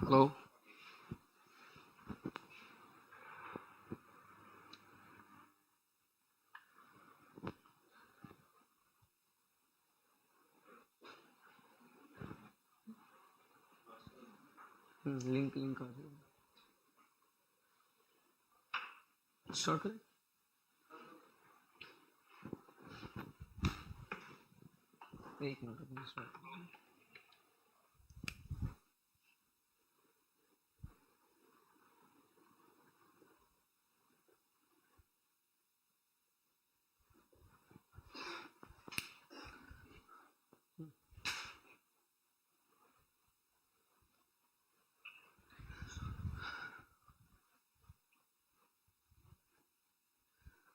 Hello. Link link start करें। एक minute start करें।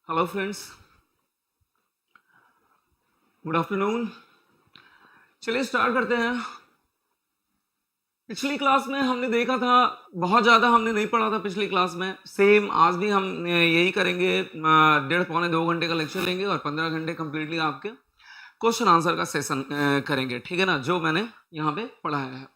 Hello friends, good afternoon. चलिए स्टार्ट करते हैं। पिछली क्लास में हमने देखा था, बहुत ज़्यादा हमने नहीं पढ़ा था पिछली क्लास में। सेम आज भी हम यही करेंगे। 1.5-2 घंटे का लेक्चर लेंगे और 15 घंटे कंप्लीटली आपके क्वेश्चन आंसर का सेशन करेंगे, ठीक है ना, जो मैंने यहाँ पे पढ़ाया है।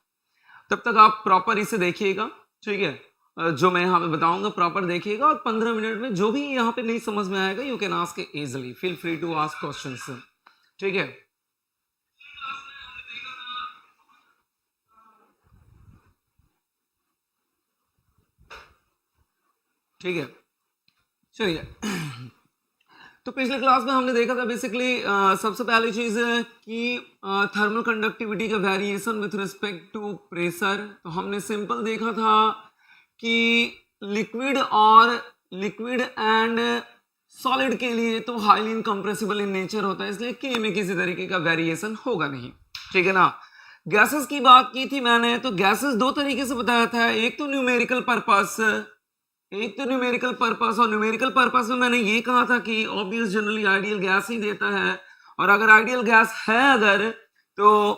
तब तक आप प्रॉपर इसे देखिएगा, ठीक है। जो मैं यहाँ पे बताऊंगा प्रॉपर देखिएगा और 15 मिनट में जो भी यहाँ पे नहीं समझ में आएगा you can ask easily, feel free to ask questions, ठीक है। ठीक है, चलिए। तो पिछले क्लास में हमने देखा था बेसिकली सबसे पहली चीज है कि थर्मल कंडक्टिविटी का variation with respect to pressure. तो हमने सिंपल देखा था कि लिक्विड एंड सॉलिड के लिए तो हाईली इनकम्प्रेसिबल इन नेचर होता है, इसलिए के में किसी तरीके का वेरिएशन होगा नहीं, ठीक है ना। गैसेस की बात की थी मैंने, तो गैसेस दो तरीके से बताया था। एक तो न्यूमेरिकल पर्पस और न्यूमेरिकल पर्पस में मैंने ये कहा था कि ऑब्वियस जनरली आइडियल गैस ही देता है, और अगर आइडियल गैस है तो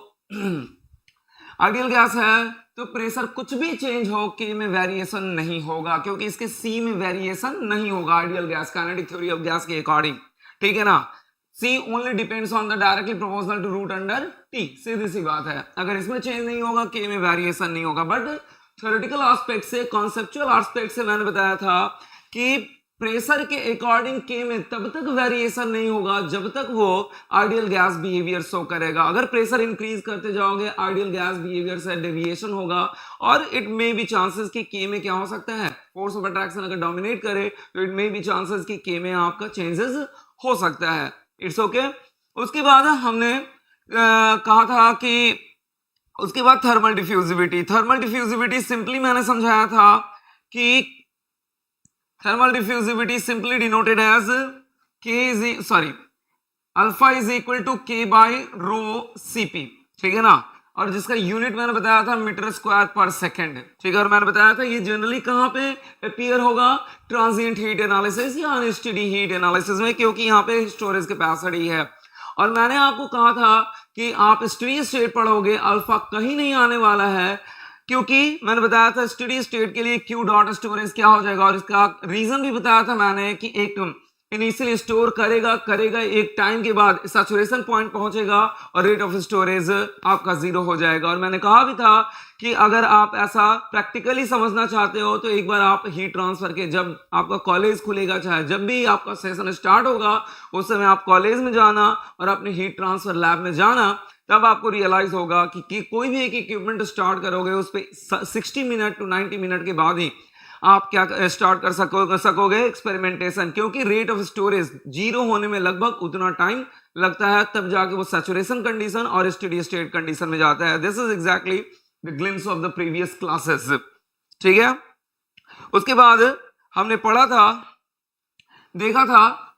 आइडियल गैस है तो प्रेशर कुछ भी चेंज हो के में वेरिएशन नहीं होगा, क्योंकि इसके सी में वेरिएशन नहीं होगा ideal gas, kinetic theory of gas के अकॉर्डिंग, ठीक है ना। C only depends on the directly proportional to root under T, सीधी सी बात है। अगर इसमें चेंज नहीं होगा K में वेरिएशन नहीं होगा। बट थ्योरेटिकल एस्पेक्ट से, कॉन्सेप्चुअल एस्पेक्ट से मैंने बताया था कि प्रेशर के अकॉर्डिंग के में तब तक वेरिएशन नहीं होगा जब तक वो आइडियल गैस बिहेवियर शो करेगा। अगर प्रेशर इंक्रीज करते जाओगे आइडियल गैस बिहेवियर से डेविएशन होगा, और इट मे बी चांसेस कि के में क्या हो सकता है, फोर्स ऑफ अट्रैक्शन अगर डोमिनेट करे तो इट मे बी चांसेस कि के में आपका चेंजेस हो सकता है। It's okay. उसके बाद हमने कहा था कि उसके बाद थर्मल डिफ्यूजिविटी सिंपली मैंने समझाया था कि thermal diffusivity simply denoted as alpha is equal to K by rho CP, ठीक है ना। और जिसका यूनिट मैंने बताया था मीटर स्क्वायर पर सेकंड, ठीक है। और मैंने बताया था ये जनरली कहां पे अपीयर होगा, ट्रांजिएंट हीट एनालिसिस या अनस्टेडी हीट एनालिसिस में, क्योंकि यहाँ पे स्टोरेज कैपेसिटी है। और मैंने आपको कहा था कि आप स्टेडी स्टेट पढ़ोगे अल्फा कहीं नहीं आने वाला है, क्योंकि मैंने बताया था स्टेडी स्टेट के लिए क्यू डॉट स्टोरेज क्या हो जाएगा, और इसका रीजन भी बताया था मैंने कि एक इनिशियली स्टोर करेगा एक टाइम के बाद सैचुरेशन पॉइंट पहुंचेगा और रेट ऑफ स्टोरेज आपका जीरो हो जाएगा। और मैंने कहा भी था कि अगर आप ऐसा प्रैक्टिकली समझना चाहते हो तो एक बार आप हीट ट्रांसफर के, जब आपका कॉलेज खुलेगा, चाहे जब भी आपका सेशन स्टार्ट होगा, उस समय आप कॉलेज में जाना और अपने हीट ट्रांसफर लैब में जाना, तब आपको रियलाइज होगा कि कोई भी एक इक्विपमेंट स्टार्ट करोगे उस पर 60 मिनट टू 90 मिनट के बाद ही आप क्या स्टार्ट कर सकोगे एक्सपेरिमेंटेशन, क्योंकि रेट ऑफ स्टोरेज जीरो होने में लगभग उतना टाइम लगता है, तब जाके वो सैचुरेशन कंडीशन और स्टेडी स्टेट कंडीशन में जाता है। This is exactly the glimpse of the previous classes, ठीक है। उसके बाद हमने पढ़ा था, देखा था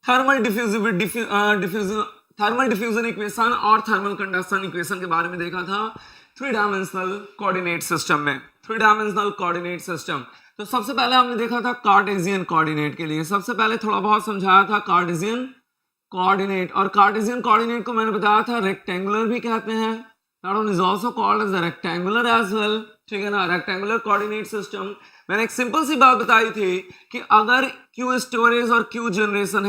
थर्मल डिफ्यूजन इक्वेशन और थर्मल कंडक्शन इक्वेशन के बारे में देखा था थ्री डायमेंशनल कोऑर्डिनेट सिस्टम। तो सबसे पहले हमने देखा था कार्टेशियन कोऑर्डिनेट के लिए, सबसे पहले थोड़ा बहुत समझाया था कार्टेशियन कोऑर्डिनेट। और कार्टेशियन कोऑर्डिनेट को मैंने बताया था रेक्टेंगुलर भी कहते हैं, that one is also called as rectangular as well, ठीक है ना। रेक्टेंगुलर कोऑर्डिनेट सिस्टम, मैंने एक सिंपल सी बात बताई थी कि अगर क्यू स्टोरेज और क्यू जनरेशन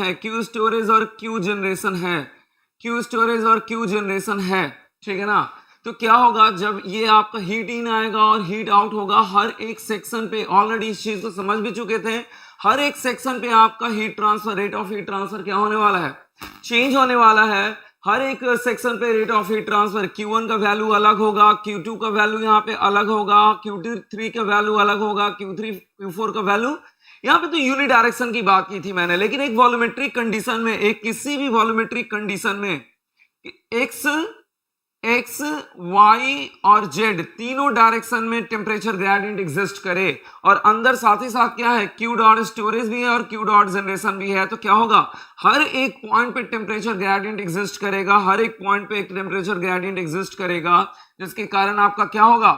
है, ठीक है ना, तो क्या होगा जब ये आपका हीट इन आएगा और हीट आउट होगा, हर एक सेक्शन पे ऑलरेडी इस चीज को समझ भी चुके थे, हर एक सेक्शन पे आपका heat transfer, rate of heat transfer क्या होने वाला है, चेंज होने वाला है। हर एक सेक्शन पे rate of heat transfer Q1 का वैल्यू अलग होगा, Q2 का वैल्यू यहाँ पे अलग होगा, Q3 का वैल्यू अलग होगा, Q3 Q4 का वैल्यू। यहाँ पे तो यूनिट डायरेक्शन की बात की थी मैंने, लेकिन एक वॉल्यूमेट्रिक कंडीशन में, एक किसी भी वॉल्यूमेट्रिक कंडीशन में एक्स वाई और जेड तीनों डायरेक्शन में टेम्परेचर ग्रेडियंट एग्जिस्ट करे और अंदर साथ ही साथ क्या है, क्यू डॉट स्टोरेज भी है और क्यू डॉट जनरेशन भी है, तो क्या होगा, हर एक पॉइंट पे टेम्परेचर ग्रेडियंट एग्जिस्ट करेगा, हर एक पॉइंट पे एक टेम्परेचर ग्रेडियंट एग्जिस्ट करेगा, जिसके कारण आपका क्या होगा,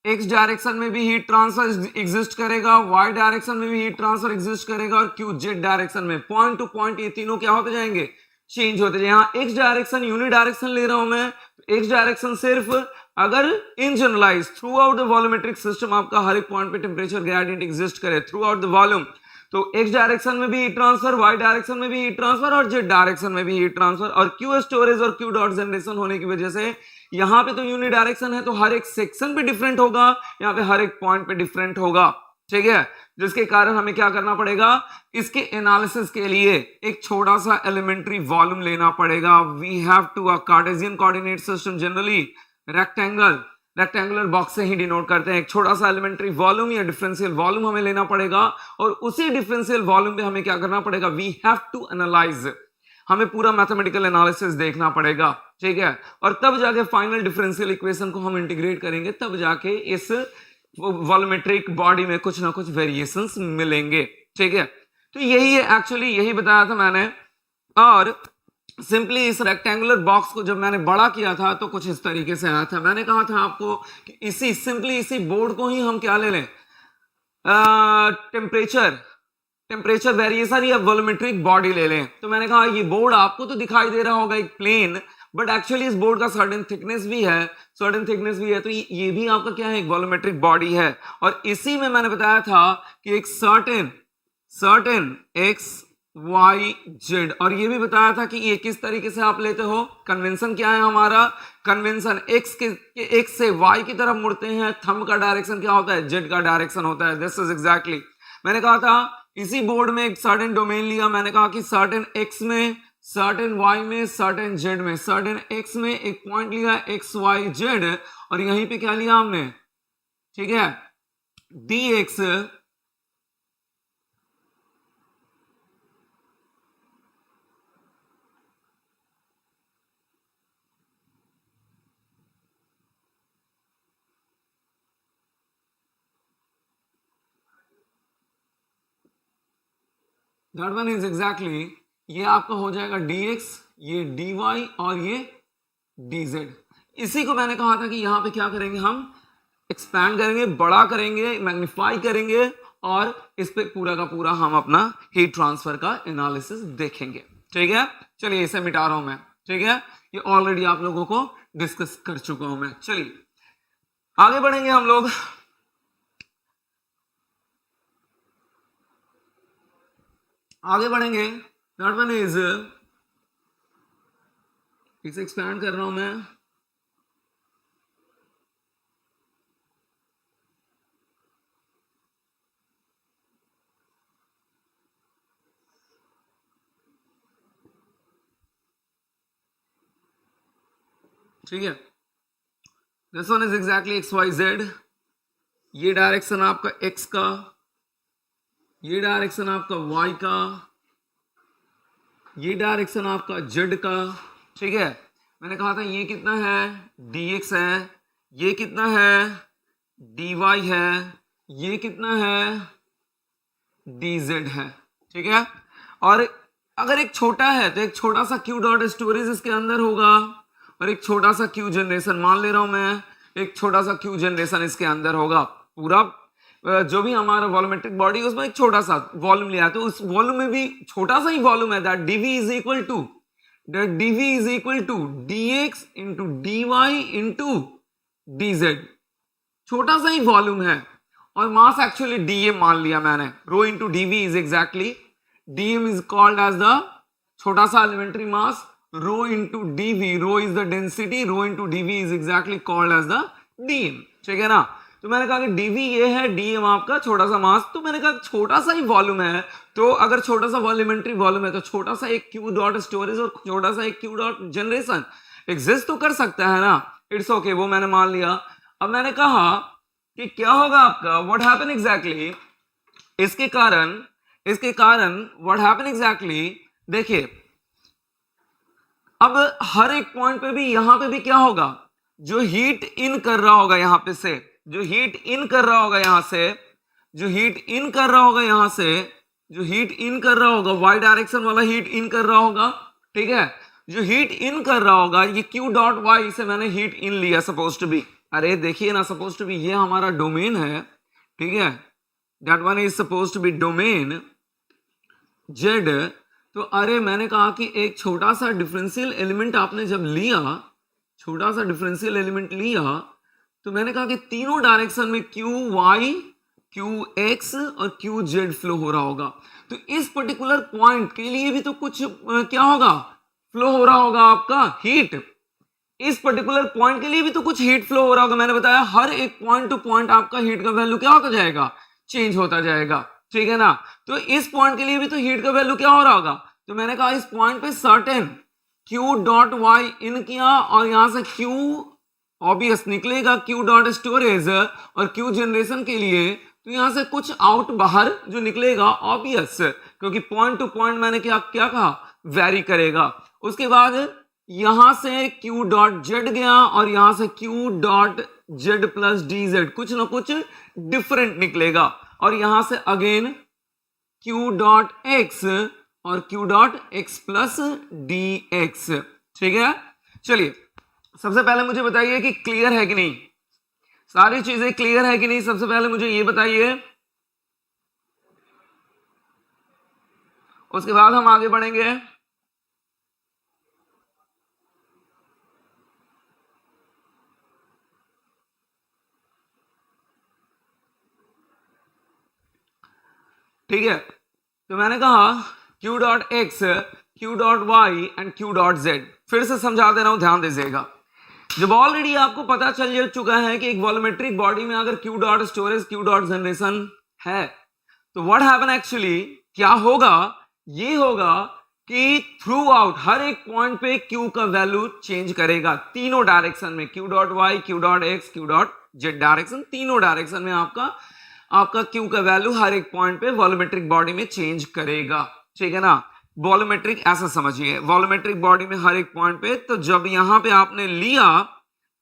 एक्स डायरेक्शन में भी हीट ट्रांसफर एग्जिस्ट करेगा, वाई डायरेक्शन में भी हीट ट्रांसफर एग्जिस्ट करेगा और क्यू जेड डायरेक्शन में, पॉइंट टू पॉइंट ये तीनों क्या होते जाएंगे, चेंज होते जाएंगे। यहाँ एक्स डायरेक्शन यूनिट डायरेक्शन ले रहा हूं मैं, एक्स डायरेक्शन सिर्फ अगर in generalize throughout the volumetric system आपका हर एक पॉइंट पे टेम्परेचर ग्रेडियंट एग्जिस्ट करे थ्रू आउट द वॉल्यूम, तो एक्स डायरेक्शन में भी हीट ट्रांसफर, वाई डायरेक्शन में भी हीट ट्रांसफर और जेड डायरेक्शन में भी हीट ट्रांसफर, और क्यू स्टोरेज और क्यू डॉट जनरेशन होने की वजह से यहाँ पे तो यूनिट डायरेक्शन है, तो हर एक सेक्शन पे डिफरेंट होगा, यहाँ पे हर एक पॉइंट पे डिफरेंट होगा, ठीक है, जिसके कारण हमें क्या करना पड़ेगा, इसके एनालिसिस के लिए एक छोटा सा एलिमेंट्री वॉल्यूम लेना पड़ेगा। We have to a Cartesian coordinate system generally rectangular box से ही डिनोट करते हैं, एक छोटा सा एलिमेंट्री वॉल्यूम या डिफरेंशियल वॉल्यूम हमें लेना पड़ेगा और उसी डिफरेंशियल वॉल्यूम पे हमें क्या करना पड़ेगा, वी हैव टू एनालाइज, हमें पूरा मैथमेटिकल एनालिसिस देखना पड़ेगा, ठीक है, और तब जाके फाइनल डिफरेंशियल इक्वेशन को हम इंटीग्रेट करेंगे, तब जाके इस वॉल्यूमेट्रिक बॉडी में कुछ ना कुछ वेरिएशंस मिलेंगे, ठीक है। तो यही है एक्चुअली, यही बताया था मैंने। और सिंपली इस रेक्टेंगुलर बॉक्स को जब मैंने बड़ा किया था तो कुछ इस तरीके से आया था। मैंने कहा था आपको कि इसी बोर्ड को ही हम क्या ले लें, टेम्परेचर वेरिएशन या वॉल्यूमेट्रिक बॉडी ले लें। तो मैंने कहा ये बोर्ड आपको तो दिखाई दे रहा होगा एक प्लेन, बट एक्चुअली इस बोर्ड का सर्टेन थिकनेस भी है, तो ये भी आपका क्या है, एक वॉल्यूमेट्रिक बॉडी है। और इसी में मैंने बताया था कि एक सर्टेन एक्स वाई जेड, और ये भी बताया था कि ये किस तरीके से आप लेते हो, कन्वेंशन क्या है हमारा, कन्वेंशन एक्स से वाई की तरफ मुड़ते हैं, थंब का डायरेक्शन क्या होता है, जेड का डायरेक्शन होता है। दिस इज एग्जैक्टली, मैंने कहा था इसी बोर्ड में एक सर्टेन डोमेन लिया, मैंने कहा कि सर्टेन एक्स में, सर्टेन वाई में, सर्टेन जेड में, सर्टेन एक्स में एक पॉइंट लिया एक्स वाई जेड, और यहीं पे क्या लिया हमने, ठीक है, D x that one is exactly, ये आपका हो जाएगा dx, ये dy और ये dz। इसी को मैंने कहा था कि यहाँ पे क्या करेंगे, हम एक्सपैंड करेंगे, बड़ा करेंगे, मैग्नीफाई करेंगे और इस पे पूरा का पूरा हम अपना हीट ट्रांसफर का एनालिसिस देखेंगे, ठीक है। चलिए इसे मिटा रहा हूं मैं, ठीक है, ये ऑलरेडी आप लोगों को डिस्कस कर चुका हूं मैं। चलिए आगे बढ़ेंगे हम लोग, दैट वन इज, इसे एक्सपैंड कर रहा हूं मैं, ठीक है। This one is exactly X Y Z, ये डायरेक्शन आपका एक्स का, ये डायरेक्शन आपका y का, ये डायरेक्शन आपका z का, ठीक है। मैंने कहा था ये कितना है, dx है, ये कितना है, dy है, ये कितना है, dz है, ठीक है। और अगर एक छोटा है तो एक छोटा सा q डॉट स्टोरेज इसके अंदर होगा और एक छोटा सा q जनरेशन, मान ले रहा हूं मैं, एक छोटा सा q जनरेशन इसके अंदर होगा। पूरा जो भी हमारा वॉल्यूमेट्रिक बॉडी उसमें एक छोटा सा वॉल्यूम लिया, तो उस वॉल्यूम में भी छोटा सा ही वॉल्यूम है, that dv is equal to dx into dy into dz, छोटा सा ही वॉल्यूम है। और मास एक्चुअली dm मान लिया मैंने, rho into dv is exactly, dm is called as the छोटा सा elementary mass rho into dv, rho is the density, rho into dv is exactly called as the dm, ठीक है ना। तो मैंने कहा कि डीवी ये है, डीएम आपका छोटा सा मास, तो मैंने कहा छोटा सा ही वॉल्यूम है, तो अगर छोटा सा वॉल्यूमेंट्री वॉल्यूम है तो छोटा सा एक क्यू डॉट स्टोरेज और छोटा सा एक क्यू डॉट जनरेशन एग्जिस्ट तो कर सकता है ना, इट्स ओके, वो मैंने मान लिया। अब मैंने कहा कि क्या होगा आपका, व्हाट हैपन एग्जैक्टली, इसके कारण व्हाट हैपन एग्जैक्टली, देखिए अब हर एक पॉइंट पे भी यहां पे भी क्या होगा, जो हीट इन कर रहा होगा यहां पे से, जो हीट इन कर रहा होगा यहां से, जो हीट इन कर रहा होगा यहां से, जो हीट इन कर रहा होगा, वाई डायरेक्शन वाला हीट इन कर रहा होगा, ठीक है, जो हीट इन कर रहा होगा ये क्यू डॉट वाई से मैंने हीट इन लिया सपोज टू बी, अरे देखिए ना सपोज टू बी ये हमारा डोमेन है, ठीक है, that one is suppose to be domain Z. तो अरे मैंने कहा कि एक छोटा सा डिफरेंशियल एलिमेंट आपने जब लिया, छोटा सा डिफरेंशियल एलिमेंट लिया, तो मैंने कहा कि तीनों डायरेक्शन में क्यू वाई, क्यू एक्स और क्यू जेड फ्लो हो रहा होगा, तो इस पर्टिकुलर पॉइंट के लिए भी तो कुछ क्या होगा, फ्लो हो रहा होगा आपका हीट, इस पर्टिकुलर पॉइंट के लिए भी तो कुछ हीट फ्लो हो रहा होगा। मैंने बताया हर एक पॉइंट टू पॉइंट आपका हीट का वैल्यू क्या होता जाएगा, चेंज होता जाएगा, ठीक है ना। तो इस पॉइंट के लिए भी तो हीट का वैल्यू क्या हो रहा होगा, तो मैंने कहा इस पॉइंट पे सर्टेन क्यू डॉट वाई इन किया और यहां से क्यू ऑब्वियस निकलेगा, क्यू डॉट स्टोरेज और क्यू जनरेशन के लिए, तो यहां से कुछ आउट बाहर जो निकलेगा ऑब्वियस, क्योंकि पॉइंट टू पॉइंट मैंने क्या क्या कहा, वेरी करेगा। उसके बाद यहां से क्यू डॉट जेड गया और यहां से Q dot Z plus D Z, कुछ ना कुछ डिफरेंट निकलेगा, और यहां से अगेन क्यू डॉट एक्स और Q dot x plus D X, ठीक है। चलिए सबसे पहले मुझे बताइए कि क्लियर है कि नहीं, सारी चीजें क्लियर है कि नहीं, सबसे पहले मुझे ये बताइए, उसके बाद हम आगे बढ़ेंगे। ठीक है, तो मैंने कहा q dot X, q dot Y and q dot Z, फिर से समझा दे रहा हूं, ध्यान दीजिएगा। जब ऑलरेडी आपको पता चल चुका है कि एक वॉल्यूमेट्रिक बॉडी में अगर q dot storage, q dot generation है, तो व्हाट हैपन एक्चुअली क्या होगा, ये होगा कि थ्रू आउट हर एक पॉइंट पे q का वैल्यू चेंज करेगा, तीनों डायरेक्शन में, q dot Y, q dot X, q dot Z direction, तीनों डायरेक्शन में आपका क्यू का वैल्यू हर एक पॉइंट पे वॉल्यूमेट्रिक बॉडी में चेंज करेगा, ठीक है ना। वॉल्यूमेट्रिक ऐसा समझिए, वॉल्यूमेट्रिक बॉडी में हर एक पॉइंट पे, तो जब यहां पे आपने लिया,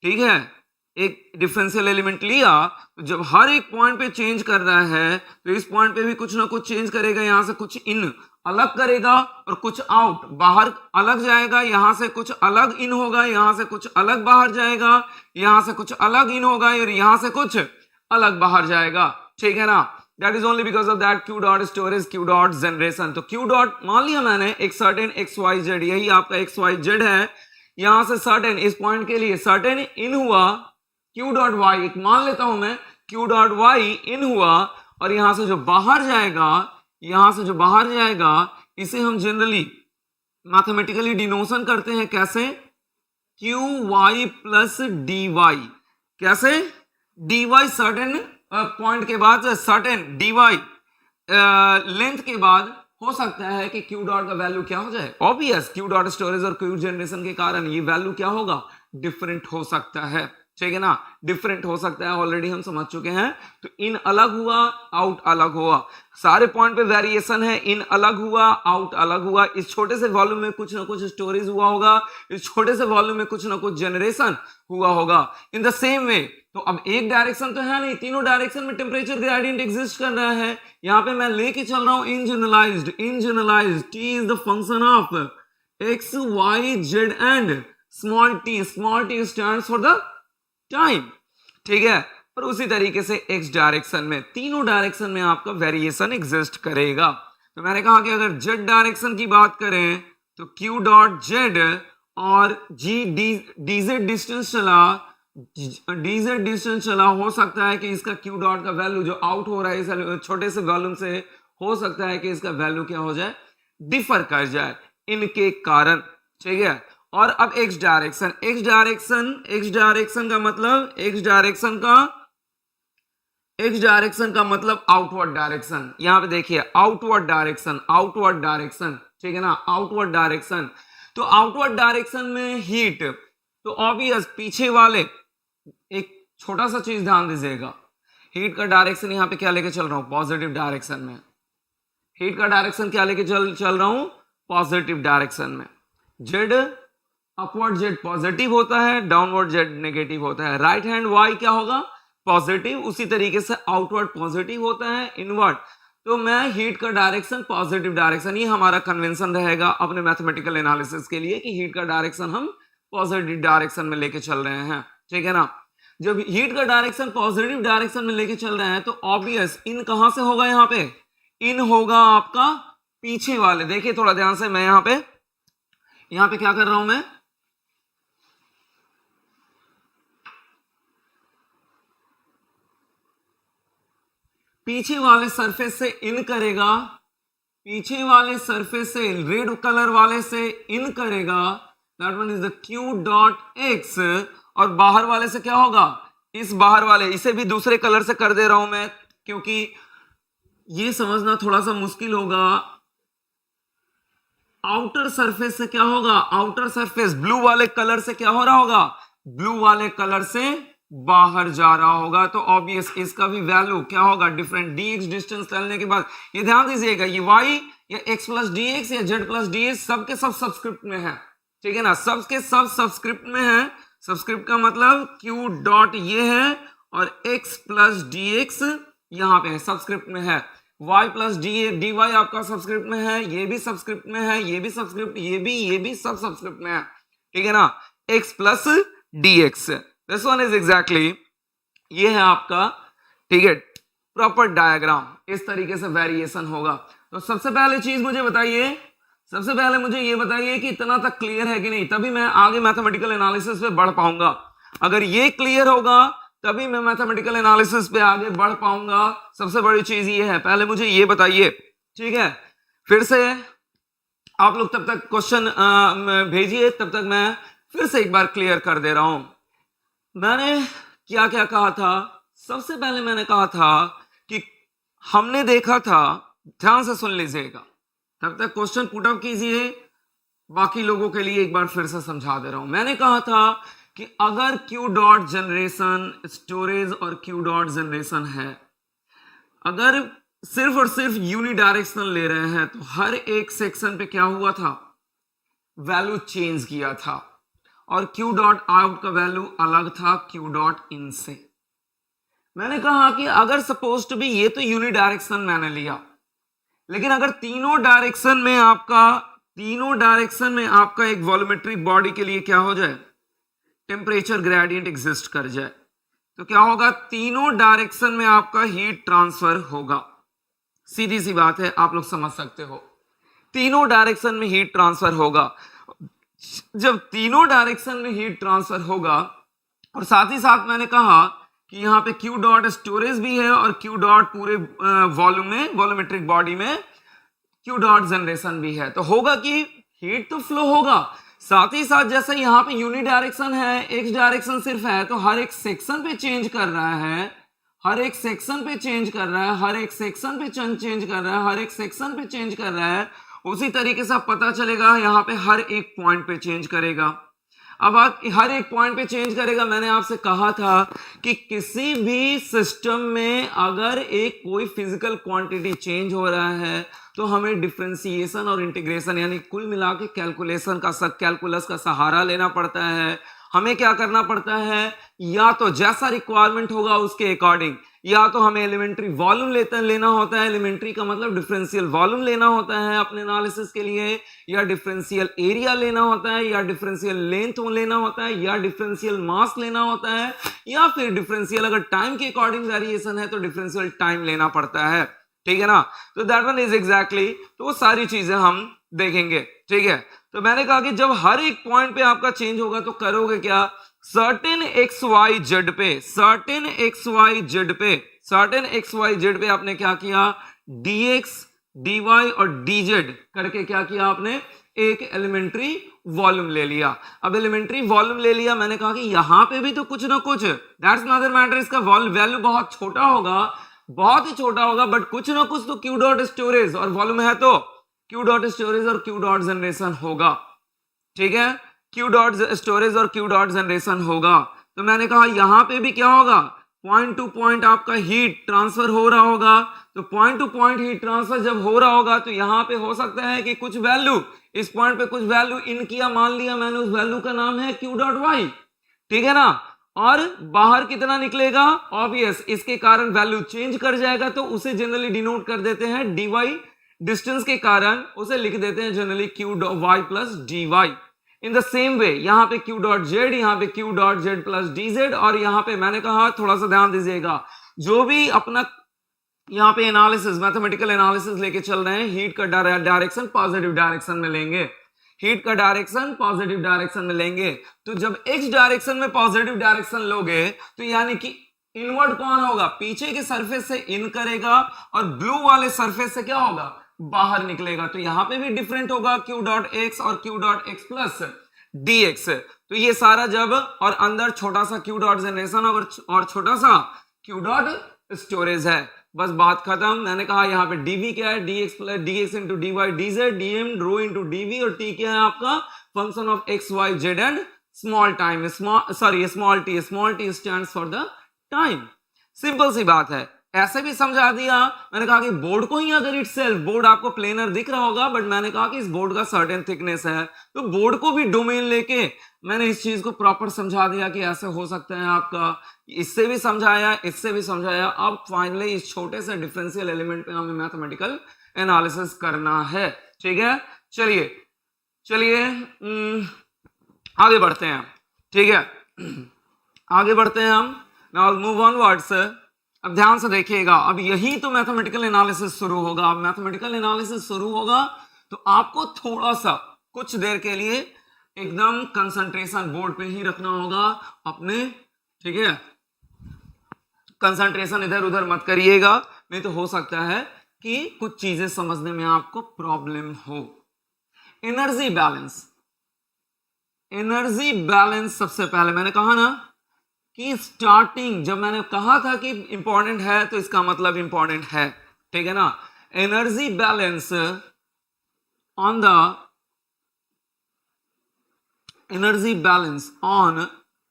ठीक है, एक डिफरेंशियल एलिमेंट लिया, तो जब हर एक पॉइंट पे चेंज कर रहा है तो इस पॉइंट पे भी कुछ ना कुछ चेंज करेगा, यहां से कुछ इन अलग करेगा और कुछ आउट बाहर अलग जाएगा, यहां से कुछ अलग इन होगा, यहां से कुछ अलग बाहर जाएगा, यहां से कुछ अलग इन होगा और यहां से कुछ अलग बाहर जाएगा, ठीक है ना। That is only because of that Q dot storage, Q dot generation. तो क्यू डॉट मान लिया मैंने एक सर्टेन एक्स वाई जेड, यही आपका एक्स वाई जेड है, यहां से सर्टेन इस पॉइंट के लिए सर्टेन इन हुआ, क्यू डॉट वाई एक मान लेता हूं मैं, क्यू डॉट वाई इन हुआ, और यहां से जो बाहर जाएगा, यहां से जो बाहर जाएगा इसे हम जनरली मैथमेटिकली डिनोशन करते हैं कैसे, Q Y plus D Y, कैसे, डी वाई सर्टेन पॉइंट के बाद, सर्टेन डी वाई लेंथ के बाद हो सकता है कि क्यू डॉट का वैल्यू क्या हो जाए, ऑब्वियस क्यू डॉट स्टोरेज और क्यू जनरेशन के कारण ये वैल्यू क्या होगा, डिफरेंट हो सकता है, ठीक है ना, डिफरेंट हो सकता है, ऑलरेडी हम समझ चुके हैं। तो इन अलग हुआ, आउट अलग हुआ, सारे पॉइंट पे वेरिएशन है, इन अलग हुआ, आउट अलग हुआ, इस छोटे से वॉल्यूम में कुछ ना कुछ स्टोरेज हुआ होगा, इस छोटे से वॉल्यूम में कुछ ना कुछ जनरेशन हुआ होगा। इन द सेम वे, तो अब एक डायरेक्शन तो है नहीं, तीनों डायरेक्शन में टेम्परेचर ग्रेडियंट एग्जिस्ट कर रहा है, यहां पे मैं लेके चल रहा हूं in generalized, T is the function of X Y Z and small T stands for the time, ठीक है। और उसी तरीके से एक्स डायरेक्शन में, तीनों डायरेक्शन में आपका वेरिएशन एग्जिस्ट करेगा। तो मैंने कहा कि अगर जेड डायरेक्शन की बात करें तो क्यू डॉट जेड और जी डीजेड डिस्टेंस चला, डीजेड डिस्टेंस चला, हो सकता है कि इसका क्यू डॉट का वैल्यू जो आउट हो रहा है इस छोटे से वॉल्यूम से, हो सकता है कि इसका वैल्यू क्या हो जाए, डिफर कर जाए इनके कारण, ठीक है। और अब एक्स डायरेक्शन, एक्स डायरेक्शन का मतलब आउटवर्ड डायरेक्शन। यहां पे देखिए आउटवर्ड डायरेक्शन, ठीक है ना, आउटवर्ड डायरेक्शन। तो आउटवर्ड डायरेक्शन में हीट, तो ऑब्वियस पीछे वाले, एक छोटा सा चीज ध्यान दीजिएगा, हीट का डायरेक्शन यहां पे क्या लेके चल रहा हूं, पॉजिटिव डायरेक्शन में। हीट का डायरेक्शन क्या लेके चल रहा हूं, पॉजिटिव डायरेक्शन में। जेड अपवर्ड जेड पॉजिटिव होता है, डाउनवर्ड जेड नेगेटिव होता है। राइट हैंड वाई क्या होगा, पॉजिटिव। उसी तरीके से आउटवर्ड पॉजिटिव होता है, इनवर्ड। तो मैं हीट का डायरेक्शन पॉजिटिव डायरेक्शन, ये हमारा कन्वेंशन रहेगा अपने मैथमेटिकल एनालिसिस के लिए कि हीट का डायरेक्शन हम पॉजिटिव डायरेक्शन में लेके चल रहे हैं, ठीक है ना। जब हीट का डायरेक्शन पॉजिटिव डायरेक्शन में लेके चल रहे हैं तो ऑब्वियस इन कहां से होगा, यहां पे इन होगा आपका पीछे वाले। देखिए थोड़ा ध्यान से, मैं यहां पे क्या कर रहा हूं, मैं पीछे वाले सरफेस से इन करेगा, पीछे वाले सरफेस से रेड कलर वाले से इन करेगा, that one is the Q dot x. और बाहर वाले से क्या होगा, इस बाहर वाले, इसे भी दूसरे कलर से कर दे रहा हूं मैं क्योंकि ये समझना थोड़ा सा मुश्किल होगा। आउटर सरफेस से क्या होगा, आउटर सरफेस ब्लू वाले कलर से क्या हो रहा होगा, ब्लू वाले कलर से बाहर जा रहा होगा। तो ऑब्वियस इसका भी वैल्यू क्या होगा, डिफरेंट dx डिस्टेंस चलने के बाद। ये ध्यान दीजिएगा, ये y या x प्लस डी एक्स या z प्लस डी एक्स सबके सब सब्सक्रिप्ट में है, ठीक है ना, सबके सब सब्सक्रिप्ट में है। सब्सक्रिप्ट का मतलब q डॉट ये है और x प्लस डी एक्स यहां पे है, सब्सक्रिप्ट में है। y प्लस डी वाई आपका सब्सक्रिप्ट में है, ये भी सब्सक्रिप्ट में है, ये भी सब्सक्रिप्ट, ये भी सब सब्सक्रिप्ट में है, ठीक है ना, x plus D x. This one is exactly, ये है आपका, ठीक है, प्रॉपर डायग्राम। इस तरीके से वेरिएशन होगा। तो सबसे पहले चीज मुझे बताइए, सबसे पहले मुझे ये बताइए कि इतना तक क्लियर है कि नहीं, तभी मैं आगे मैथमेटिकल एनालिसिस पे बढ़ पाऊंगा। अगर ये क्लियर होगा तभी मैं मैथमेटिकल एनालिसिस पे आगे बढ़ पाऊंगा। सबसे बड़ी चीज ये है, पहले मुझे ये बताइए, ठीक है। फिर से आप लोग तब तक क्वेश्चन भेजिए, तब तक मैं फिर से एक बार क्लियर कर दे रहा हूं। मैंने क्या क्या कहा था, सबसे पहले मैंने कहा था कि हमने देखा था, ध्यान से सुन लीजिएगा, तब तक क्वेश्चन पुट अप कीजिए, बाकी लोगों के लिए एक बार फिर से समझा दे रहा हूं। मैंने कहा था कि अगर क्यू डॉट जनरेशन स्टोरेज और क्यू डॉट जनरेशन है, अगर सिर्फ और सिर्फ यूनिडायरेक्शनल ले रहे हैं तो हर एक सेक्शन पे क्या हुआ था, वैल्यू चेंज किया था और क्यू डॉट आउट का वैल्यू अलग था क्यू डॉट इन से। मैंने कहा कि अगर सपोज टू बी ये तो यूनिडायरेक्शन मैंने लिया, लेकिन अगर तीनों डायरेक्शन में आपका एक वॉल्यूमेट्रिक बॉडी के लिए क्या हो जाए, टेम्परेचर ग्रेडियंट एग्जिस्ट कर जाए, तो क्या होगा, तीनों डायरेक्शन में आपका हीट ट्रांसफर होगा। सीधी सी बात है, आप लोग समझ सकते हो, तीनों डायरेक्शन में हीट ट्रांसफर होगा। जब तीनों डायरेक्शन में हीट ट्रांसफर होगा, और साथ ही साथ मैंने कहा कि यहां पे क्यू डॉट स्टोरेज भी है और क्यू डॉट पूरे वॉल्यूम में, वॉल्यूमेट्रिक बॉडी में क्यू डॉट जनरेशन भी है, तो होगा कि हीट तो फ्लो होगा। साथ ही साथ जैसे यहां पे यूनि डायरेक्शन है, एक्स डायरेक्शन सिर्फ है, तो हर एक सेक्शन पे चेंज कर रहा है, हर एक सेक्शन पे चेंज कर रहा है, हर एक सेक्शन पे चेंज कर रहा है, हर एक सेक्शन पे चेंज कर रहा है। उसी तरीके से पता चलेगा यहाँ पे हर एक पॉइंट पे चेंज करेगा। अब आप हर एक पॉइंट पे चेंज करेगा, मैंने आपसे कहा था कि किसी भी सिस्टम में अगर एक कोई फिजिकल क्वांटिटी चेंज हो रहा है तो हमें डिफरेंशिएशन और इंटीग्रेशन यानी कुल मिला के कैलकुलेशन का कैलकुलस का सहारा लेना पड़ता है। हमें क्या करना पड़ता है, या तो जैसा रिक्वायरमेंट होगा उसके अकॉर्डिंग, या तो हमें एलिमेंट्री वॉल्यूम लेना होता है, एलिमेंट्री का मतलब डिफरेंशियल वॉल्यूम लेना होता है अपने एनालिसिस के लिए, या डिफरेंशियल एरिया लेना होता है, या डिफरेंशियल लेंथ लेना होता है, या डिफरेंशियल मास लेना होता है, या फिर डिफरेंशियल अगर टाइम के अकॉर्डिंग वेरिएशन है तो डिफरेंशियल टाइम लेना पड़ता है, ठीक है ना। तो दैट वन इज एग्जैक्टली, तो वो सारी चीजें हम देखेंगे, ठीक है। तो मैंने कहा कि जब हर एक पॉइंट पे आपका चेंज होगा तो करोगे क्या, सर्टेन एक्स वाई जेड पे आपने क्या किया, dx dy और dz करके क्या किया आपने, एक एलिमेंट्री वॉल्यूम ले लिया। अब एलिमेंट्री वॉल्यूम ले लिया, मैंने कहा कि यहां पे भी तो कुछ ना कुछ, दैट्स नॉट मैटर, इसका वैल्यू बहुत छोटा होगा, बहुत ही छोटा होगा, बट कुछ ना कुछ तो क्यू डॉट स्टोरेज और वॉल्यूम है तो क्यू डॉट स्टोरेज और क्यू डॉट जनरेशन होगा। ठीक है, क्यू डॉट स्टोरेज और क्यू डॉट जनरेशन होगा। तो मैंने कहा यहां पे भी क्या होगा, पॉइंट टू पॉइंट आपका हीट ट्रांसफर हो रहा होगा। तो point two point heat transfer जब हो रहा होगा तो यहां पे हो सकता है कि कुछ वैल्यू, इस पॉइंट पे कुछ वैल्यू इन किया, मान लिया मैंने, उस वैल्यू का नाम है क्यू डॉट वाई। ठीक है ना, और बाहर कितना निकलेगा, ऑब्वियस इसके कारण वैल्यू चेंज कर जाएगा, तो उसे जनरली डिनोट कर देते हैं डी वाई, डिस्टेंस के कारण उसे लिख देते हैं generally Q dot Y plus D Y. In the same way यहां पे क्यू डॉट जेड, यहां पे Q dot Z plus D Z, और यहां पे मैंने कहा थोड़ा सा ध्यान दीजिएगा, जो भी अपना यहां पे एनालिसिस, मैथमेटिकल एनालिसिस लेके चल रहे हैं, हीट का डायरेक्शन पॉजिटिव डायरेक्शन में लेंगे, हीट का डायरेक्शन पॉजिटिव डायरेक्शन में लेंगे। तो जब एक्स डायरेक्शन में पॉजिटिव डायरेक्शन लोगे तो यानी कि इनवर्ड कौन होगा, पीछे के सरफेस से इन करेगा, और ब्लू वाले सरफेस से क्या होगा, बाहर निकलेगा। तो यहां पे भी डिफरेंट होगा क्यू डॉट एक्स और Q dot x plus D x. तो ये सारा जब, और अंदर छोटा सा क्यू डॉट जनरेशन और छोटा सा क्यू डॉट स्टोरेज है, बस बात खत्म। मैंने कहा यहाँ पे dv क्या है, dx plus dx into dy dz, dm rho into dv, और t क्या है आपका, function of x y z and small time, small t stands for the time. Simple सी बात है, ऐसे भी समझा दिया। मैंने कहा कि बोर्ड को ही अगर इटसेल्फ, बोर्ड आपको प्लेनर दिख रहा होगा, बट मैंने कहा कि इस बोर्ड का सर्टेन थिकनेस है, तो बोर्ड को भी डोमेन लेके मैंने इस चीज को प्रॉपर समझा दिया कि ऐसे हो सकता है आपका, इससे भी समझाया, इससे भी समझाया। अब फाइनली इस छोटे से डिफरेंशियल एलिमेंट पे हमें मैथमेटिकल एनालिसिस करना है। ठीक है, चलिए चलिए आगे बढ़ते हैं। ठीक है, आगे बढ़ते हैं हम, नाउ मूव ऑनवर्ड्स। अब ध्यान से देखिएगा, अब यही तो मैथमेटिकल एनालिसिस शुरू होगा। अब मैथमेटिकल एनालिसिस शुरू होगा तो आपको थोड़ा सा कुछ देर के लिए एकदम कंसंट्रेशन बोर्ड पे ही रखना होगा अपने। ठीक है, कंसंट्रेशन इधर उधर मत करिएगा, नहीं तो हो सकता है कि कुछ चीजें समझने में आपको प्रॉब्लम हो। एनर्जी बैलेंस, एनर्जी बैलेंस सबसे पहले मैंने कहा ना कि स्टार्टिंग, जब मैंने कहा था कि इंपॉर्टेंट है तो इसका मतलब इंपॉर्टेंट है। ठीक है ना, energy balance on the, energy balance on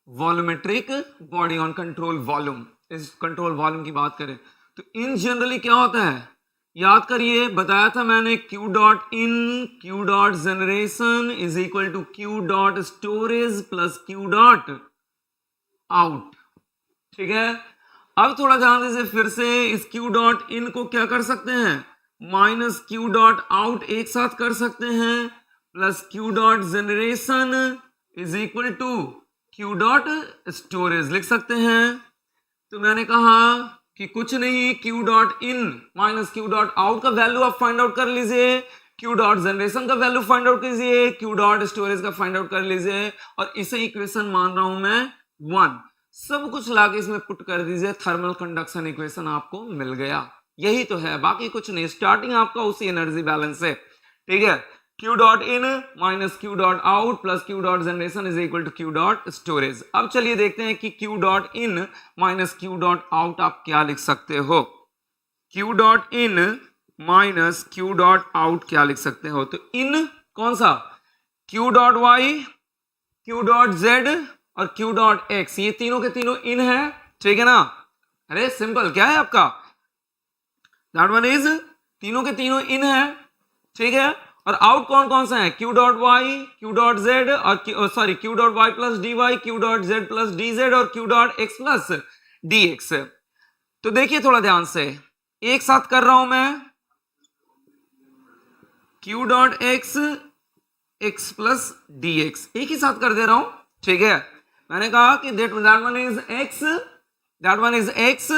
volumetric body on control volume. इस कंट्रोल वॉल्यूम की बात करें तो इन जनरली क्या होता है, याद करिए, बताया था मैंने, Q dot in, Q dot generation is equal to Q dot storage plus Q dot out. ठीक है, अब थोड़ा ध्यान दीजिए, फिर से इस क्यू डॉट इन को क्या कर सकते हैं, माइनस क्यू डॉट आउट एक साथ कर सकते हैं, plus Q dot generation is equal to Q dot storage लिख सकते हैं। तो मैंने कहा कि कुछ नहीं, Q dot in minus Q dot out का वैल्यू आप फाइंड आउट कर लीजिए, क्यू डॉट जनरेशन का वैल्यू फाइंड आउट कीजिए, क्यू डॉट स्टोरेज का फाइंड आउट कर लीजिए, और इसे इक्वेशन मान रहा हूं मैं 1, सब कुछ लाके इसमें पुट कर दीजिए, थर्मल कंडक्शन इक्वेशन आपको मिल गया। यही तो है, बाकी कुछ नहीं, स्टार्टिंग आपका उसी एनर्जी बैलेंस से। ठीक है, Q dot in minus Q dot out plus Q dot generation is equal to Q dot storage. अब चलिए देखते हैं कि Q dot in minus Q dot out आप क्या लिख सकते हो। Q dot in minus Q dot out क्या लिख सकते हो, तो इन कौन सा, Q dot Y, Q dot Z और क्यू डॉट एक्स, ये तीनों के तीनों इन है। ठीक है ना, अरे सिंपल, क्या है आपका, दैट वन इज, तीनों के तीनों इन है। ठीक है, और आउट कौन कौन सा है, Q dot Y, Q dot Z, और sorry q dot Y plus D y, Q dot Z plus D Z और Q dot x plus D x. तो देखिए थोड़ा ध्यान से, एक साथ कर रहा हूं मैं, Q dot x, x plus D x, एक ही साथ कर दे रहा हूं। ठीक है, मैंने कहा कि that one is x, that one is x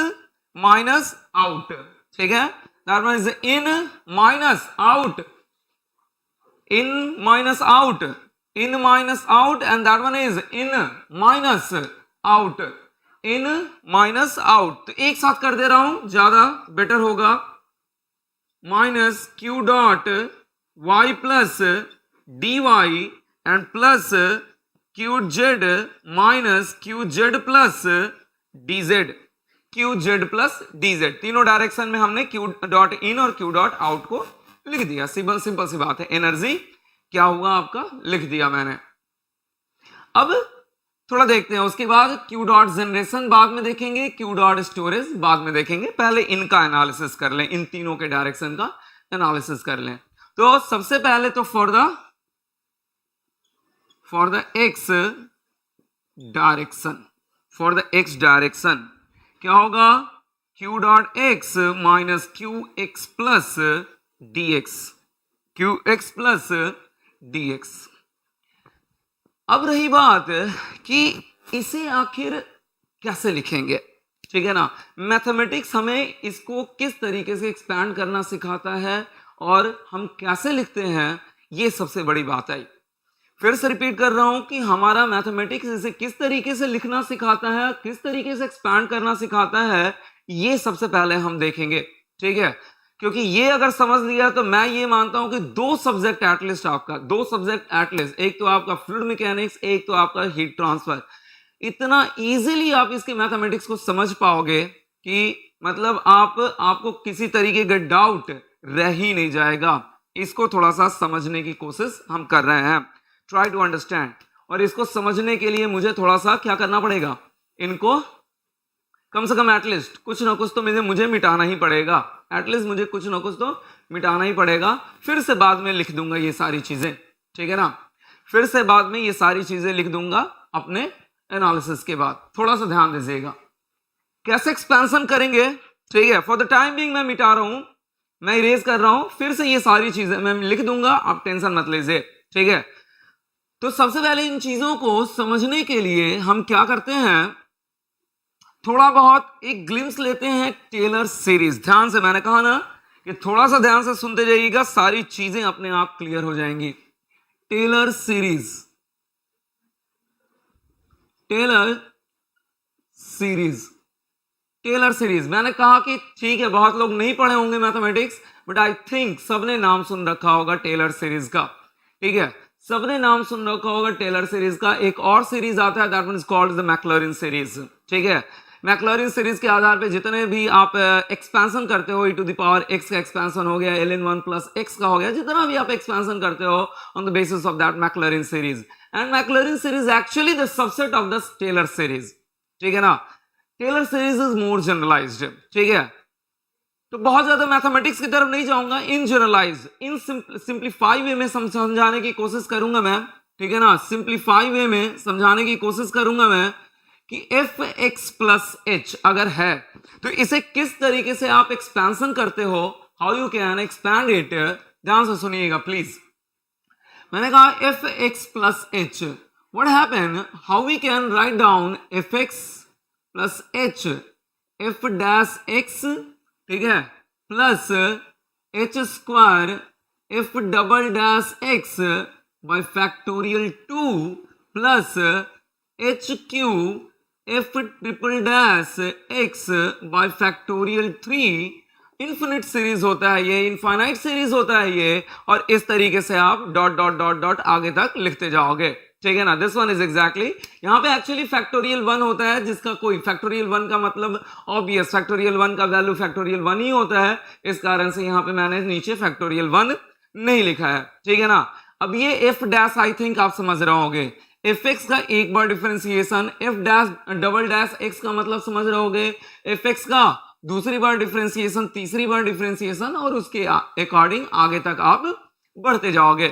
minus out. ठीक है, that one is in minus out, in minus out, in minus out, and that one is in minus out, in minus out। तो एक साथ कर दे रहा हूं, ज्यादा बेटर होगा, minus Q dot Y plus D Y and plus Q Z minus Q Z plus D Z, Q Z plus D Z, तीनों डायरेक्शन में हमने क्यू डॉट इन और क्यू डॉट आउट को लिख दिया। सिंपल सिंपल सी बात है, एनर्जी क्या हुआ आपका लिख दिया मैंने। अब थोड़ा देखते हैं उसके बाद क्यू डॉट जनरेशन बाद में देखेंगे, क्यू डॉट स्टोरेज बाद में देखेंगे, पहले इनका एनालिसिस कर लें, इन तीनों के डायरेक्शन का एनालिसिस कर लें। तो सबसे पहले तो for the x direction, for the x direction क्या होगा, Q dot X minus Q X plus D x, Q X plus D X. अब रही बात कि इसे आखिर कैसे लिखेंगे, ठीक है ना। मैथमेटिक्स हमें इसको किस तरीके से एक्सपैंड करना सिखाता है और हम कैसे लिखते हैं, ये सबसे बड़ी बात आई। फिर से रिपीट कर रहा हूं कि हमारा मैथमेटिक्स इसे किस तरीके से लिखना सिखाता है, किस तरीके से एक्सपैंड करना सिखाता है, ये सबसे पहले हम देखेंगे, ठीक है। क्योंकि ये अगर समझ लिया तो मैं ये मानता हूं कि दो सब्जेक्ट एटलीस्ट आपका, दो सब्जेक्ट एटलीस्ट, एक तो आपका फ्लूइड मैकेनिक्स, एक तो आपका हीट ट्रांसफर, इतना इजीली आप इसके मैथमेटिक्स को समझ पाओगे कि मतलब आपको किसी तरीके का डाउट रह ही नहीं जाएगा। इसको थोड़ा सा समझने की कोशिश हम कर रहे हैं, ट्राई टू अंडरस्टैंड। और इसको समझने के लिए मुझे थोड़ा सा क्या करना पड़ेगा, इनको कम से कम एटलीस्ट कुछ ना कुछ तो मुझे मिटाना ही पड़ेगा, एटलीस्ट मुझे कुछ ना कुछ तो मिटाना ही पड़ेगा। फिर से बाद में लिख दूंगा ये सारी चीजें, ठीक है ना, फिर से बाद में ये सारी चीजें लिख दूंगा अपने एनालिसिस के बाद। थोड़ा सा ध्यान दीजिएगा कैसे एक्सपेंशन करेंगे, ठीक है। फॉर द टाइम बिंग मैं मिटा रहा हूं, मैं इरेज कर रहा हूं, फिर से ये सारी चीजें मैं लिख दूंगा, आप टेंशन मत लीजिए, ठीक है। तो सबसे पहले इन चीजों को समझने के लिए हम क्या करते हैं, थोड़ा बहुत एक ग्लिम्स लेते हैं टेलर सीरीज। ध्यान से, मैंने कहा ना कि थोड़ा सा ध्यान से सुनते जाइएगा, सारी चीजें अपने आप क्लियर हो जाएंगी। Taylor series, Taylor series, Taylor series. मैंने कहा कि ठीक है बहुत लोग नहीं पढ़े होंगे मैथमेटिक्स, बट आई थिंक सबने नाम सुन रखा होगा टेलर सीरीज का, ठीक है, सबने नाम सुन रखा होगा टेलर सीरीज का। एक और सीरीज आता है, that one is called the Maclaurin series, ठीक है। मैक्लॉरिन सीरीज के आधार पे जितने भी आप एक्सपेंशन करते हो, e to the power x का एक्सपेंशन हो गया, ln1 प्लस x का हो गया, जितना भी आप एक्सपेंशन करते हो on the basis of that Maclaurin series, and Maclaurin series actually the subset of the Taylor series, ठीक है ना। Taylor series is more generalised, ठीक है। तो बहुत ज्यादा मैथमेटिक्स की तरफ नहीं जाऊंगा, इन जनरलाइज, इन सिंप्लीफाई वे में समझाने की कोशिश करूंगा मैं, ठीक है ना। सिंप्लीफाई वे में समझाने की कोशिश करूंगा मैं कि एफ एक्स प्लस एच अगर है तो इसे किस तरीके से आप एक्सपेंशन करते हो, how you can expand it. ध्यान से सुनिएगा प्लीज। मैंने कहा F X plus H, what happen, how we can write down F X plus H, F dash X, ठीक है, plus H square F double dash X by factorial 2 plus H cube F triple dash X by factorial 3। Infinite series होता है ये, infinite series होता है ये, और इस तरीके से आप डॉट डॉट डॉट डॉट आगे तक लिखते जाओगे, ठीक है ना। दिस वन इज एग्जैक्टली, यहाँ पे एक्चुअली फैक्टोरियल 1 होता है, जिसका कोई फैक्टोरियल 1 का मतलब ऑब्वियस फैक्टोरियल 1 का वैल्यू फैक्टोरियल 1 ही होता है, इस कारण से यहाँ पे मैंने नीचे फैक्टोरियल 1 नहीं लिखा है, ठीक है ना। अब ये एफ डैश आई थिंक आप समझ रहे होंगे, एफ एक्स का एक बार differentiation, f dash double dash x का मतलब समझ रहे होगे, एफ एक्स का दूसरी बार डिफरेंशिएशन, तीसरी बार डिफरेंशिएशन, और उसके अकॉर्डिंग आगे तक आप बढ़ते जाओगे,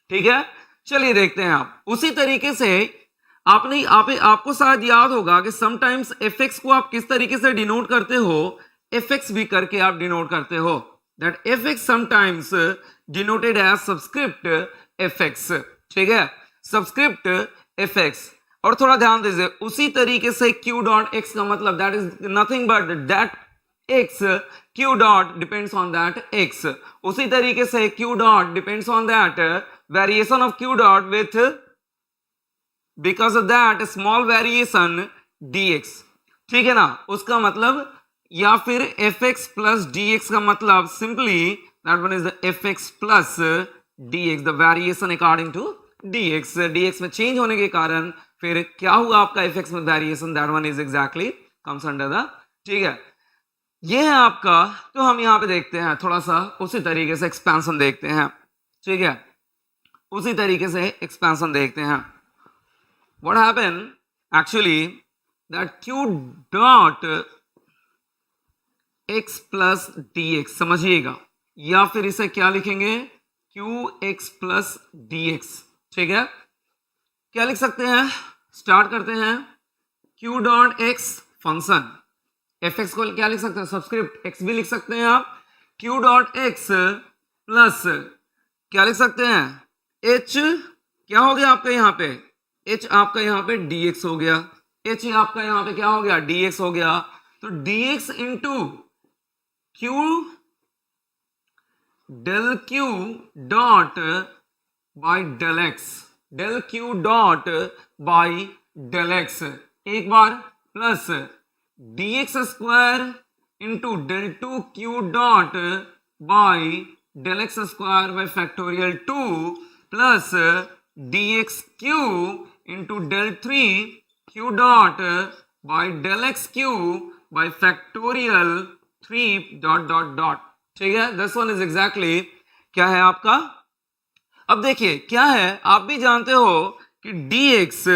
ठीक है। चलिए देखते हैं आप उसी तरीके से आपको शायद याद होगा कि समटाइम्स एफ एक्स को आप किस तरीके से डिनोट करते हो, एफ एक्स भी करके आप डिनोट करते हो, that F X sometimes denoted as subscript F X, ठीक है, सबस्क्रिप्ट एफ एक्स। और थोड़ा ध्यान दीजिए उसी तरीके से q डॉट x का मतलब that is nothing but that x, q dot depends on that x, उसी तरीके से q dot depends on that variation of q dot with because of that small variation dx, ठीक है ना। उसका मतलब, या फिर fx प्लस dx का मतलब simply that one is the fx plus dx, the variation according to dx, dx में चेंज होने के कारण फिर क्या हुआ आपका fx में variation, that one is exactly comes under the, ठीक है, ये है आपका। तो हम यहाँ पे देखते हैं थोड़ा सा उसी तरीके से एक्सपेंशन देखते हैं, ठीक है, उसी तरीके से एक्सपेंशन देखते हैं। What happen actually that q dot x plus dx, समझिएगा, या फिर इसे क्या लिखेंगे qx प्लस dx, ठीक है, क्या लिख सकते हैं, स्टार्ट करते हैं, q dot x function fx को क्या लिख सकते हैं, सबस्क्रिप्ट x भी लिख सकते हैं आप, q डॉट x प्लस क्या लिख सकते हैं, h क्या हो गया आपका यहाँ पे, h आपका यहाँ पे dx हो गया, h आपका यहाँ पे क्या हो गया, dx हो गया। तो dx into q del q dot by del x, del q dot by del x एक बार, plus dx square into del two q dot by del x square by factorial 2 plus dx cube into del 3 q dot by del x cube by factorial 3 dot dot dot, ठीक है, this one is exactly क्या है आपका। अब देखिए क्या है, आप भी जानते हो कि dx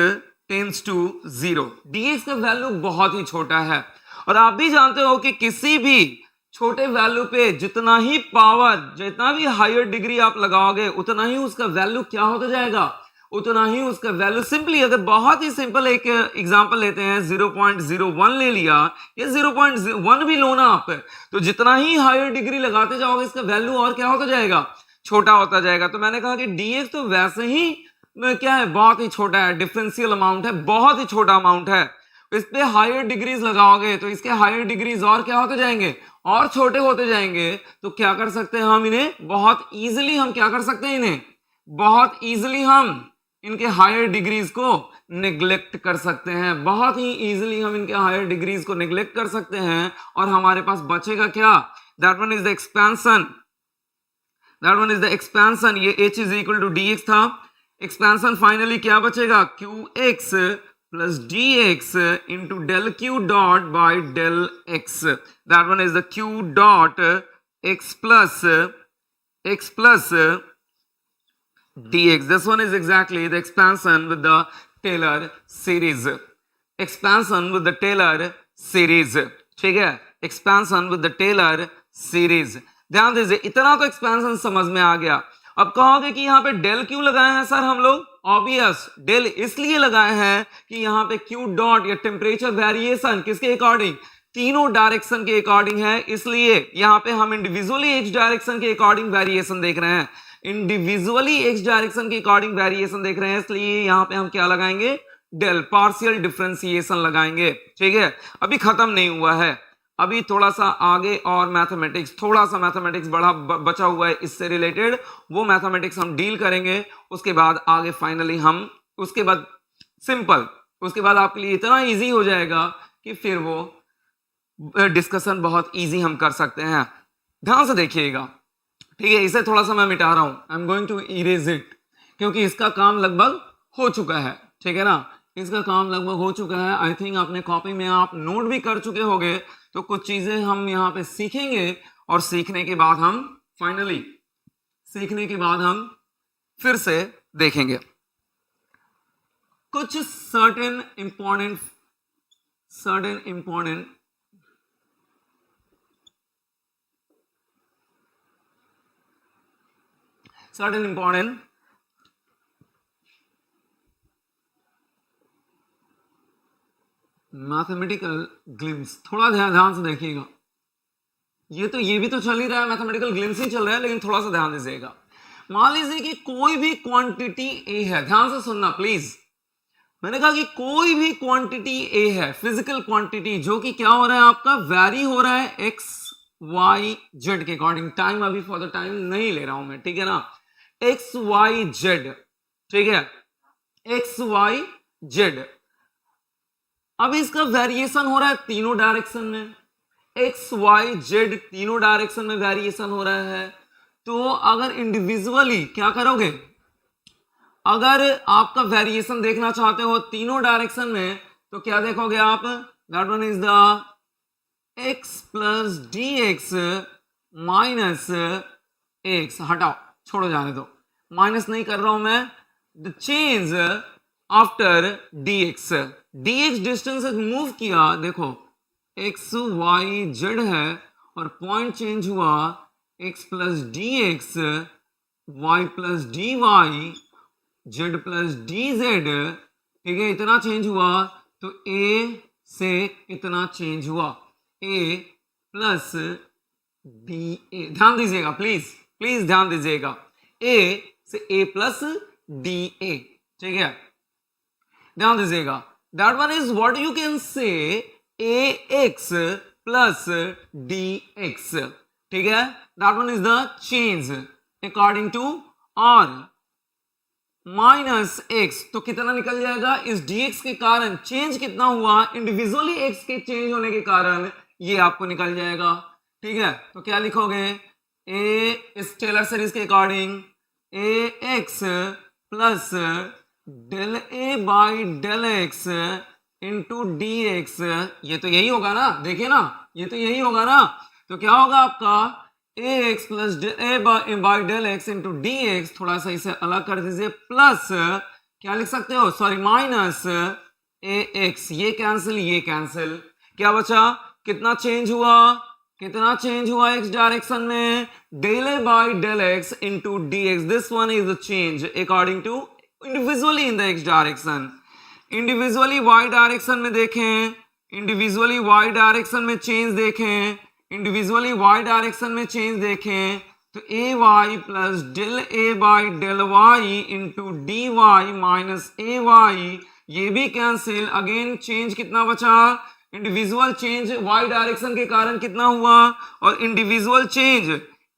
टेंस टू 0, dx का वैल्यू बहुत ही छोटा है, और आप भी जानते हो कि किसी भी छोटे वैल्यू पे जितना ही पावर, जितना भी हायर डिग्री आप लगाओगे उतना ही उसका वैल्यू क्या होता जाएगा, उतना ही उसका वैल्यू, सिंपली अगर बहुत ही सिंपल एक एग्जांपल लेते हैं, 0.01 ले लिया या 0.1 भी लो ना आप, तो जितना ही हायर डिग्री लगाते जाओगे इसका वैल्यू और क्या होता जाएगा, छोटा होता जाएगा। तो मैंने कहा कि dx तो वैसे ही क्या है, बहुत ही छोटा है, डिफरेंशियल अमाउंट है, बहुत ही छोटा अमाउंट है, इस पे हायर डिग्रीज लगाओगे तो इसके हायर डिग्रीज और क्या होते जाएंगे, और छोटे होते जाएंगे। तो क्या कर सकते हैं हम इन्हें बहुत इजीली, हम क्या कर सकते हैं, इन्हें बहुत इजीली हम इनके हायर डिग्रीज को निग्लेक्ट कर सकते हैं, बहुत ही इजीली हम इनके हायर डिग्रीज को निग्लेक्ट कर सकते हैं, और हमारे पास बचेगा क्या, that one is the expansion, that one is the expansion, ये h is equal to dx था, एक्सपेंशन फाइनली क्या बचेगा, qx plus dx into del q dot by del x, that one is the q dot x plus dx, this one is exactly the expansion with the Taylor series, expansion with the Taylor series, ठीक है, expansion with the Taylor series। ध्यान दीजिए, इतना तो expansion समझ में आ गया। अब कहोगे कि यहाँ पे डेल क्यों लगाए हैं सर हम लोग, ऑब्वियस डेल इसलिए लगाए हैं कि यहाँ पे क्यू डॉट या टेम्परेचर वेरिएशन किसके अकॉर्डिंग, तीनों डायरेक्शन के अकॉर्डिंग है, इसलिए यहाँ पे हम इंडिविजुअली एक्स डायरेक्शन के अकॉर्डिंग वेरिएशन देख रहे हैं, इंडिविजुअली एक्स डायरेक्शन के अकॉर्डिंग वेरिएशन देख रहे हैं, इसलिए यहाँ पे हम क्या लगाएंगे, डेल पार्शियल डिफरेंशिएशन लगाएंगे, ठीक है। अभी खत्म नहीं हुआ है, अभी थोड़ा सा आगे और मैथमेटिक्स, थोड़ा सा मैथमेटिक्स बचा हुआ है इससे रिलेटेड, वो मैथमेटिक्स हम डील करेंगे, उसके बाद आगे फाइनली हम, उसके बाद सिंपल, उसके बाद आपके लिए इतना इजी हो जाएगा कि फिर वो डिस्कशन बहुत इजी हम कर सकते हैं। ध्यान से देखिएगा, ठीक है, इसे थोड़ा सा मैं मिटा रहा हूं, I am going to erase it, क्योंकि इसका काम लगभग हो चुका है, ठीक है ना, इसका काम लगभग हो चुका है। आई थिंक आपने कॉपी में आप नोट भी कर चुके होंगे, तो कुछ चीजें हम यहाँ पे सीखेंगे, और सीखने के बाद हम फाइनली, सीखने के बाद हम फिर से देखेंगे कुछ सर्टेन इंपॉर्टेंट मैथमेटिकल ग्लिम्स, थोड़ा ध्यान से देखिएगा, ये भी तो चल ही रहा है, मैथमेटिकल ग्लिम्स ही चल रहा है, लेकिन थोड़ा सा ध्यान दीजिएगा। मान लीजिए कि कोई भी क्वांटिटी ए है, ध्यान से सुनना प्लीज, मैंने कहा कि कोई भी क्वांटिटी ए है, फिजिकल क्वांटिटी, जो कि क्या हो रहा है आपका, वैरी हो रहा है एक्स वाई जेड के अकॉर्डिंग, टाइम अभी फॉर द टाइम नहीं ले रहा हूं मैं, ठीक है ना, एक्स वाई जेड, ठीक है, एक्स वाई जेड। अब इसका वेरिएशन हो रहा है तीनों डायरेक्शन में, एक्स वाई जेड तीनों डायरेक्शन में वेरिएशन हो रहा है। तो अगर इंडिविजुअली क्या करोगे, अगर आपका वेरिएशन देखना चाहते हो तीनों डायरेक्शन में तो क्या देखोगे आप, that one is the x plus D x minus x, हटाओ छोड़ो जाने दो, माइनस नहीं कर रहा हूं मैं, the change after dx, dx distance move किया, देखो x y z है और पॉइंट चेंज हुआ x plus D X Y plus D Y Z plus D Z, ठीक है, इतना चेंज हुआ, तो a से इतना चेंज हुआ, a प्लस डी ए, ध्यान दीजिएगा प्लीज प्लीज ध्यान दीजिएगा, a से a प्लस डी ए, ठीक है, ध्यान दीजिएगा, that one is what you can say A x plus D X, ठीक है, that one is the change according to R minus X, तो कितना निकल जाएगा, इस dx के कारण चेंज कितना हुआ, इंडिविजुअली x के चेंज होने के कारण ये आपको निकल जाएगा, ठीक है, तो क्या लिखोगे, a इस टेलर सीरीज के according A x plus del A by del x into D X, ये तो यही होगा ना, देखिए ना, ये तो यही होगा ना, तो क्या होगा आपका A x plus A by del x into D x, थोड़ा सा इसे अलग कर दीजिए, प्लस क्या लिख सकते हो, सॉरी माइनस ए एक्स, ये कैंसिल, क्या बचा, कितना चेंज हुआ, कितना चेंज हुआ एक्स डायरेक्शन में, del A by del x into D x, this one is the change according to individually in the x direction, individually y direction में देखें, इंडिविजुअली वाई डायरेक्शन में चेंज देखें, individually y direction में change देखें, तो A y plus del A by del Y into D Y minus A Y, ये भी cancel, again change कितना बचा, इंडिविजुअल चेंज वाई डायरेक्शन के कारण कितना हुआ, और individual change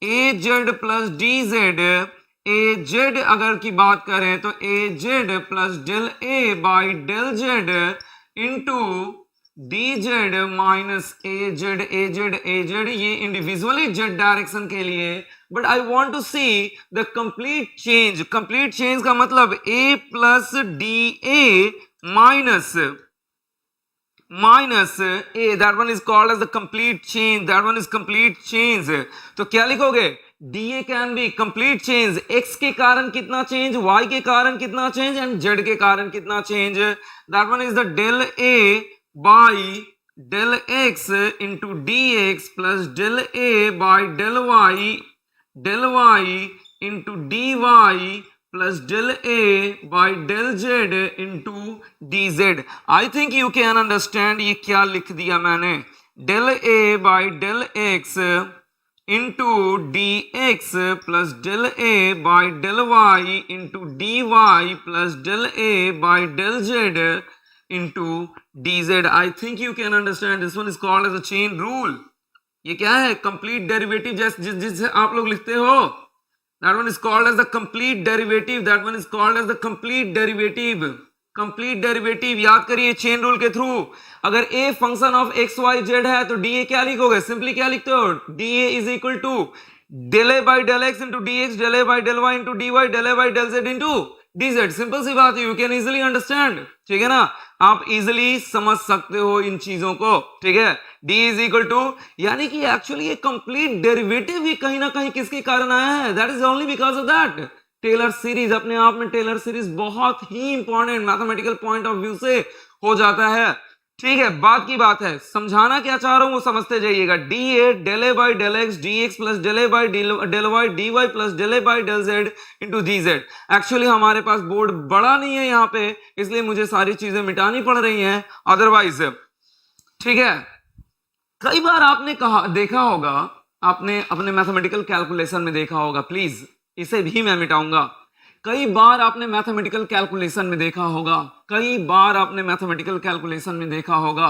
A z plus D z, A z अगर की बात करें तो A z plus del A by del Z into D z minus A z, ये इंडिविजुअली जेड डायरेक्शन के लिए, but I want to see the complete change, complete change का मतलब A plus d A minus A, that one is called as the complete change, that one is complete change, तो क्या लिखोगे, DA can be complete change, x के कारण कितना change, y के कारण कितना चेंज एंड z के कारण कितना change, that one is the del a by del x into D X plus del a by del y into D Y plus del a by del z into D Z. I think you can understand ये क्या लिख दिया मैंने, del a by del x into D X plus del A by del Y into D Y plus del A by del Z into D Z. I think you can understand, this one is called as a chain rule. ये क्या है, complete derivative, जिससे आप लोग लिखते हो, that one is called as the complete derivative, that one is called as the complete derivative. Complete derivative याद करिए चेन रूल के थ्रू, अगर a function of X Y Z है तो dA क्या लिखोगे, सिंपली क्या लिखते हो, dA is equal to del A by del x into D x, del A by del Y into D y, del A by del Z into D z. Simple सी बात है, you can easily understand, ठीक है ना, आप easily समझ सकते हो इन चीजों को, ठीक है। d इज इक्वल टू, यानी कि एक्चुअली ये कंप्लीट डेरिवेटिव भी कहीं ना कहीं किसके कारण आया है, that is only because of that Taylor series. अपने आप में टेलर सीरीज बहुत ही important mathematical point of view से हो जाता है, ठीक है। बात की बात है, समझाना क्या चाह रहा हूं वो समझते जाइएगा। D A del A by del x D X plus del A by del Y D Y plus del A by del Z into D Z. Actually हमारे पास बोर्ड बड़ा नहीं है यहाँ पे, इसलिए मुझे सारी चीजें मिटानी पड़ रही हैं, अदरवाइज ठीक है। कई बार आपने देखा होगा, आपने अपने मैथमेटिकल कैलकुलेशन में देखा होगा, प्लीज इसे भी मैं मिटाऊंगा। कई बार आपने मैथमेटिकल कैलकुलेशन में देखा होगा, कई बार आपने मैथमेटिकल कैलकुलेशन में देखा होगा,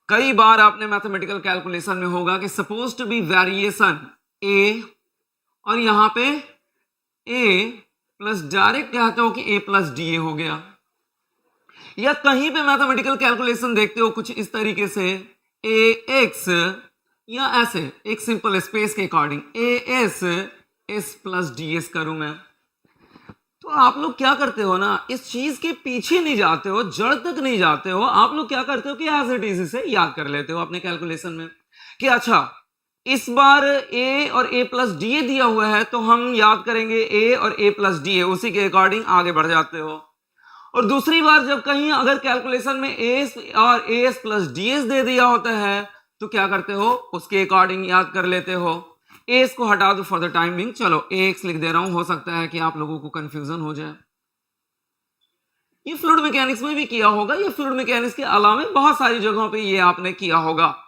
कई बार आपने मैथमेटिकल कैलकुलेशन में होगा कि suppose to be variation a और यहां पे a प्लस डायरेक्ट कहते हो कि a प्लस डी हो गया, या कहीं पे मैथमेटिकल कैलकुलेशन देखते हो कुछ इस तरीके से ax, या ऐसे एक सिंपल स्पेस के according as s plus ds करूं मैं, तो आप लोग क्या करते हो ना, इस चीज के पीछे नहीं जाते हो, जड़ तक नहीं जाते हो, आप लोग क्या करते हो कि एज इट इज इसे याद कर लेते हो अपने कैलकुलेशन में कि अच्छा इस बार a और a प्लस डी ए दिया हुआ है तो हम याद करेंगे a और a प्लस डी ए, उसी के अकॉर्डिंग आगे बढ़ जाते हो। और दूसरी बार जब कहीं अगर कैलकुलेशन में एस और एस प्लस डी एस दे दिया होता है तो क्या करते हो, उसके अकॉर्डिंग याद कर लेते हो। एस को हटा दो फॉर द टाइम बिंग, चलो एक्स लिख दे रहा हूं, हो सकता है कि आप लोगों को कंफ्यूजन हो जाए। ये फ्लूइड मैकेनिक्स में भी किया होगा, ये फ्लूइड मैकेनिक्स के अलावा बहुत सारी जगहों पे ये आपने किया होगा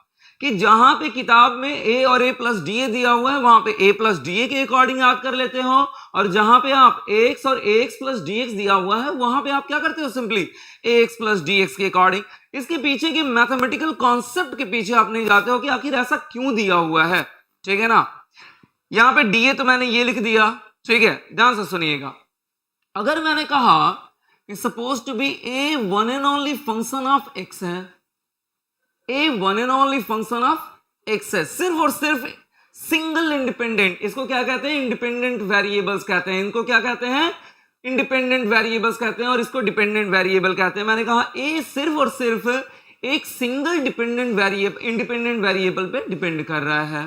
कि जहां पे किताब में ए और ए प्लस डी ए दिया हुआ है वहां पे ए प्लस डी ए के अकॉर्डिंग याद कर लेते हो, और जहां पे आप एक्स और एक्स प्लस डी एक्स दिया हुआ है वहां पे आप क्या करते हो, simply x plus D x के अकॉर्डिंग। इसके पीछे के मैथमेटिकल कॉन्सेप्ट के पीछे आप नहीं जाते हो कि आखिर ऐसा क्यों दिया हुआ है, ठीक है ना। यहां पे डी ए तो मैंने ये लिख दिया, ठीक है, ध्यान से सुनिएगा। अगर मैंने कहा suppose to be a one and only function of x है, a one and only function of x है, सिर्फ और सिर्फ सिंगल इंडिपेंडेंट, इसको क्या कहते हैं, इंडिपेंडेंट वेरिएबल्स कहते हैं, इनको क्या कहते हैं, इंडिपेंडेंट वेरिएबल्स कहते हैं, और इसको डिपेंडेंट वेरिएबल कहते हैं। मैंने कहा ए सिर्फ और सिर्फ एक single dependent variable, independent variable पे डिपेंड कर रहा है,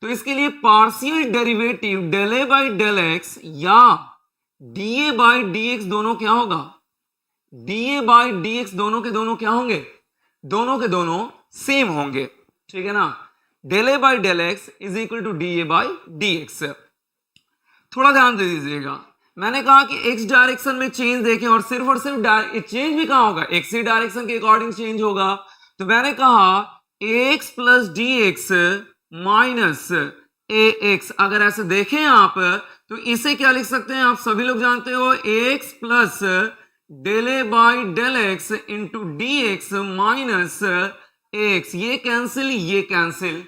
तो इसके लिए partial derivative del A by del x या d A by D x दोनों क्या होगा, d A by D x दोनों के दोनों क्या होंगे, दोनों के दोनों सेम होंगे, ठीक है ना। Del A by del X is equal to D A by D x. थोड़ा ध्यान दे दीजिएगा, मैंने कहा कि एक्स डायरेक्शन में चेंज देखें और सिर्फ चेंज भी कहां होगा, एक्स ही डायरेक्शन के अकॉर्डिंग चेंज होगा। तो मैंने कहा x plus D x minus A x, अगर ऐसे देखें आप तो इसे क्या लिख सकते हैं, आप सभी लोग जानते हो X plus del A by del x into D x minus X, ये कैंसिल ये कैंसिल।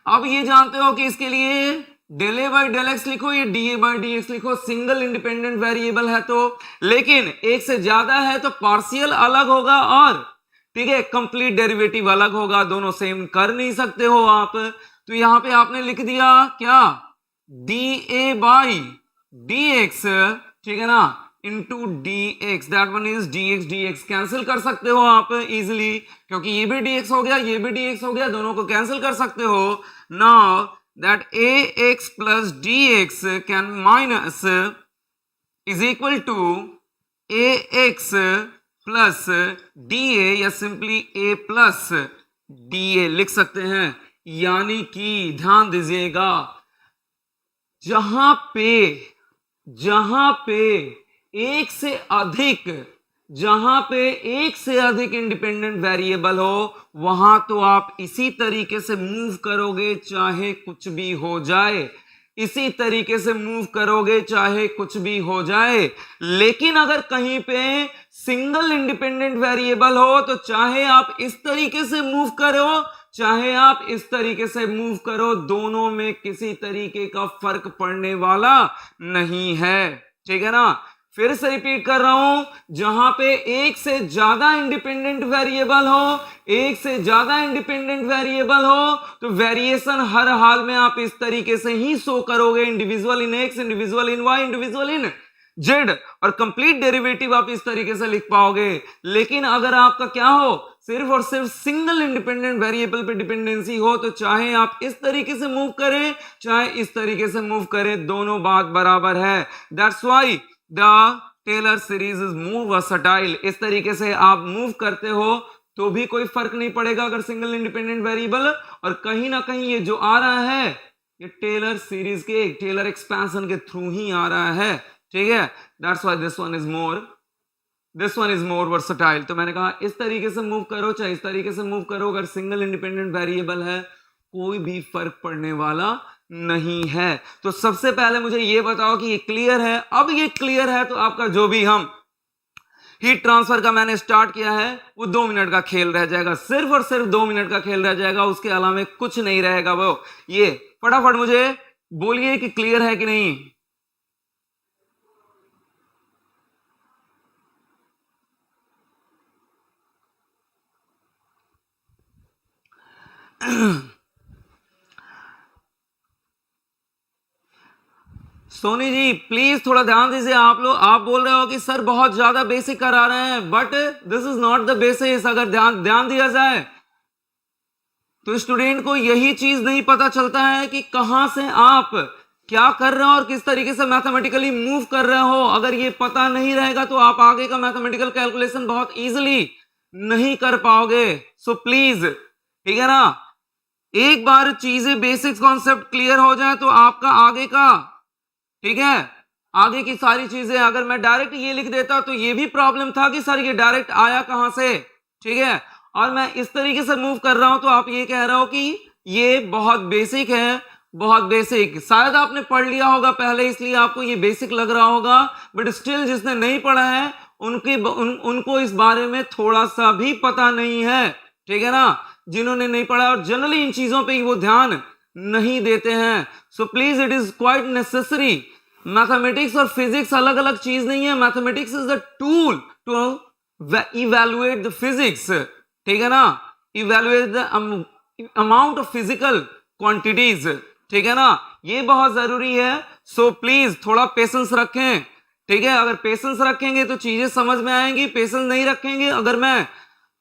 अब ये जानते हो कि इसके लिए del A by del X लिखो, ये D A by D X लिखो, सिंगल इंडिपेंडेंट वेरिएबल है तो, लेकिन एक से ज्यादा है तो पार्शियल अलग होगा और ठीक है कंप्लीट डेरिवेटिव अलग होगा, दोनों सेम कर नहीं सकते हो आप। तो यहां पे आपने लिख दिया क्या, D A by D X, ठीक है ना, into D x, that one is D x cancel कर सकते हो आप इजिली, क्योंकि ये भी डी एक्स हो गया ये भी डी एक्स हो गया, दोनों को कैंसिल कर सकते हो। Now that A x plus D x can minus is equal to A x plus d A या simply A plus d A लिख सकते हैं। यानी कि ध्यान दीजिएगा, जहां पे एक से अधिक, जहां पे एक से अधिक इंडिपेंडेंट वेरिएबल हो वहां तो आप इसी तरीके से मूव करोगे चाहे कुछ भी हो जाए, इसी तरीके से मूव करोगे चाहे कुछ भी हो जाए। लेकिन अगर कहीं पे सिंगल इंडिपेंडेंट वेरिएबल हो तो चाहे आप इस तरीके से मूव करो चाहे आप इस तरीके से मूव करो, दोनों में किसी तरीके का फर्क पड़ने वाला नहीं है, ठीक है ना। फिर से रिपीट कर रहा हूं, जहां पे एक से ज्यादा इंडिपेंडेंट वेरिएबल हो, एक से ज्यादा इंडिपेंडेंट वेरिएबल हो तो वेरिएशन हर हाल में आप इस तरीके से ही शो करोगे, individual in X, individual in Y, individual in Z, और कंप्लीट डेरिवेटिव आप इस तरीके से लिख पाओगे। लेकिन अगर आपका क्या हो, सिर्फ और सिर्फ सिंगल इंडिपेंडेंट वेरिएबल पे डिपेंडेंसी हो तो चाहे आप इस तरीके से मूव करें चाहे इस तरीके से मूव करें, दोनों बात बराबर है। That's why the Taylor series is more versatile. इस तरीके से आप मूव करते हो तो भी कोई फर्क नहीं पड़ेगा अगर सिंगल इंडिपेंडेंट वेरिएबल, और कहीं ना कहीं ये जो आ रहा है ये टेलर सीरीज के टेलर एक्सपेंशन के थ्रू ही आ रहा है, ठीक है। That's why this one is more versatile. तो मैंने कहा इस तरीके से मूव करो चाहे इस तरीके से मूव करो, अगर सिंगल इंडिपेंडेंट वेरिएबल है कोई भी फर्क पड़ने वाला नहीं है। तो सबसे पहले मुझे ये बताओ कि ये क्लियर है। अब ये क्लियर है तो आपका जो भी हम हीट ट्रांसफर का मैंने स्टार्ट किया है वो 2 मिनट का खेल रह जाएगा, सिर्फ और सिर्फ 2 मिनट का खेल रह जाएगा, उसके अलावा कुछ नहीं रहेगा। वो ये फटाफट मुझे बोलिए कि क्लियर है कि नहीं। सोनी जी प्लीज थोड़ा ध्यान दीजिए। आप लोग आप बोल रहे हो कि सर बहुत ज्यादा बेसिक करा रहे हैं, but this is not the basis. अगर ध्यान ध्यान दिया जाए तो स्टूडेंट को यही चीज नहीं पता चलता है कि कहां से आप क्या कर रहे हो और किस तरीके से मैथमेटिकली मूव कर रहे हो। अगर ये पता नहीं रहेगा तो आप आगे का मैथमेटिकल कैलकुलेशन बहुत इजीली नहीं कर पाओगे। सो प्लीज, ठीक है ना, एक बार चीजें बेसिक्स कॉन्सेप्ट क्लियर हो जाए तो आपका आगे का, ठीक है, आगे की सारी चीजें, अगर मैं डायरेक्ट ये लिख देता तो ये भी प्रॉब्लम था कि सर ये डायरेक्ट आया कहां से, ठीक है, और मैं इस तरीके से मूव कर रहा हूं तो आप ये कह रहे हो कि ये बहुत बेसिक है, बहुत बेसिक। शायद आपने पढ़ लिया होगा पहले इसलिए आपको ये बेसिक लग रहा होगा, बट स्टिल जिसने नहीं पढ़ा है उनको इस बारे में थोड़ा सा भी पता नहीं है, ठीक है ना। जिन्होंने नहीं पढ़ा और जनरली इन चीजों पे वो ध्यान नहीं देते हैं। So please it is quite necessary. Mathematics और फिजिक्स अलग अलग चीज नहीं है। Mathematics is the tool to evaluate the physics, ठीक है ना, evaluate the amount of physical quantities, ठीक है ना, ये बहुत जरूरी है। सो प्लीज थोड़ा पेशेंस रखें, ठीक है। अगर पेशेंस रखेंगे तो चीजें समझ में आएंगी, पेशेंस नहीं रखेंगे, अगर मैं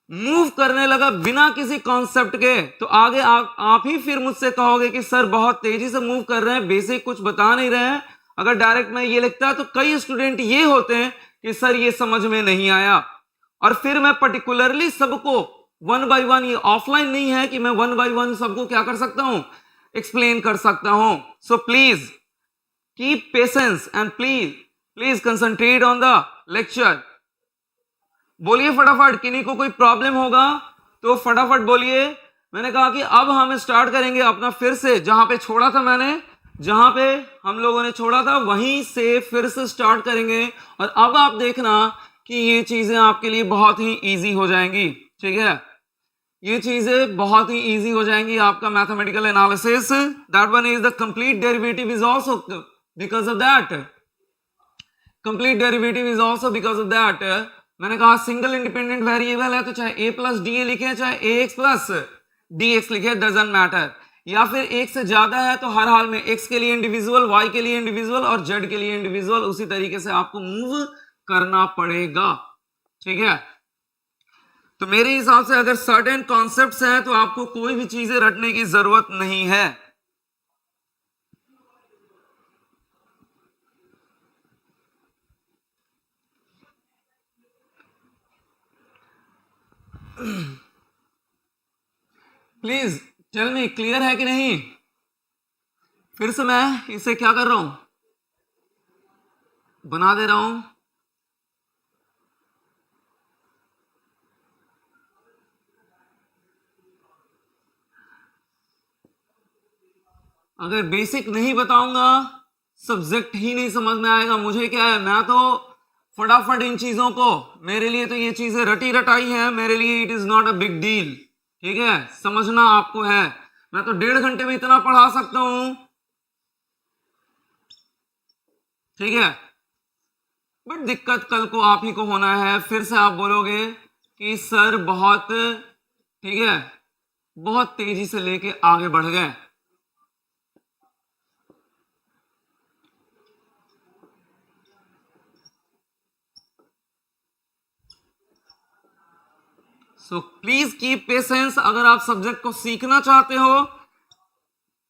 मूव करने लगा बिना किसी कॉन्सेप्ट के तो आगे आप ही फिर मुझसे कहोगे कि सर बहुत तेजी से मूव कर रहे हैं, बेसिक कुछ बता नहीं रहे हैं। अगर डायरेक्ट मैं ये लिखता तो कई स्टूडेंट ये होते हैं कि सर ये समझ में नहीं आया, और फिर मैं पर्टिकुलरली सबको वन बाय वन, ये ऑफलाइन नहीं है कि मैं वन बाय वन सबको क्या कर सकता हूं, एक्सप्लेन कर सकता हूं। So please keep patience and please concentrate on the lecture. बोलिए फटाफट, किन्हीं को कोई प्रॉब्लम होगा तो फटाफट बोलिए। मैंने कहा कि अब हम स्टार्ट करेंगे अपना फिर से, जहां पे छोड़ा था मैंने, जहां पे हम लोगों ने छोड़ा था वहीं से फिर से स्टार्ट करेंगे। और अब आप देखना कि ये चीजें आपके लिए बहुत ही इजी हो जाएंगी, ठीक है, ये चीजें बहुत ही इजी हो जाएंगी। आपका mathematical analysis, that one is the complete derivative is also because of that, complete derivative is also because of that. मैंने कहा सिंगल इंडिपेंडेंट वेरिएबल है तो चाहे a प्लस डी ए लिखे चाहे ax प्लस डी एक्स लिखे, डजंट मैटर। या फिर एक से ज्यादा है तो हर हाल में x के लिए इंडिविजुअल, y के लिए इंडिविजुअल और z के लिए इंडिविजुअल, उसी तरीके से आपको मूव करना पड़ेगा, ठीक है। तो मेरे हिसाब से अगर सर्टेन कॉन्सेप्ट्स हैं तो आपको कोई भी चीजें रटने की जरूरत नहीं है। प्लीज टेल मी, क्लियर है कि नहीं। फिर से मैं इसे क्या कर रहा हूं, बना दे रहा हूं। अगर बेसिक नहीं बताऊंगा सब्जेक्ट ही नहीं समझ में आएगा। मुझे क्या है, मैं तो फटाफट इन चीजों को, मेरे लिए तो ये चीजें रटी रटाई है, मेरे लिए it is not a big deal, ठीक है। समझना आपको है, मैं तो 1.5 घंटे में इतना पढ़ा सकता हूं, ठीक है, बट दिक्कत कल को आप ही को होना है। फिर से आप बोलोगे कि सर बहुत, ठीक है, बहुत तेजी से लेके आगे बढ़ गए। So please keep patience. अगर आप सब्जेक्ट को सीखना चाहते हो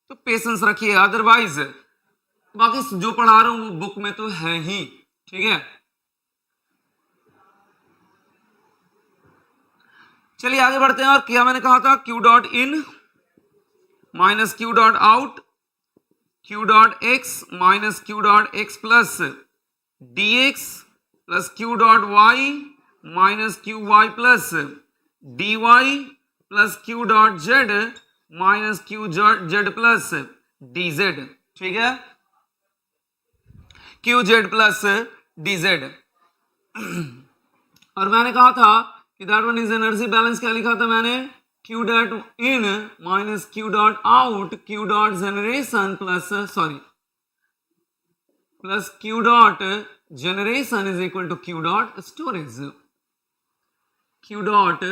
तो पेशेंस रखिए, अदरवाइज बाकी जो पढ़ा रहा हूं वो बुक में तो है ही, ठीक है। चलिए आगे बढ़ते हैं। और क्या मैंने कहा था, Q dot in minus Q dot out, Q dot X minus Q dot x plus D X plus Q dot Y minus Q Y plus D Y plus Q dot Z minus Q Z plus D Z, ठीक है, Q Z plus D Z. और मैंने कहा था कि that one is energy balance. क्या लिखा था मैंने, Q dot in minus Q dot out, Q dot generation plus, sorry, plus Q dot generation is equal to Q dot storage, Q dot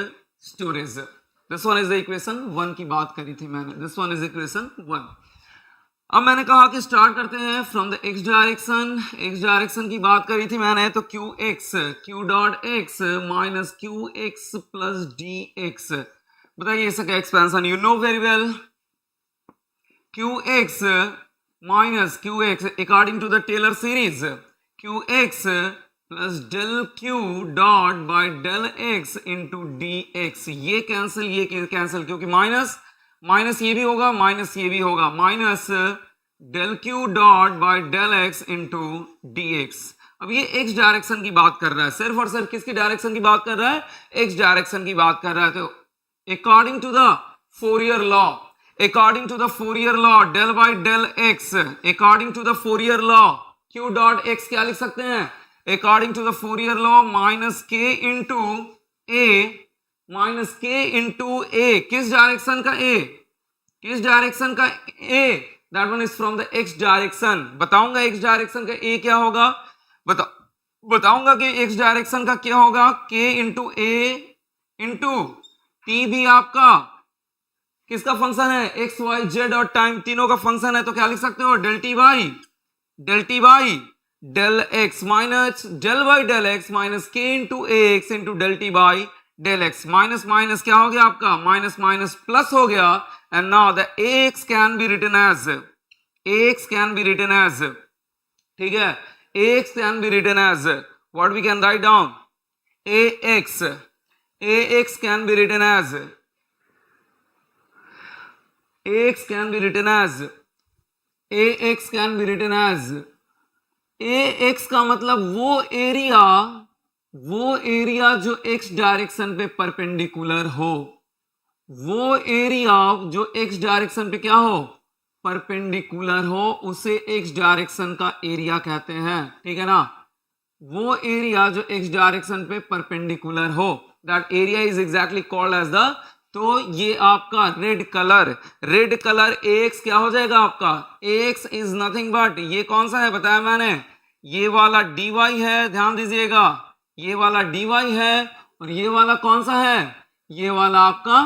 storage. This one is the equation 1 की बात करी थी मैंने, this one is equation 1। अब मैंने कहा कि start करते हैं from the x direction. X direction की बात करी थी मैंने, तो Q X, Q dot X minus Q X plus D X. बताइए इसका क्या expansion, you know very well. Q X minus Q X according to the Taylor series, Q X plus del Q dot by del x into D X. ये cancel, ये cancel, क्योंकि minus minus ये भी होगा, minus ये भी होगा, minus del Q dot by del x into D X. अब ये एक्स डायरेक्शन की बात कर रहा है, सिर्फ और सिर्फ किसकी डायरेक्शन की बात कर रहा है, एक्स डायरेक्शन की बात कर रहा है। तो according to the Fourier law, according to the Fourier law del by del x, according to the Fourier law q dot x क्या लिख सकते हैं, according to the Fourier law minus K into A, minus K into A, किस direction का A, किस direction का A, that one is from the x direction. बताऊंगा x direction का ए क्या होगा, बताऊंगा कि एक्स डायरेक्शन का क्या होगा, के इंटू ए इंटू टी भी आपका किसका फंक्शन है, एक्स वाई जेड और टाइम तीनों का फंक्शन है, तो क्या लिख सकते हो, del T by del x minus del by del x minus K into A x into del T by del x. Minus minus क्या हो गया आपका, माइनस माइनस प्लस हो गया। And now the x can be written as, x can be written as, ठीक है, x can be written as what we can write down, ax, ax can be written as, ax can be written as, ax can be written as, ax का मतलब वो area जो x direction पे perpendicular हो, वो area जो x direction पे क्या हो, परपेंडिकुलर हो, उसे x डायरेक्शन का एरिया कहते हैं, ठीक है ना। वो एरिया जो x डायरेक्शन पे परपेंडिकुलर हो, that area is exactly called as the, तो ये आपका रेड कलर ax क्या हो जाएगा आपका, ax इज नथिंग बट, ये कौन सा है बताया मैंने, ये वाला dy है, ध्यान दीजिएगा, ये वाला dy है, और ये वाला कौन सा है, ये वाला आपका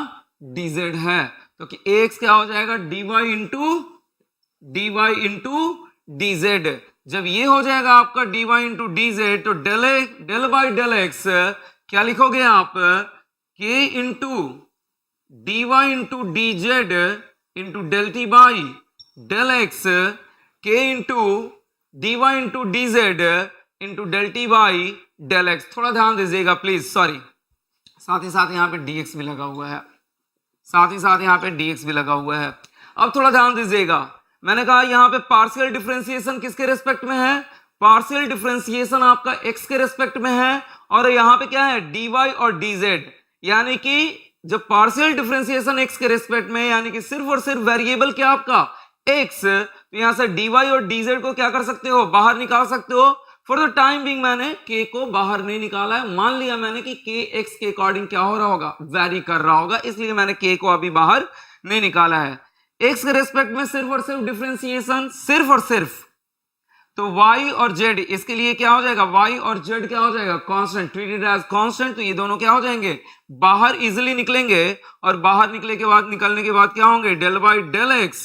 dz है। तो कि ax क्या हो जाएगा, dy इंटू dz। जब ये हो जाएगा आपका dy इंटू dz, तो डेल बाई डेल एक्स क्या लिखोगे आप, k into dy into dz into del T by del X, k into dy into dz into del T by del X. थोड़ा ध्यान दीजिएगा प्लीज, सॉरी, साथ ही साथ यहाँ पे dx भी लगा हुआ है, साथ ही साथ यहाँ पे dx भी लगा हुआ है। अब थोड़ा ध्यान दीजिएगा, मैंने कहा यहाँ पे पार्शियल डिफरेंशिएशन किसके रेस्पेक्ट में है, पार्शियल डिफरेंशिएशन आपका x के रेस्पेक्ट में है, और यहाँ पे क्या है, dy और dz, यानी कि जब पार्शियल डिफरेंशिएशन x के रेस्पेक्ट में, यानी कि सिर्फ और सिर्फ वेरिएबल क्या आपका x, तो यहां से dy और dz को क्या कर सकते हो, बाहर निकाल सकते हो। फॉर द टाइम बिंग मैंने k को बाहर नहीं निकाला है, मान लिया मैंने कि k x के अकॉर्डिंग क्या हो रहा होगा, वेरी कर रहा होगा, इसलिए मैंने k को अभी बाहर नहीं निकाला है। x के रेस्पेक्ट में सिर्फ और सिर्फ डिफरेंशिएशन, सिर्फ और सिर्फ, तो y और z, इसके लिए क्या हो जाएगा, y और z क्या हो जाएगा, कांस्टेंट, ट्रीटेड एज कांस्टेंट, तो ये दोनों क्या हो जाएंगे, बाहर इजीली निकलेंगे, और बाहर निकलने के बाद क्या होंगे, डेल बाई डेल एक्स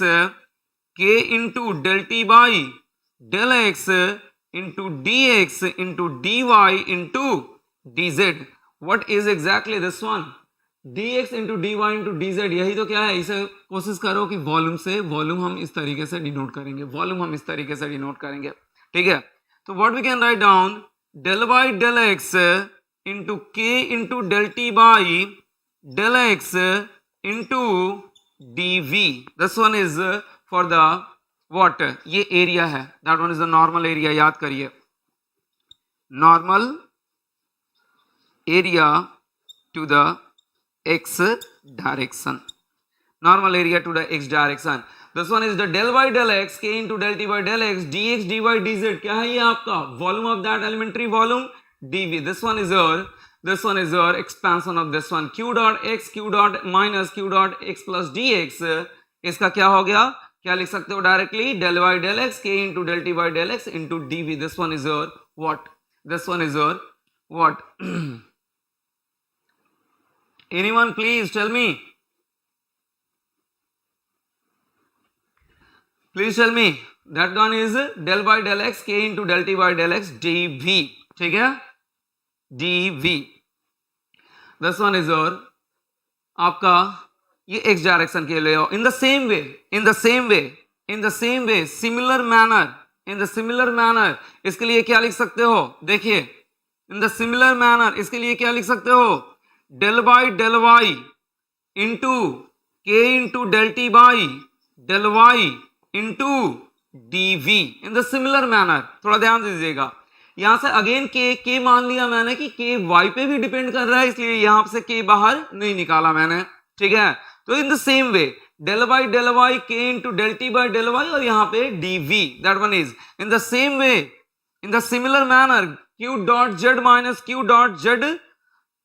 के into del T by del x into D X into D Y into D Z. What is exactly this one, dx into D Y into D Z, यही तो क्या है। इसे कोशिश करो कि volume हम इस तरीके से डिनोट करेंगे, वॉल्यूम हम इस तरीके से डिनोट करेंगे, ठीक है। तो what we can write down, del by del x into K into del T by del x into D V, this one is for the what, ये एरिया है, that one is the normal area, याद करिए, normal area to the x direction, normal area to the x direction. This one is the del by del x k into del t by del x dx dy dz, क्या है ये आपका volume of that elementary volume dv. This one is your expansion of this one, q dot x q dot minus q dot x plus dx, इसका क्या हो गया, क्या लिख सकते हो directly, del by del x k into del t by del x into dv. This one is your what, this one is your what anyone please tell me, please tell me that one is del by del x के into del T by del x d V, ठीक है, d V. This one is और आपका ये x direction के लिए in the same way, in the same way, in the same way, similar manner, in the similar manner इसके लिए क्या लिख सकते हो, देखिए इन द सिमिलर मैनर इसके लिए क्या लिख सकते हो, del by del Y into K into del T by del Y into D V in the similar manner. थोड़ा ध्यान दीजिएगा, यहां से अगेन के मान लिया मैंने कि के वाई पे भी डिपेंड कर रहा है, इसलिए यहां से के बाहर नहीं निकाला मैंने, ठीक है। तो in the same way del by del y K into del T by del y और यहाँ पे d V, that one is in the same way, in the similar manner q dot Z minus Q dot Z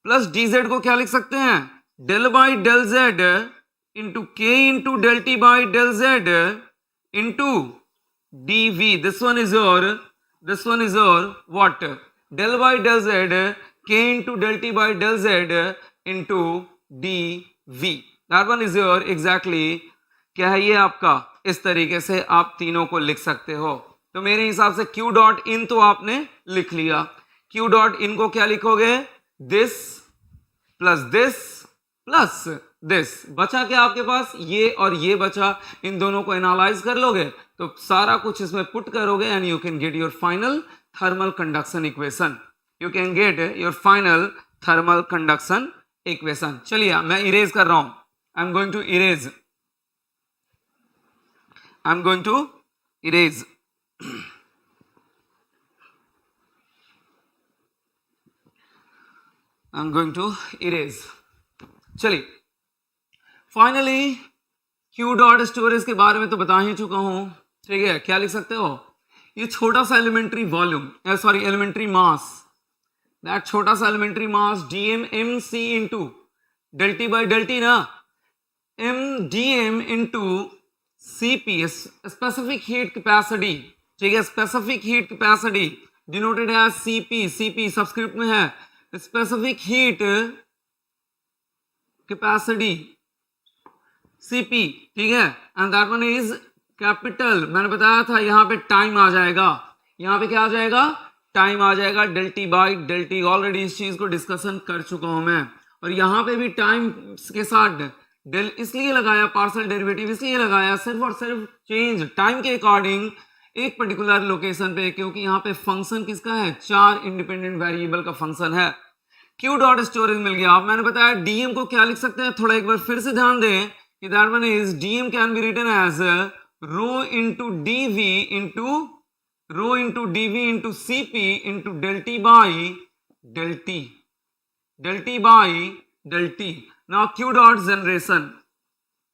plus D z को क्या लिख सकते हैं, del by del Z into K into del T by del Z into D V. This one is your what, del by del Z के into del T by del Z into D V, that one is your exactly क्या है ये आपका, इस तरीके से आप तीनों को लिख सकते हो। तो मेरे हिसाब से Q डॉट इन तो आपने लिख लिया, Q डॉट इन को क्या लिखोगे, this plus this plus this, बचा क्या आपके पास, ये और ये बचा, इन दोनों को एनालाइज कर लोगे तो सारा कुछ इसमें पुट करोगे and you can get your final thermal conduction equation, you can get your final thermal conduction equation. चलिए मैं इरेज कर रहा हूं, I am going to erase, I am going to erase. I'm going to erase। चलिए finally Q dot storage के बारे में तो बता ही चुका हूं, ठीक है। क्या लिख सकते हो, ये छोटा सा elementary volume, sorry elementary mass, that छोटा सा elementary mass dm mc into del T by del T ना, m dm into cp specific heat capacity, ठीक है, specific heat capacity denoted as cp, cp subscript में है, specific heat capacity cp, ठीक है, and that one is capital, मैंने बताया था यहां पे टाइम आ जाएगा, यहां पे क्या आ जाएगा, टाइम आ जाएगा, del T by del T, already इस चीज को डिस्कशन कर चुका हूं मैं। और यहां पे भी टाइम के साथ डेल इसलिए लगाया, पार्शियल डेरिवेटिव इसलिए लगाया सिर्फ और सिर्फ चेंज टाइम के अकॉर्डिंग एक पर्टिकुलर लोकेशन पे, क्योंकि यहाँ पे फंक्शन किसका है, चार इंडिपेंडेंट वेरिएबल का फंक्शन है। Q डॉट स्टोरेज मिल गया। अब मैंने बताया डीएम को क्या लिख सकते हैं, थोड़ा एक बार फिर से ध्यान दें कि that one is DM can be written as rho into DV into rho into DV into CP into del T by del T, del T by del T. Now Q dot generation,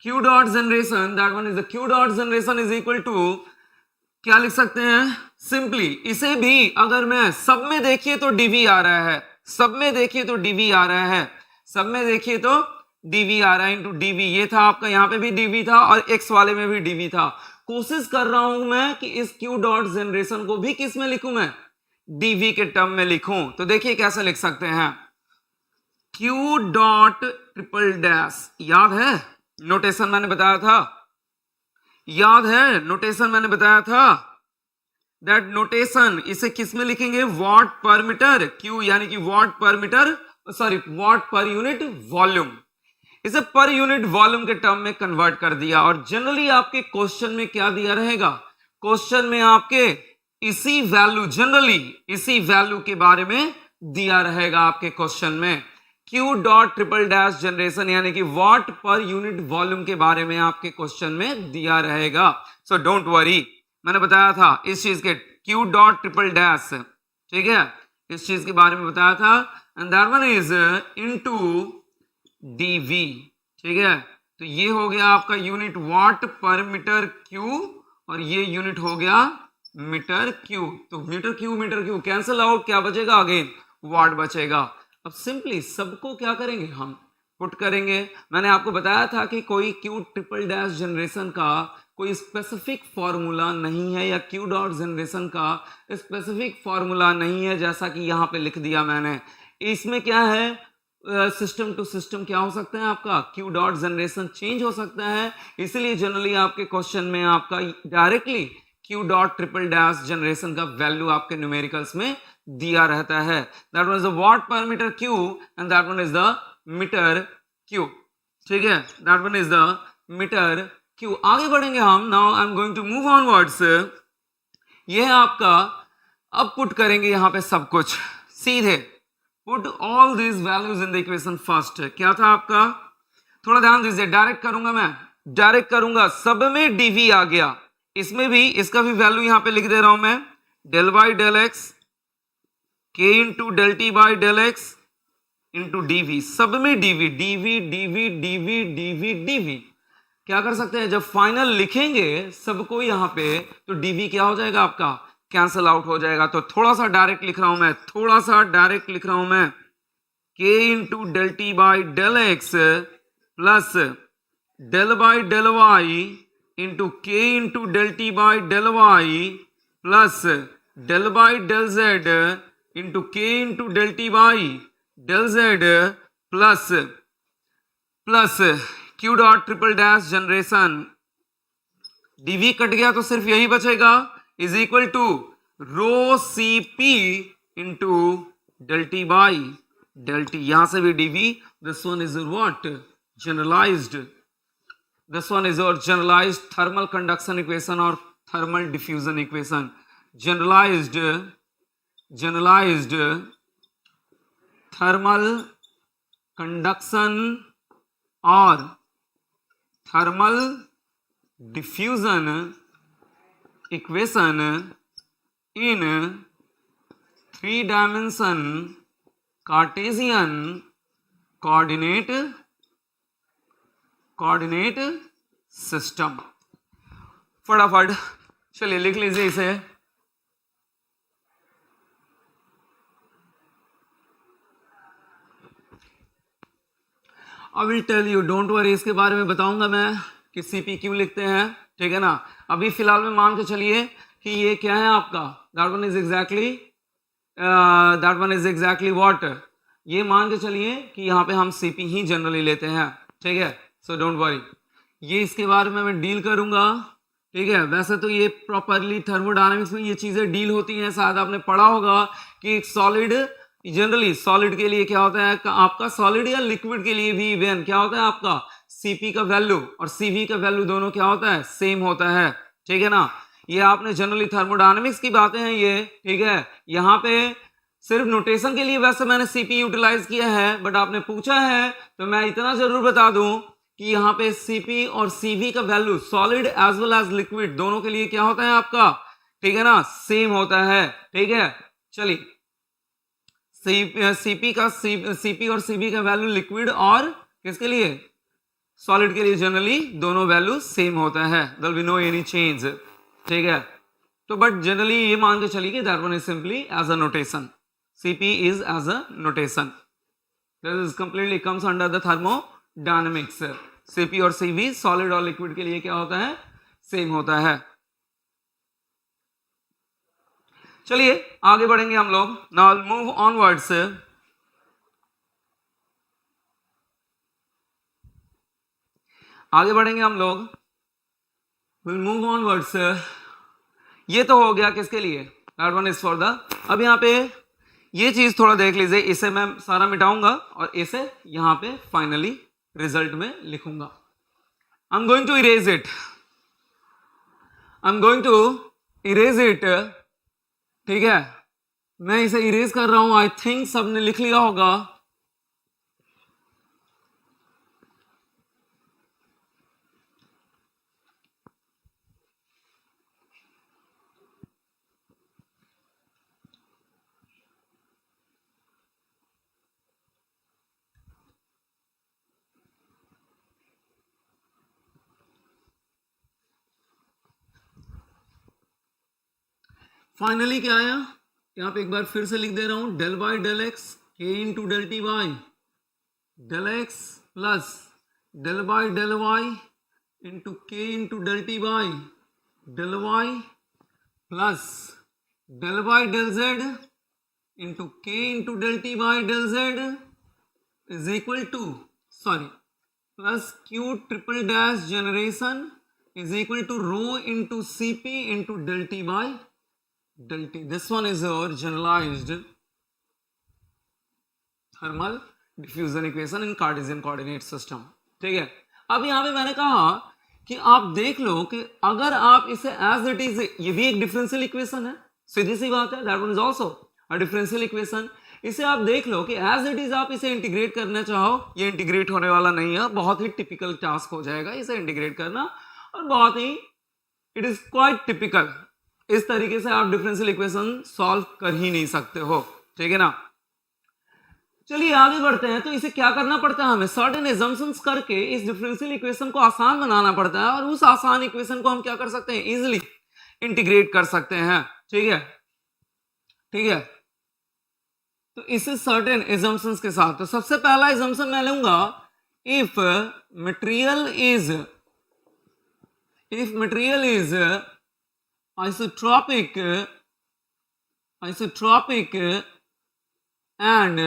Q dot generation that one is the Q dot generation is equal to क्या लिख सकते हैं, simply इसे भी अगर मैं सब में देखिए तो डीवी आ रहा है, सब में देखिए तो डीवी आ रहा है, सब में देखिए तो डीवी आ रहा है इंटू डीवी, ये था आपका, यहाँ पे भी डीवी था और एक्स वाले में भी डीवी था। कोशिश कर रहा हूं मैं कि इस Q डॉट जनरेशन को भी किस में लिखूं, मैं डीवी के टर्म में लिखूं। तो देखिए कैसे लिख सकते हैं, Q डॉट ट्रिपल डैश, याद है नोटेशन मैंने बताया था, याद है नोटेशन मैंने बताया था, दैट नोटेशन इसे किस में लिखेंगे, वॉट पर मीटर क्यू, यानी कि वॉट पर meter, sorry watt per unit volume, इसे पर यूनिट वॉल्यूम के टर्म में कन्वर्ट कर दिया। और जनरली आपके क्वेश्चन में क्या दिया रहेगा, क्वेश्चन में आपके इसी वैल्यू, जनरली इसी वैल्यू के बारे में दिया रहेगा आपके क्वेश्चन में, Q dot triple dash generation यानी कि वॉट पर यूनिट वॉल्यूम के बारे में आपके क्वेश्चन में दिया रहेगा। सो डोंट वरी, मैंने बताया था इस चीज के Q डॉट ट्रिपल डैश, ठीक है, इस चीज के बारे में बताया था, and that one is into DV, ठीक है। तो ये हो गया आपका यूनिट वॉट पर मीटर क्यू और ये यूनिट हो गया मीटर क्यू। तो मीटर क्यू कैंसिल आउट, क्या बचेगा, अगेन वॉट बचेगा। अब सिंपली सबको क्या करेंगे, हम पुट करेंगे। मैंने आपको बताया था कि कोई Q ट्रिपल डैश जनरेशन का कोई स्पेसिफिक फॉर्मूला नहीं है, या Q डॉट जनरेशन का स्पेसिफिक फॉर्मूला नहीं है, जैसा कि यहाँ पे लिख दिया मैंने। इसमें क्या है, सिस्टम टू सिस्टम क्या हो सकता है आपका, क्यू डॉट जनरेशन चेंज हो सकता है, इसलिए जनरली आपके क्वेश्चन में आपका directly q dot triple dash generation का वैल्यू आपके न्यूमेरिकल्स में दिया रहता है. That one is the watt पर metre cube and that one is the metre cube. ठीक है, that one is the metre cube. आगे बढ़ेंगे हम. Now I am going to move onwards. ये है आपका, अब पुट करेंगे यहां पे सब कुछ सीधे. Put all these values in the equation first. क्या था आपका, थोड़ा ध्यान दीजिए, डायरेक्ट करूंगा मैं, डायरेक्ट करूंगा. सब में डीवी आ गया, इसमें भी, इसका भी वैल्यू यहां पे लिख दे रहा हूं मैं, डेल बाई डेल एक्स के into del T by del x into DV. सब में DV DV DV DV DV DV. क्या कर सकते हैं, जब फाइनल लिखेंगे सबको यहां पे, तो डीवी क्या हो जाएगा आपका, कैंसल आउट हो जाएगा. तो थोड़ा सा डायरेक्ट लिख रहा हूं मैं, थोड़ा सा डायरेक्ट लिख रहा हूं मैं, K into del T by del x plus del by del Y into K into del T by del y plus del by del Z into K into del T by del z plus plus Q dot triple dash generation. D V cut गया तो सिर्फ यही बचेगा, is equal to rho c p into del T by del T. यहां से भी d V. This one is what, generalised. This one is your generalised thermal conduction equation और thermal diffusion equation. Generalised thermal conduction और thermal diffusion equation in 3 dimension Cartesian coordinate system. फटाफट चलिए लिख लीजिए इसे. I will tell you, don't worry, इसके बारे में बताऊंगा मैं कि सीपी क्यों लिखते हैं. ठीक है ना. अभी फिलहाल में मान के चलिए कि ये क्या है आपका, that one is exactly what. ये मान के चलिए कि यहाँ पे हम सीपी ही जनरली लेते हैं. ठीक है, सो डोंट वरी, ये इसके बारे में मैं डील करूंगा. ठीक है, वैसे तो ये प्रॉपरली थर्मोडायनामिक्स में ये चीजें डील होती हैं. शायद आपने पढ़ा होगा कि एक सॉलिड, जनरली सॉलिड के लिए क्या होता है आपका, सॉलिड या लिक्विड के लिए भी इवन क्या होता है आपका, सीपी का वैल्यू और सीवी का वैल्यू दोनों क्या होता है, सेम होता है. ठीक है ना. ये आपने जनरली थर्मोडायनामिक्स की बातें हैं ये. ठीक है, यहाँ पे सिर्फ नोटेशन के लिए वैसे मैंने सीपी यूटिलाइज किया है, बट आपने पूछा है तो मैं इतना जरूर बता दूं कि यहाँ पे सीपी और सीवी का value solid as well as liquid दोनों के लिए क्या होता है आपका, ठीक है ना, सेम होता है. ठीक है, चलिए सीपी और सीबी का वैल्यू लिक्विड और किसके लिए, सॉलिड के लिए जनरली दोनों वैल्यू सेम होता है. There will be no any change. ठीक है, तो बट जनरली ये मान के चलिए that one is simply as a notation. CP is as a notation. This is completely comes under the thermodynamics. CP और सीवी सॉलिड और लिक्विड के लिए क्या होता है, सेम होता है. चलिए आगे बढ़ेंगे हम लोग. Now move onwards. आगे बढ़ेंगे हम लोग, विल मूव ऑनवर्ड्स. ये तो हो गया किसके लिए, that one is for the. अब यहाँ पे ये चीज थोड़ा देख लीजिए, इसे मैं सारा मिटाऊंगा और इसे यहां पे फाइनली रिजल्ट में लिखूंगा. I am going to erase it. ठीक है, मैं इसे इरेज कर रहा हूं. आई थिंक सबने लिख लिया होगा. फाइनली क्या आया, यहां पे एक बार फिर से लिख दे रहा हूं, डेल बाई डेल एक्स के into del T by del x plus del by del Y into K into del T by del y plus del by del Z into K into del T by del z is equal to plus q triple dash generation is equal to rho into Cp into del T by del T. This one is our generalized thermal diffusion equation in Cartesian coordinate system. ठीक है, अब यहाँ पे मैंने कहा कि आप देख लो कि अगर आप इसे एज इट इज, ये भी एक डिफरेंशियल इक्वेशन है, सीधी सी बात है, that one is also a differential equation. इसे आप देख लो कि एज इट इज आप इसे इंटीग्रेट करना चाहो, ये इंटीग्रेट होने वाला नहीं है, बहुत ही टिपिकल टास्क हो जाएगा इसे इंटीग्रेट करना, और बहुत ही इट इज क्वाइट टिपिकल. इस तरीके से आप डिफरेंशियल इक्वेशन सॉल्व कर ही नहीं सकते हो. ठीक है ना. चलिए आगे बढ़ते हैं. तो इसे क्या करना पड़ता है, हमें सर्टेन एजम्पशंस करके इस डिफरेंशियल इक्वेशन को आसान बनाना पड़ता है, और उस आसान इक्वेशन को हम क्या कर सकते हैं, इजिली इंटीग्रेट कर सकते हैं. ठीक है, ठीक है. तो इसे सर्टेन एजम्पशंस के साथ, तो सबसे पहला एजम्पशन मैं लूंगा, if material is isotropic and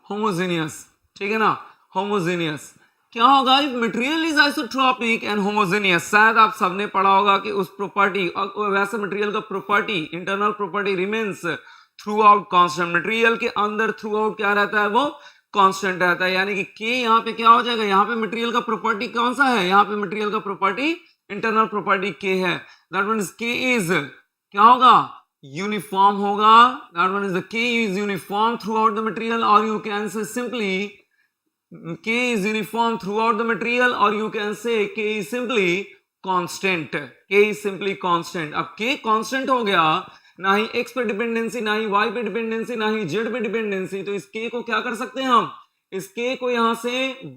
homogeneous. ठीक है ना, homogeneous. क्या होगा, if material is isotropic and homogeneous. शायद आप सबने पढ़ा होगा कि उस प्रॉपर्टी, वैसे मटेरियल का property, internal property remains through out constant. Material के अंदर थ्रू आउट क्या रहता है, वो कांस्टेंट रहता है. यानी कि के यहाँ पे क्या हो जाएगा, यहाँ पे मटेरियल का प्रॉपर्टी कौन सा है, यहाँ पे मटेरियल का प्रॉपर्टी इंटरनल प्रॉपर्टी के है. दैट मींस के इज क्या होगा, यूनिफॉर्म होगा. That means the K is uniform throughout the material, और you can say simply K is uniform throughout the material, or you can say K is simply constant. K is simply constant. अब K constant हो गया, ना ही X पे dependency, ना ही Y पे dependency, ना ही Z पे डिपेंडेंसी. तो इस K को क्या कर सकते हैं हम, इस K को यहाँ से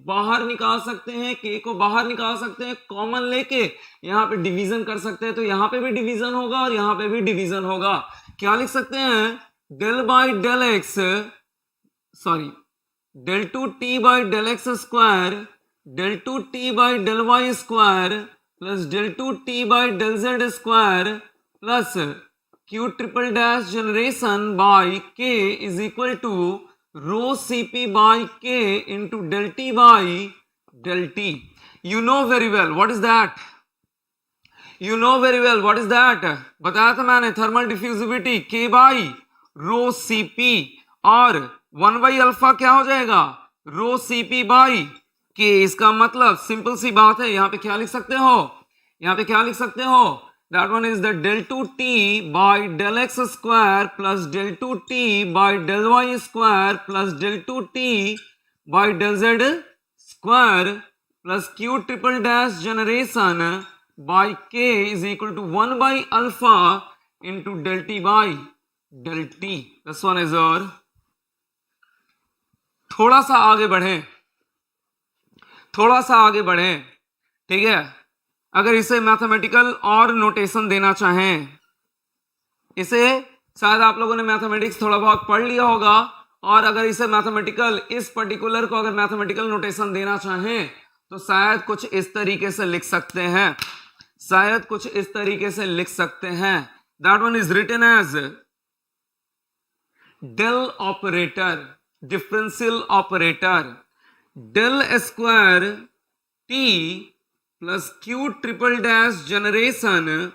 बाहर निकाल सकते हैं, K को बाहर निकाल सकते हैं, कॉमन लेके यहाँ पे डिवीजन कर सकते हैं. तो यहाँ पे भी डिवीजन होगा और यहाँ पे भी डिवीजन होगा. क्या लिख सकते हैं, del by del x, del 2t by del x square, del 2t by del y square plus del 2t by del z square plus q triple dash generation by k is equal to rho cp by k into del t by del t. You know very well what is that. You know very well what is that. बताया था मैंने, thermal diffusivity k by rho cp, और 1 by alpha क्या हो जाएगा, रो CP by के. इसका मतलब सिंपल सी बात है, यहाँ पे क्या लिख सकते हो, यहाँ पे क्या लिख सकते हो, that one is the del 2t by del x square plus del 2t by del y square plus del 2t by del z square plus q triple dash generation by k is equal to 1 by alpha into del t by del t. This one is और थोड़ा सा आगे बढ़े, थोड़ा सा आगे बढ़े. ठीक है, अगर इसे मैथमेटिकल और नोटेशन देना चाहें, इसे शायद आप लोगों ने मैथमेटिक्स थोड़ा बहुत पढ़ लिया होगा, और अगर इसे मैथमेटिकल, इस पर्टिकुलर को अगर मैथमेटिकल नोटेशन देना चाहें तो शायद कुछ इस तरीके से लिख सकते हैं, शायद कुछ इस तरीके से लिख सकते हैं. That one is written as del operator, differential operator, del square T plus q triple dash generation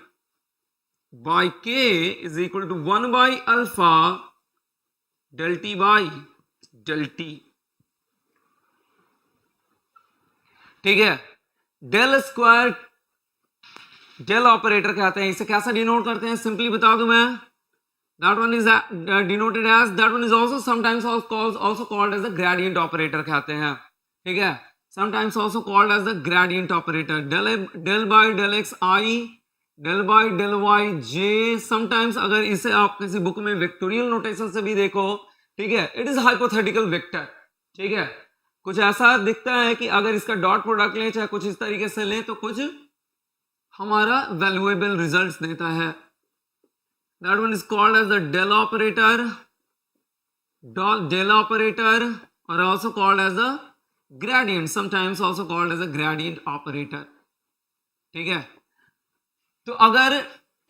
by के is equal to 1 by alpha del T by del T. ठीक है, डेल स्क्वायर, डेल ऑपरेटर कहते हैं, इसे कैसा denote करते हैं, simply बता दूं मैं. That one is denoted as, that one is also sometimes also called as the gradient operator कहते हैं. ठीक है, sometimes also called as the gradient operator. del by del x I, del by del y j. sometimes अगर इसे आप किसी book में vectorial notation से भी देखो, ठीक है, it is hypothetical vector. ठीक है, कुछ ऐसा दिखता है कि अगर इसका डॉट प्रोडक्ट लें, चाहे कुछ इस तरीके से लें, तो कुछ हमारा वैल्यूएबल रिजल्ट्स देता है. That one is called as the del operator, or also called as the gradient, sometimes also called as a gradient operator. ठीक है, तो अगर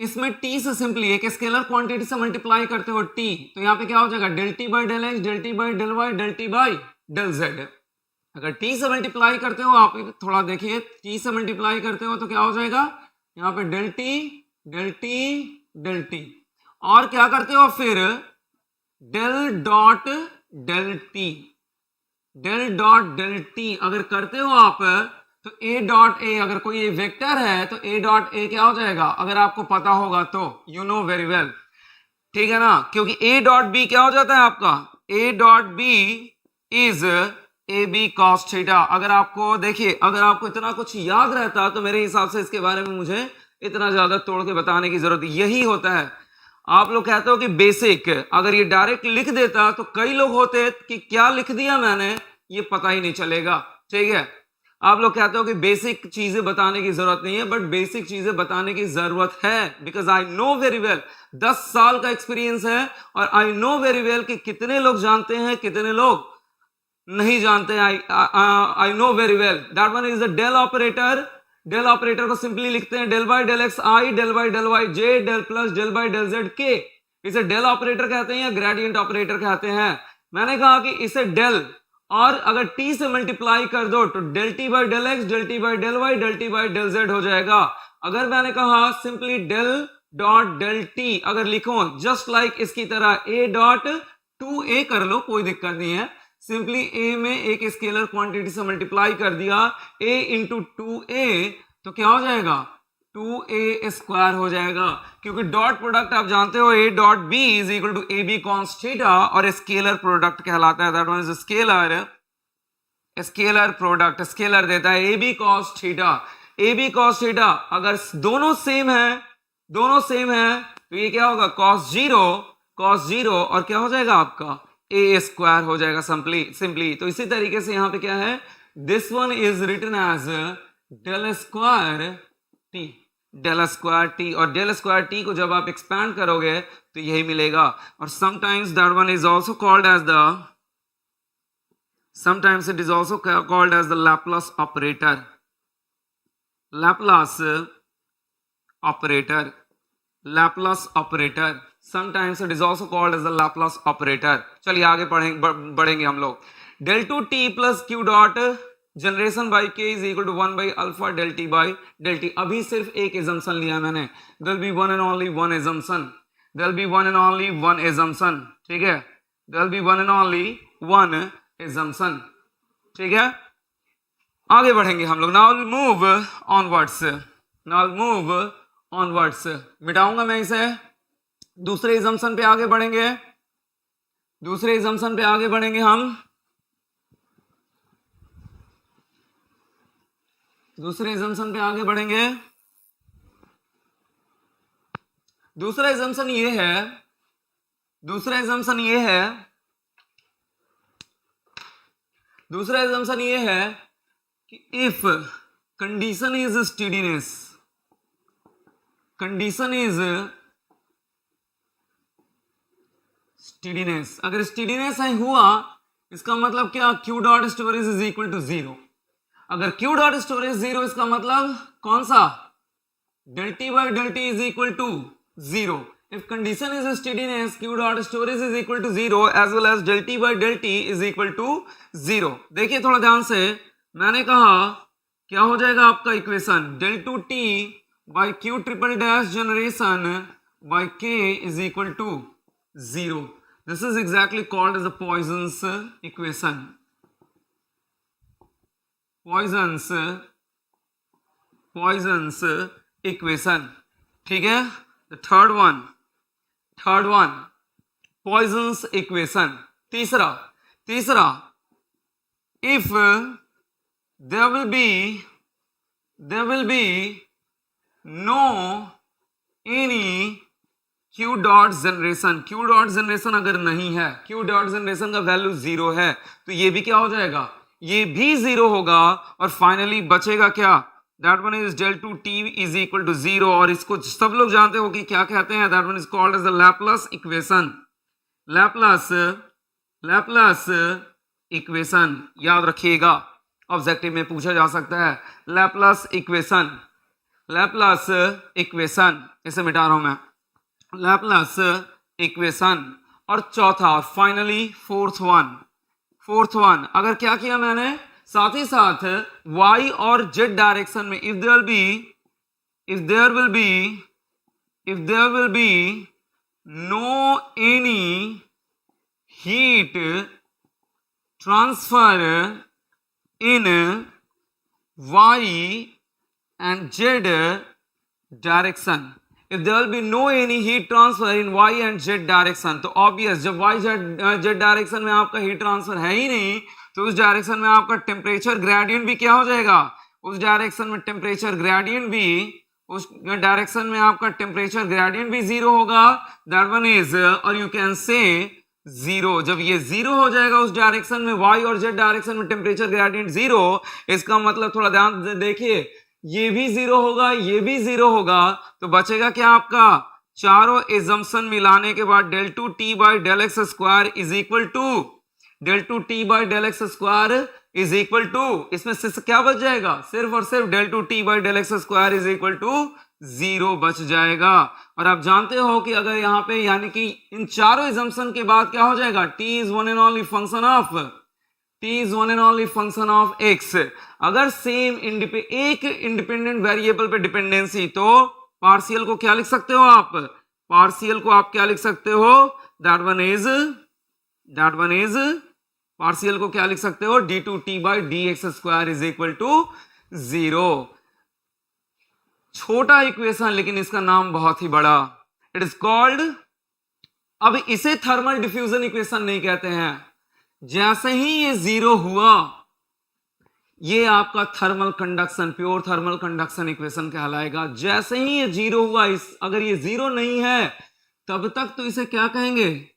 इसमें टी से सिंपली एक स्केलर क्वांटिटी से मल्टीप्लाई करते हो टी, तो यहाँ पे क्या हो जाएगा del T by del x, del T by del y, del T by del z. अगर टी से मल्टीप्लाई करते हो आप, थोड़ा देखिए, टी से मल्टीप्लाई करते हो तो क्या हो जाएगा यहाँ पे del T del T del t, और क्या करते हो फिर del dot del T, del dot del t अगर करते हो आप तो ए डॉट ए, अगर कोई ए वेक्टर है तो ए डॉट ए क्या हो जाएगा, अगर आपको पता होगा तो यू नो वेरी वेल, ठीक है ना, क्योंकि ए डॉट बी क्या हो जाता है आपका, a dot b is a b cos theta. अगर आपको देखिए, अगर आपको इतना कुछ याद रहता तो मेरे हिसाब से इसके बारे में मुझे इतना ज्यादा तोड़ के बताने की जरूरत, यही होता है। आप लोग कहते हो कि बेसिक, अगर ये डायरेक्ट लिख देता तो कई लोग होते कि क्या लिख दिया मैंने, ये पता ही नहीं चलेगा, ठीक है। आप लोग कहते हो कि बेसिक चीजें बताने की जरूरत नहीं है, बट बेसिक चीजें बताने की जरूरत है, because I know very well, 10 साल का एक्सपीरियंस है और आई नो वेरी वेल कि कितने लोग जानते हैं कितने लोग नहीं जानते। I know very well that one is the del operator. Del operator को सिंपली लिखते हैं del by del x i, del by del y j, del plus del by del Z k. इसे डेल ऑपरेटर कहते हैं या gradient operator कहते हैं। मैंने कहा कि इसे डेल, और अगर टी से मल्टीप्लाई कर दो तो del T by del x, del T by del y, del T by del z हो जाएगा। अगर मैंने कहा simply del dot del t अगर लिखो जस्ट लाइक इसकी तरह ए डॉट टू ए कर लो, कोई दिक्कत नहीं है, सिंपली ए में एक स्केलर क्वांटिटी से मल्टीप्लाई कर दिया, ए इंटू टू ए, तो क्या हो जाएगा 2a स्क्वायर हो जाएगा, क्योंकि डॉट प्रोडक्ट आप जानते हो a dot b is equal to a b cos theta, और स्केलर प्रोडक्ट कहलाता है, that one is scalar product. Scalar देता है a b cos theta, a b cos theta. अगर दोनों सेम है तो ये क्या होगा कॉस जीरो, और क्या हो जाएगा आपका ए स्क्वायर हो जाएगा सिंपली। तो इसी तरीके से यहां पे क्या है, this one is written as del square t, और डेल स्क्वायर टी को जब आप एक्सपैंड करोगे तो यही मिलेगा। और sometimes that one is also called as the Laplace operator, Laplace operator. Sometimes it is also called as the Laplace operator. चलिए आगे बढ़ेंगे हम लोग। Del 2 t plus q dot generation by k is equal to 1 by alpha del T by del t. अभी सिर्फ एक assumption लिया मैंने, there be one and only one assumption, ठीक है, there be one and only one assumption, ठीक है। आगे बढ़ेंगे हम लोग। नाउ मूव ऑनवर्ड्स, मिटाऊंगा मैं इसे, दूसरे एजम्पशन पे आगे बढ़ेंगे, हम दूसरे एजम्पशन पे आगे बढ़ेंगे। दूसरा एजम्पशन ये है कि इफ कंडीशन इज स्टीडीनेस, अगर स्टीडीनेस है हुआ, इसका मतलब क्या, q dot storage is equal to zero. अगर क्यू डॉट स्टोरेज जीरो, इसका मतलब कौन सा, del T by del T is equal to zero. If condition is steadiness, q dot storage is equal to zero as well as del T by del T is equal to zero. देखिए थोड़ा ध्यान से, मैंने कहा क्या हो जाएगा आपका equation, del two T by q triple dash generation by के is equal to zero. This is exactly called as the Poisson's equation, Poisson's equation, ठीक है। The third one Poisson's equation. तीसरा if there will be no any q dot generation अगर नहीं है, q dot generation का value zero है, तो ये भी क्या हो जाएगा, ये भी जीरो होगा, और फाइनली बचेगा क्या, that one is del two t is equal to zero. और इसको सब लोग जानते हो कि क्या कहते हैं, that one is called as the Laplace equation. Laplace equation याद रखिएगा, ऑब्जेक्टिव में पूछा जा सकता है। लैपलास लैपलास इक्वेशन, इसे मिटा रहा हूं मैं, लैपलास इक्वेशन। और चौथा और फाइनली फोर्थ वन अगर क्या किया मैंने, साथ ही साथ y और z डायरेक्शन में if there will be no any heat transfer in y and z direction, if there will be no any heat transfer in y and z direction, तो obvious जब y z डायरेक्शन में आपका heat transfer है ही नहीं तो उस direction में आपका टेम्परेचर ग्रेडियंट भी क्या हो जाएगा, उस डायरेक्शन में टेम्परेचर ग्रेडियंट भी जीरो होगा। दैट वन इज, और यू कैन से जीरो। जब ये जीरो हो जाएगा उस डायरेक्शन में, y और z डायरेक्शन में टेम्परेचर ग्रेडियंट जीरो, इसका मतलब थोड़ा ध्यान देखिए, ये भी जीरो होगा, ये भी जीरो होगा, तो बचेगा क्या आपका, चारों एजम्पशन मिलाने के बाद del 2t by del x square is equal to del 2t by del x square is equal to, इसमें से क्या बच जाएगा, सिर्फ और सिर्फ del 2t by del x square is equal to zero बच जाएगा। और आप जानते हो कि अगर यहाँ पे यानी कि इन चारों एजम्पशन के बाद क्या हो जाएगा, t is one and only function of x। अगर सेम एक इंडिपेंडेंट वेरिएबल पे डिपेंडेंसी, तो पार्शियल को क्या लिख सकते हो आप, पार्शियल को आप क्या लिख सकते हो, दैट वन इज पार्शियल को क्या लिख सकते हो, d2t by dx square is equal to zero. छोटा इक्वेशन लेकिन इसका नाम बहुत ही बड़ा, इट इज कॉल्ड, अब इसे थर्मल डिफ्यूजन इक्वेशन नहीं कहते हैं। जैसे ही ये जीरो हुआ, ये आपका thermal conduction, pure thermal conduction equation कहलाएगा। जैसे ही ये जीरो हुआ, अगर ये जीरो नहीं है तब तक तो इसे क्या कहेंगे,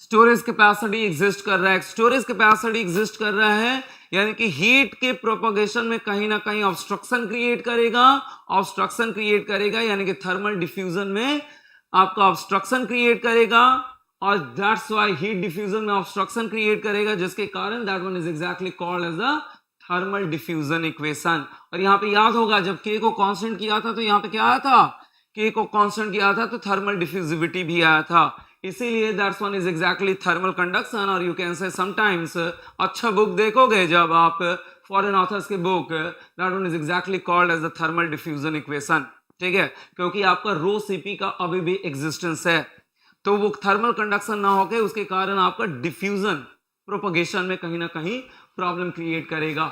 स्टोरेज कैपेसिटी एग्जिस्ट कर रहा है। स्टोरेज कैपेसिटी एग्जिस्ट कर रहा है यानी कि हीट के प्रोपगेशन में कहीं ना कहीं ऑब्स्ट्रक्शन क्रिएट करेगा, यानी कि थर्मल डिफ्यूजन में आपका ऑब्स्ट्रक्शन क्रिएट करेगा, और दैट्स व्हाई हीट डिफ्यूजन में ऑब्स्ट्रक्शन क्रिएट करेगा, जिसके कारण that one is exactly called as the thermal diffusion equation. और यहाँ पे याद होगा जब k को कांस्टेंट किया था तो यहाँ पे क्या आया था, k को कांस्टेंट किया था तो थर्मल डिफ्यूजिविटी भी आया था, इसीलिए that's one is exactly thermal conduction. और यू कैन से समटाइम्स, अच्छा बुक देखोगे जब आप फॉरेन ऑथर्स के book, that one is exactly called as the thermal diffusion equation, ठीक है, क्योंकि आपका रो सीपी का अभी भी एग्जिस्टेंस है, तो वो थर्मल कंडक्शन ना होके उसके कारण आपका डिफ्यूजन प्रोपगेशन में कहीं ना कहीं प्रॉब्लम क्रिएट करेगा,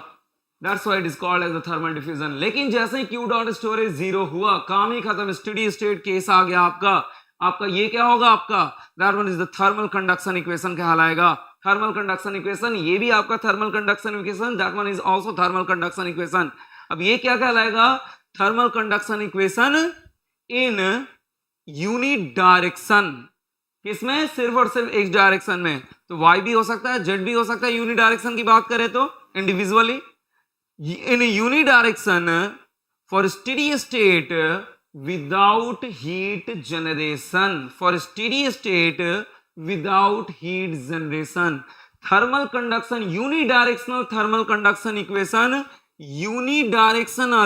that's why it is called as the thermal diffusion. लेकिन जैसे ही क्यू डॉट स्टोरेज जीरो हुआ, काम ही खत्म, स्टेडी स्टेट केस आ गया आपका ये क्या होगा, आपका that one is the thermal conduction equation कहलाएगा। थर्मल कंडक्शन इक्वेशन, ये भी आपका thermal conduction equation, that one is also thermal conduction equation. अब ये क्या कहलाएगा, thermal conduction equation in unit direction, किसमें, सिर्फ और सिर्फ एक्स डायरेक्शन में, तो y भी हो सकता है, z भी हो सकता है, यूनिट डायरेक्शन की बात करें तो individually, in unit direction for steady state without heat generation, thermal conduction, unidirectional thermal conduction equation, unidirectional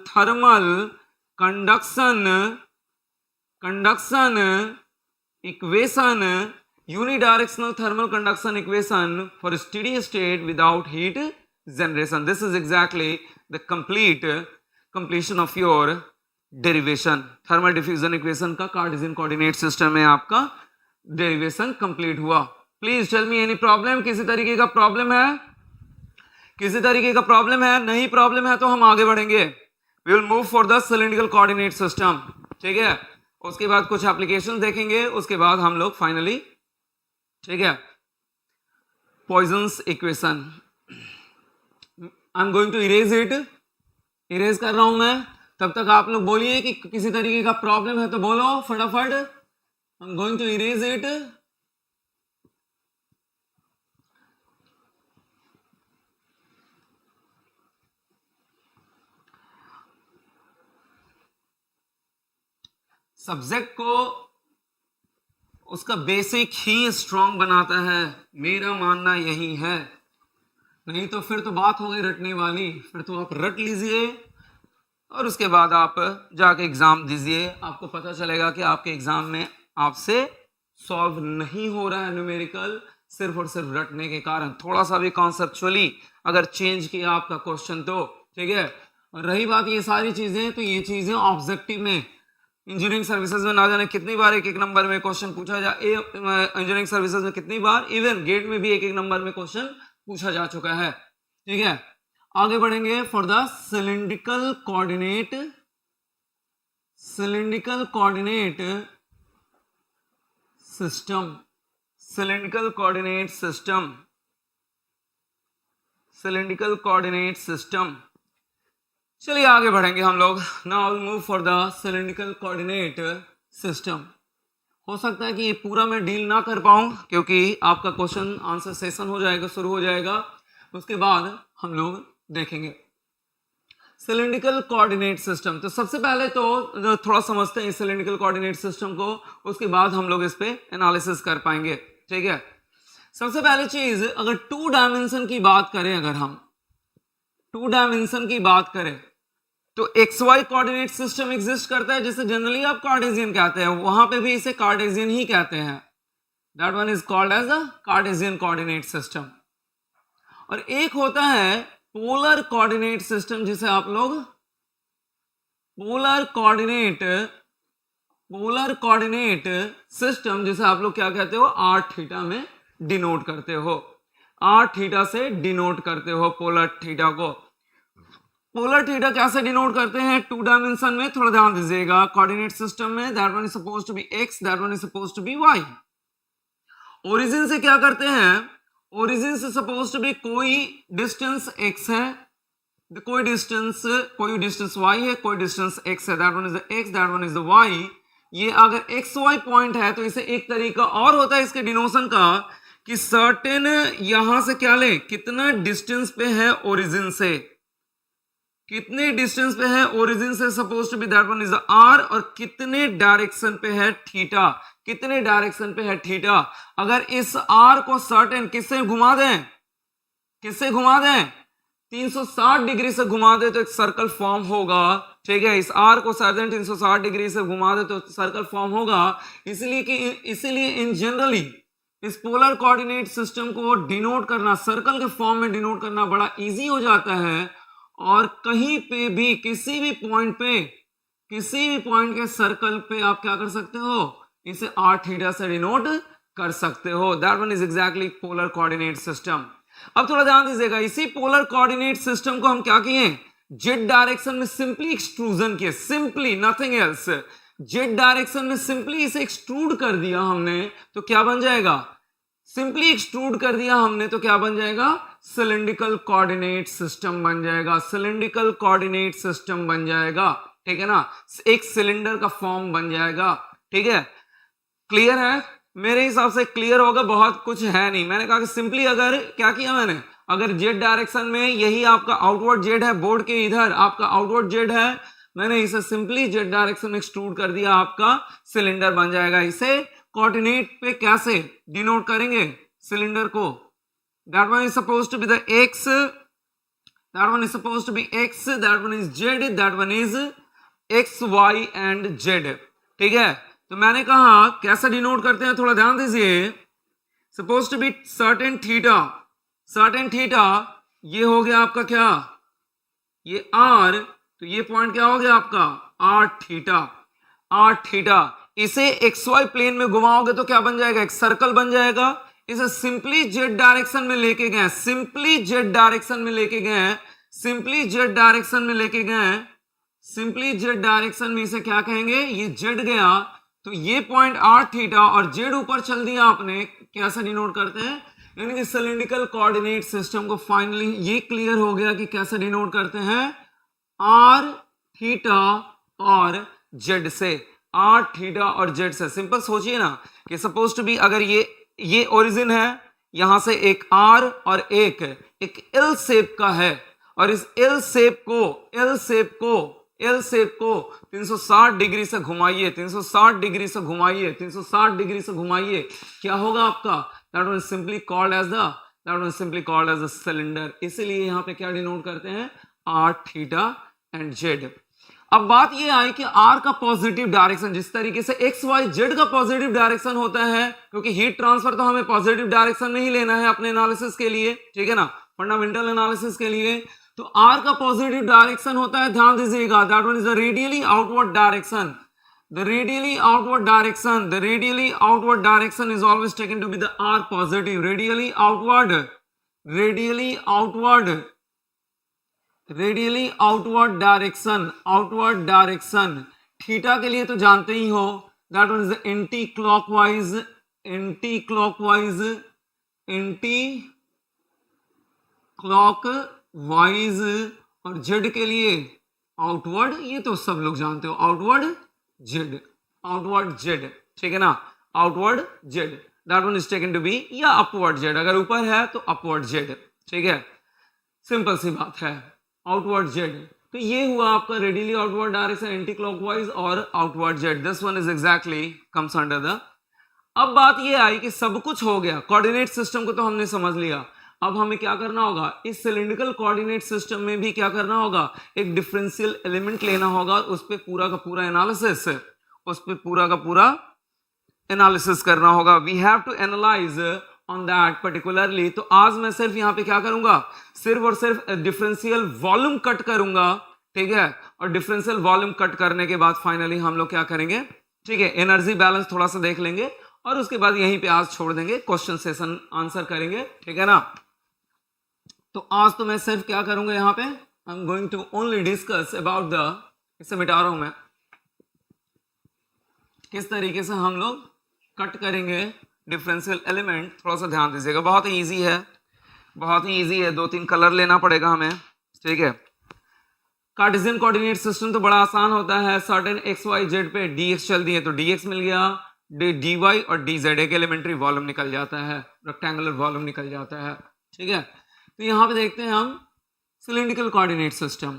thermal conduction equation, unidirectional thermal conduction equation for steady state without heat generation. This is exactly the completion of your derivation. Thermal diffusion equation का Cartesian coordinate system में आपका derivation complete हुआ। Please tell me any problem, किसी तरीके का problem है, नहीं problem है तो हम आगे बढ़ेंगे। We will move for the cylindrical coordinate system, ठीक है, उसके बाद कुछ एप्लीकेशन देखेंगे, उसके बाद हम लोग फाइनली, ठीक है, Poisson's equation, I am going to erase कर रहा हूं मैं, तब तक आप लोग बोलिए कि किसी तरीके का प्रॉब्लम है तो बोलो फटाफट, I am going to erase it. Subject को उसका बेसिक ही स्ट्रांग बनाता है, मेरा मानना यही है। नहीं तो फिर तो बात हो गई रटने वाली, फिर तो आप रट लीजिए और उसके बाद आप जाके एग्जाम दीजिए, आपको पता चलेगा कि आपके एग्जाम में आपसे सॉल्व नहीं हो रहा है न्यूमेरिकल सिर्फ और सिर्फ रटने के कारण। थोड़ा सा भी कॉन्सेप्चुअली अगर चेंज किया आपका क्वेश्चन तो ठीक है। और रही बात ये सारी चीजें, तो ये चीजें ऑब्जेक्टिव में इंजीनियरिंग सर्विसेज में ना जाने कितनी बार एक एक नंबर में क्वेश्चन पूछा जा, इंजीनियरिंग सर्विसेज में कितनी बार, इवन गेट में भी एक एक नंबर में क्वेश्चन पूछा जा चुका है। ठीक है, आगे बढ़ेंगे। For the cylindrical coordinate system, cylindrical coordinate system, चलिए आगे बढ़ेंगे हम लोग। Now will move for the cylindrical coordinate system. हो सकता है कि ये पूरा मैं डील ना कर पाऊं क्योंकि आपका क्वेश्चन आंसर सेशन हो जाएगा, शुरू हो जाएगा, उसके बाद हम लोग देखेंगे सिलिंड्रिकल कोऑर्डिनेट सिस्टम। तो सबसे पहले तो थोड़ा समझते हैं सिलिंड्रिकल कोऑर्डिनेट सिस्टम को, उसके बाद हम लोग इस पे एनालिसिस कर पाएंगे। ठीक है, सबसे पहले चीज, अगर टू डायमेंशन की बात करें, अगर हम टू डायमेंशन की बात करें तो XY कोऑर्डिनेट सिस्टम एग्जिस्ट करता है जिसे जनरली आप कार्टेशियन कहते हैं, वहां पे भी इसे कार्टेशियन ही कहते हैं। That one is called as a Cartesian coordinate system. और एक होता है पोलर कोऑर्डिनेट सिस्टम, जिसे आप लोग पोलर कोऑर्डिनेट सिस्टम, जिसे आप लोग क्या कहते हो, आर थीटा में डिनोट करते हो, आर थीटा से डिनोट करते हो पोलर थीटा को। पोलर थीटा कैसे डिनोट करते हैं टू डायमेंशन में, थोड़ा ध्यान दीजिएगा। कोऑर्डिनेट सिस्टम में that one is supposed to be x, that one is supposed to be y। Origin से क्या करते हैं, ओरिजिन से सपोज्ड टू बी कोई डिस्टेंस x है, कोई डिस्टेंस y है, कोई डिस्टेंस x है, that one is the x, that one is the y। ये अगर XY पॉइंट है तो इसे एक तरीका और होता है इसके डिनोशन का कि सर्टेन यहां से क्या ले, कितना डिस्टेंस पे है ओरिजिन से, कितने डिस्टेंस पे है ओरिजिन से, suppose to be that one is the r, और कितने डायरेक्शन पे है थीटा, कितने डायरेक्शन पे है थीटा। अगर इस r को सर्टेन किससे घुमा दें, 360 डिग्री से घुमा दे तो एक सर्कल फॉर्म होगा। ठीक है, इस r को सर्टेन 360 डिग्री से घुमा दे तो सर्कल फॉर्म होगा। इसीलिए इन जनरली इस पोलर कोऑर्डिनेट सिस्टम को डिनोट करना, सर्कल के फॉर्म में डिनोट करना बड़ा इजी हो जाता है। और कहीं पे भी किसी भी पॉइंट के सर्कल पे आप क्या कर सकते हो, इसे r थीटा से डिनोट कर सकते हो। That one is exactly polar coordinate system. अब थोड़ा ध्यान दीजिएगा, इसी पोलर कोऑर्डिनेट सिस्टम को हम क्या किए, जेड डायरेक्शन में सिंपली एक्सट्रूजन किए, simply nothing else. Z direction में सिंपली इसे एक्सट्रूड कर दिया हमने तो क्या बन जाएगा, सिंपली एक्सट्रूड कर दिया हमने तो क्या बन जाएगा, सिलिंड्रिकल कोऑर्डिनेट सिस्टम बन जाएगा, सिलिंड्रिकल कोऑर्डिनेट सिस्टम बन जाएगा। ठीक है ना, एक सिलेंडर का फॉर्म बन जाएगा। ठीक है, क्लियर है, मेरे हिसाब से क्लियर होगा, बहुत कुछ है नहीं। मैंने कहा कि सिंपली अगर क्या किया मैंने, अगर जेड डायरेक्शन में यही आपका आउटवर्ड जेड है, बोर्ड के इधर आपका आउटवर्ड जेड है, मैंने इसे सिंपली जेड डायरेक्शन में एक्सट्रूड कर दिया, आपका सिलेंडर बन जाएगा। इसे कोऑर्डिनेट पे कैसे डिनोट करेंगे सिलेंडर को, that one is supposed to be the x, that one is supposed to be x, that one is z, that one is x, y and z। ठीक है, तो मैंने कहा कैसे डिनोट करते हैं, थोड़ा ध्यान दीजिए। Suppose to be certain theta, certain theta, ये हो गया आपका क्या, ये r, तो ये पॉइंट क्या हो गया आपका r थीटा। इसे XY प्लेन में घुमाओगे तो क्या बन जाएगा, एक सर्कल बन जाएगा। इसे सिंपली जेड डायरेक्शन में लेके गए, सिंपली जेड डायरेक्शन में लेके गए, सिंपली जेड डायरेक्शन में इसे क्या कहेंगे, ये जेड गया तो ये पॉइंट r थीटा और जेड ऊपर चल दिया आपने। कैसे डिनोट करते हैं, यानी कि सिलिंड्रिकल कोऑर्डिनेट सिस्टम को फाइनली ये क्लियर हो गया कि कैसे डिनोट करते हैं, r थीटा और जेड से, r थीटा और जेड से। सिंपल सोचिए ना कि सपोज टू बी अगर ये ओरिजिन है, यहां से एक r और एक L शेप का है, और इस L शेप को 360 डिग्री से घुमाइए, 360 डिग्री से घुमाइए, क्या होगा आपका, that was simply called as the that one simply called as a cylinder. इसीलिए यहाँ पे क्या डिनोट करते हैं, आर, थीटा एंड जेड। अब बात ये आई कि आर का पॉजिटिव डायरेक्शन, जिस तरीके से एक्स वाई जेड का पॉजिटिव डायरेक्शन होता है, क्योंकि हीट ट्रांसफर तो हमें पॉजिटिव डायरेक्शन में ही लेना है अपने एनालिसिस के लिए, ठीक है ना, फंडामेंटल एनालिसिस के लिए। तो आर का पॉजिटिव डायरेक्शन होता है, ध्यान दीजिएगा, that one is the radially outward direction. The radially outward direction is always taken to be the R positive. Radially outward direction, theta के लिए तो जानते ही हो, that one is the anti clockwise, और जेड के लिए आउटवर्ड, ये तो सब लोग जानते हो, आउटवर्ड जेड, ठीक है ना, outward z, that one is taken to be, या अपवर्ड जेड, अगर ऊपर है तो अपवर्ड जेड, ठीक है, सिंपल सी बात है, आउटवर्ड जेड। तो ये हुआ आपका radially outward direction, anti clockwise और outward z, this one is exactly comes under the. अब बात ये आई कि सब कुछ हो गया, कोऑर्डिनेट सिस्टम को तो हमने समझ लिया, अब हमें क्या करना होगा, इस सिलिंड्रिकल कोऑर्डिनेट सिस्टम में भी क्या करना होगा, एक डिफरेंशियल एलिमेंट लेना होगा, उस पर पूरा का पूरा एनालिसिस करना होगा। We have to analyse on that particularly. तो आज मैं सिर्फ यहाँ पे क्या करूंगा, सिर्फ और सिर्फ डिफरेंशियल वॉल्यूम कट करूंगा, ठीक है, और डिफरेंशियल वॉल्यूम कट करने के बाद फाइनली हम लोग क्या करेंगे, ठीक है, एनर्जी बैलेंस थोड़ा सा देख लेंगे, और उसके बाद यहीं पे आज छोड़ देंगे, क्वेश्चन सेशन आंसर करेंगे, ठीक है ना। तो आज तो मैं सिर्फ क्या करूंगा, यहाँ पे I am going to only discuss about the, इसे मिटा रहा हूं मैं, किस तरीके से हम लोग कट करेंगे डिफरेंशियल एलिमेंट। थोड़ा सा ध्यान दीजिएगा, बहुत ही इजी है, दो तीन कलर लेना पड़ेगा हमें, ठीक है। कार्टेशियन कोऑर्डिनेट सिस्टम तो बड़ा आसान होता है, सर्टेन एक्स वाई जेड पे dx चल दिए तो dx मिल गया, dy और dz, एक एलिमेंट्री वॉल्यूम निकल जाता है, रेक्टेंगुलर वॉल्यूम निकल जाता है, ठीक है। तो यहां पे देखते हैं हम सिलिंड्रिकल कोऑर्डिनेट सिस्टम,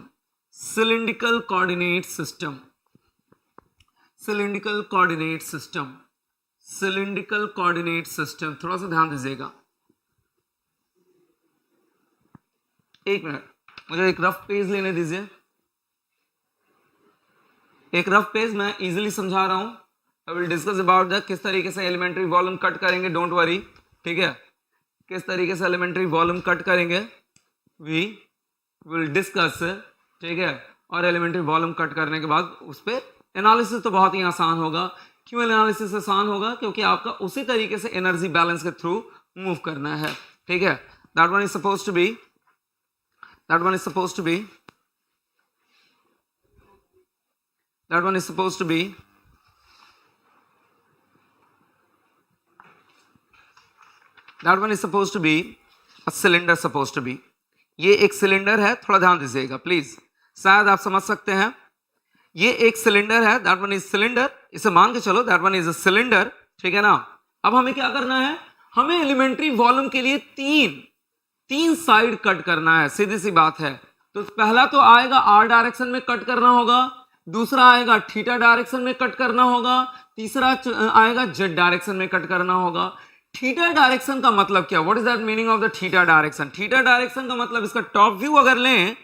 थोड़ा सा ध्यान दीजिएगा, एक मिनट, मुझे एक रफ पेज लेने दीजिए, एक रफ पेज मैं इजीली समझा रहा हूं। I will discuss about the किस तरीके से एलिमेंट्री वॉल्यूम कट करेंगे, डोंट वरी, ठीक है, किस तरीके से एलिमेंट्री वॉल्यूम कट करेंगे, वी विल डिस्कस, ठीक है। और एलिमेंट्री वॉल्यूम कट करने के बाद उस पर एनालिसिस तो बहुत ही आसान होगा। क्यों एनालिसिस आसान होगा, क्योंकि आपका उसी तरीके से एनर्जी बैलेंस के थ्रू मूव करना है, ठीक है। That one is suppose to be a cylinder, supposed to be, ये एक सिलेंडर है, थोड़ा ध्यान दीजिएगा प्लीज, शायद आप समझ सकते हैं, ये एक सिलेंडर है, दैट वन इज सिलेंडर, इसे मान के चलो, that one is a cylinder, ठीक है ना। अब हमें क्या करना है, हमें एलिमेंट्री वॉल्यूम के लिए तीन साइड कट करना है, सीधी सी बात है। तो पहला तो आएगा आर डायरेक्शन में कट करना होगा, दूसरा आएगा थीटा डायरेक्शन में कट करना होगा, तीसरा आएगा जेड डायरेक्शन में कट करना होगा। थीटा डायरेक्शन का मतलब क्या, what is that meaning of the theta direction? Theta direction का मतलब, इसका टॉप व्यू अगर लें,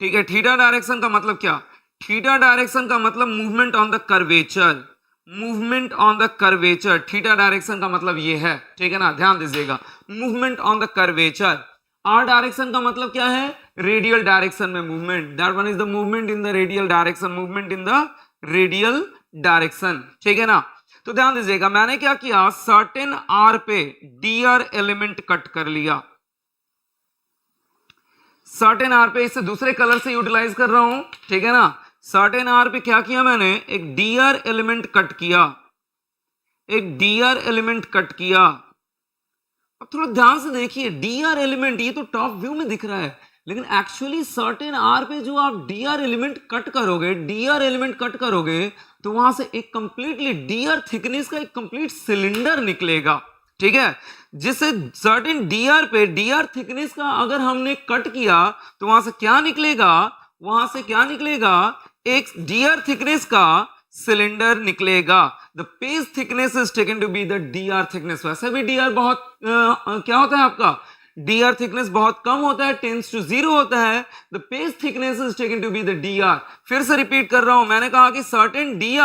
ठीक है, थीटा डायरेक्शन का मतलब क्या, थीटा डायरेक्शन का मतलब movement on the curvature, theta direction का मतलब ये है, ठीक है ना, ध्यान दीजिएगा, movement on the curvature. R direction का मतलब क्या है, रेडियल डायरेक्शन में movement, that one is the movement in the radial direction, ठीक है ना। तो ध्यान दीजिएगा, मैंने क्या किया, सर्टेन आर पे डीआर एलिमेंट कट कर लिया, सर्टेन आर पे, इसे दूसरे कलर से यूटिलाइज कर रहा हूं, ठीक है ना। सर्टेन आर पे क्या किया मैंने, एक डीआर एलिमेंट कट किया, अब थोड़ा ध्यान से देखिए, डीआर एलिमेंट, ये तो टॉप व्यू में दिख रहा है, लेकिन एक्चुअली सर्टेन आर पे जो आप डीआर एलिमेंट कट करोगे तो वहां से एक कंप्लीटली डीआर थिकनेस का एक कंप्लीट सिलेंडर निकलेगा, ठीक है। जिससे सर्टेन डीआर पे डीआर थिकनेस का अगर हमने कट किया तो वहां से क्या निकलेगा, एक डीआर थिकनेस का सिलेंडर निकलेगा। The page thickness is taken to be the d r thickness. वैसे भी डी आर बहुत क्या होता है आपका, डी आर थिकनेस बहुत कम होता है, टेंस टू 0 होता है। The page thickness is taken to be the d r. फिर से रिपीट कर रहा हूं, मैंने कहा कि सर्टेन डी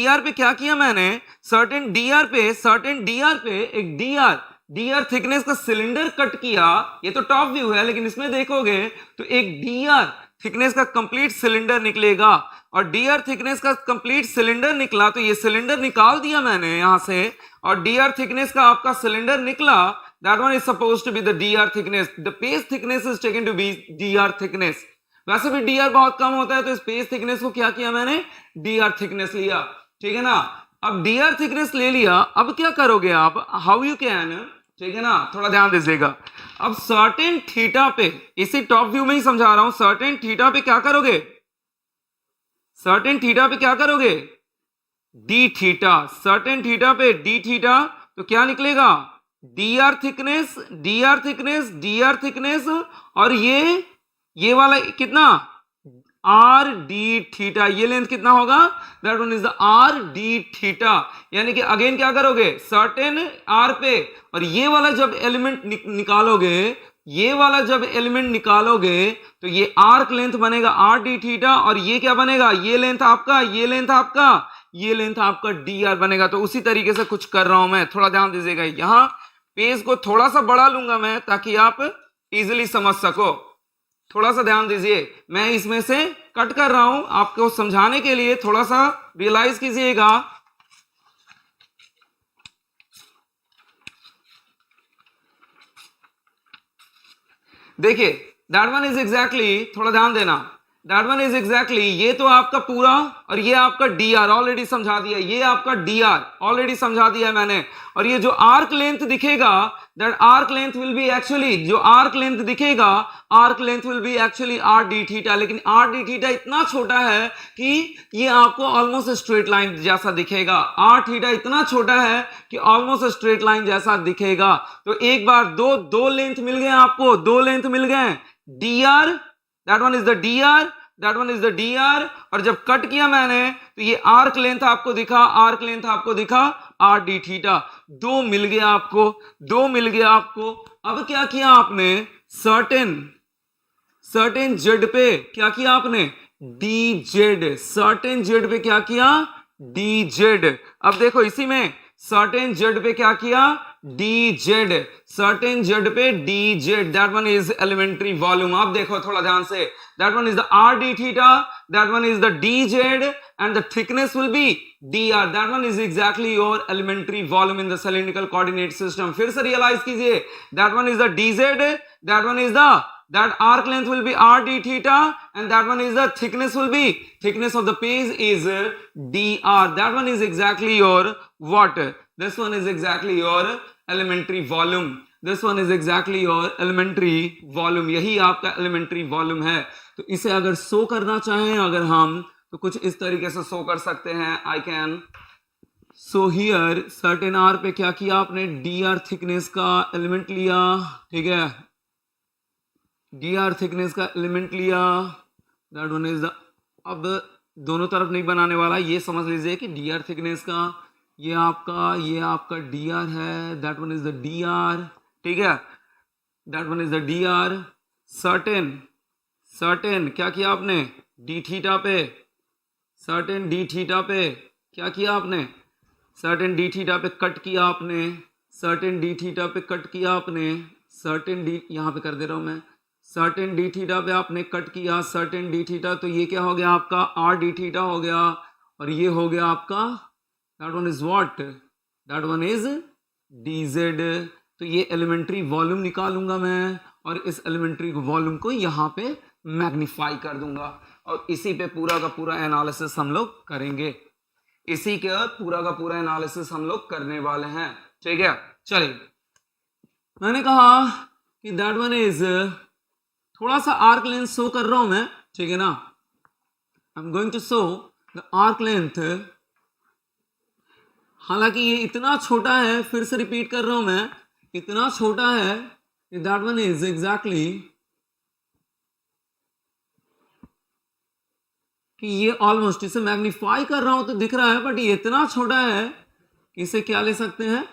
आर पे क्या किया मैंने, सर्टेन डी आर पे एक डी आर थिकनेस का सिलेंडर कट किया। ये तो टॉप व्यू है, लेकिन इसमें देखोगे तो एक डी आर थिकनेस का कंप्लीट सिलेंडर निकलेगा। और डी आर थिकनेस का कंप्लीट सिलेंडर निकला, तो ये सिलेंडर निकाल दिया मैंने यहां से, और डी आर थिकनेस का आपका सिलेंडर निकला। That one is supposed to be the DR thickness. The page thickness is taken to be DR thickness. वैसे भी DR बहुत कम होता है, तो इस पेज थिकनेस को क्या किया मैंने, DR थिकनेस लिया। ठीक है ना, अब DR थिकनेस ले लिया, अब क्या करोगे आप, हाउ यू कैन, ठीक है ना, थोड़ा ध्यान दीजिएगा। अब सर्टेन थीटा पे, इसी टॉप व्यू में ही समझा रहा हूं, सर्टेन थीटा पे क्या करोगे, सर्टेन थीटा पे क्या करोगे, डी थीटा। सर्टेन थीटा पे डी थीटा, तो क्या निकलेगा, डी आर थिकनेस, और ये वाला कितना, आर डी थीटा, ये लेंथ कितना होगा, that one is the r d theta. यानी कि अगेन क्या करोगे, सर्टेन आर पे, और ये वाला जब एलिमेंट निकालोगे, ये वाला जब एलिमेंट निकालोगे, तो ये आर्क लेंथ बनेगा आर डी थीटा, और ये क्या बनेगा, ये लेंथ आपका, ये लेंथ आपका, ये लेंथ आपका डी आर बनेगा। तो उसी तरीके से कुछ कर रहा हूं मैं, थोड़ा ध्यान दीजिएगा। यहां पेज को थोड़ा सा बढ़ा लूंगा मैं, ताकि आप इजीली समझ सको। थोड़ा सा ध्यान दीजिए, मैं इसमें से कट कर रहा हूं आपको समझाने के लिए, थोड़ा सा रियलाइज कीजिएगा। देखिए, दैट वन इज एग्जैक्टली, थोड़ा ध्यान देना, दैट वन इज एग्जैक्टली, ये तो आपका पूरा, और ये आपका डी आर ऑलरेडी समझा दिया, ये आपका डी आर ऑलरेडी समझा दिया मैंने। और ये जो आर्क लेंथ दिखेगा, that arc length will be actually, जो आर्क लेंथ दिखेगा, arc length will be actually are d theta. लेकिन आर डी थीटा इतना छोटा है कि ये आपको ऑलमोस्ट स्ट्रेट लाइन जैसा दिखेगा। आर थीटा इतना छोटा है कि ऑलमोस्ट स्ट्रेट लाइन जैसा दिखेगा। तो एक बार दो लेंथ मिल गए आपको, दो लेंथ मिल गए, D R, that one is the d are, that one is the d r, और जब कट किया मैंने, तो ये आर्क लेंथ आपको दिखा, आर्क लेंथ आपको दिखा आर डी थीटा। दो मिल गया आपको, दो मिल गया आपको। अब क्या किया आपने, सर्टेन जेड पे क्या किया आपने, डी जेड, सर्टेन जेड पे क्या किया, डी जेड। अब देखो इसी में सर्टेन जेड पे क्या किया, डी जेड, सर्टेन जेड पे d z, that one is elementary volume. आप देखो थोड़ा ध्यान से, that one is the r d theta, that one is the d z, and the thickness will be dr, that one is exactly your elementary volume in the cylindrical coordinate system. फिर से realize कीजिए, that one is the dz, that one is the, that arc length will be r d theta, and that one is the thickness will be, thickness of the page is dr, that one is exactly your what, this one is exactly your elementary volume, this one is exactly your elementary volume, यही आपका elementary volume है। तो इसे अगर show करना चाहें अगर हम, तो कुछ इस तरीके से शो कर सकते हैं, I can show here certain r पे क्या किया आपने, डी आर थिकनेस का एलिमेंट लिया, ठीक है, डी आर थिकनेस का एलिमेंट लिया, दैट वन इज द, अब दोनों तरफ नहीं बनाने वाला, ये समझ लीजिए कि डी आर थिकनेस का ये आपका डी आर है, that one is the d are, ठीक है, that one is the d are. Certain क्या किया आपने, डी थीटा पे, सर्टेन डी थीटा पे क्या किया आपने, सर्टेन डी थीटा पे कट किया आपने, सर्टेन डी थीटा पे कट किया आपने, सर्टेन डी, यहाँ पे कर दे रहा हूँ मैं, सर्टेन डी थीटा पे आपने कट किया, सर्टेन डी थीटा, तो ये क्या हो गया आपका, आर डी थीटा हो गया, और ये हो गया आपका, that one is what, that one is D Z. तो ये एलिमेंट्री वॉल्यूम निकालूंगा मैं, और इस एलिमेंट्री वॉल्यूम को यहाँ पे मैग्नीफाई कर दूंगा, और इसी पे पूरा का पूरा एनालिसिस हम लोग करेंगे, इसी के पूरा का पूरा एनालिसिस हम लोग करने वाले हैं, ठीक है। चलिए, मैंने कहा कि दैट वन इज, थोड़ा सा आर्क लेंथ शो कर रहा हूं मैं, ठीक है ना, I am going to show the arc length. हालांकि ये इतना छोटा है, फिर से रिपीट कर रहा हूं मैं, इतना छोटा है कि दैट वन इज एग्जैक्टली कि ये ऑलमोस्ट, इसे मैग्नीफाई कर रहा हूं तो दिख रहा है, बट ये इतना छोटा है कि इसे क्या ले सकते हैं,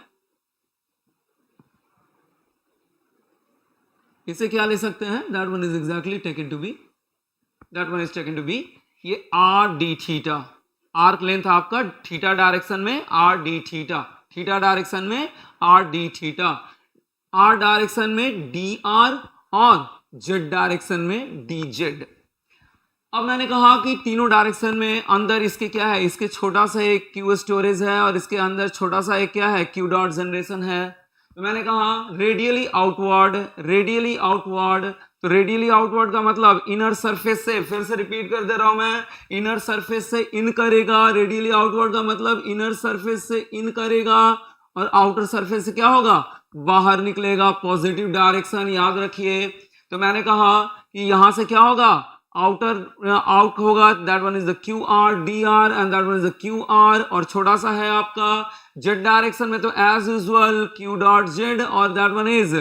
इसे क्या ले सकते हैं, that one is exactly taken to be, that one is taken to be ये r d theta, arc length आपका थीटा डायरेक्शन में r d theta, theta direction में r d theta, r direction में डी आर और Z direction में d z. अब मैंने कहा कि तीनों डायरेक्शन में अंदर इसके क्या है, इसके छोटा सा एक क्यू स्टोरेज है और इसके अंदर छोटा सा एक क्या है, क्यू डॉट जनरेशन है। तो मैंने कहा रेडियली आउटवर्ड, रेडियली आउटवर्ड, तो रेडियली आउटवर्ड का मतलब इनर सरफेस से, फिर से रिपीट कर दे रहा हूं मैं, इनर सरफेस से इन करेगा, रेडियली आउटवर्ड का मतलब इनर सरफेस से इन करेगा और आउटर सरफेस से क्या होगा, बाहर निकलेगा, पॉजिटिव डायरेक्शन याद रखिए। तो मैंने कहा कि यहां से क्या होगा, आउटर आउट होगा, that one is the q r d r and that one is the q r, और छोटा सा है आपका जेड डायरेक्शन में तो as usual q dot Z और that one is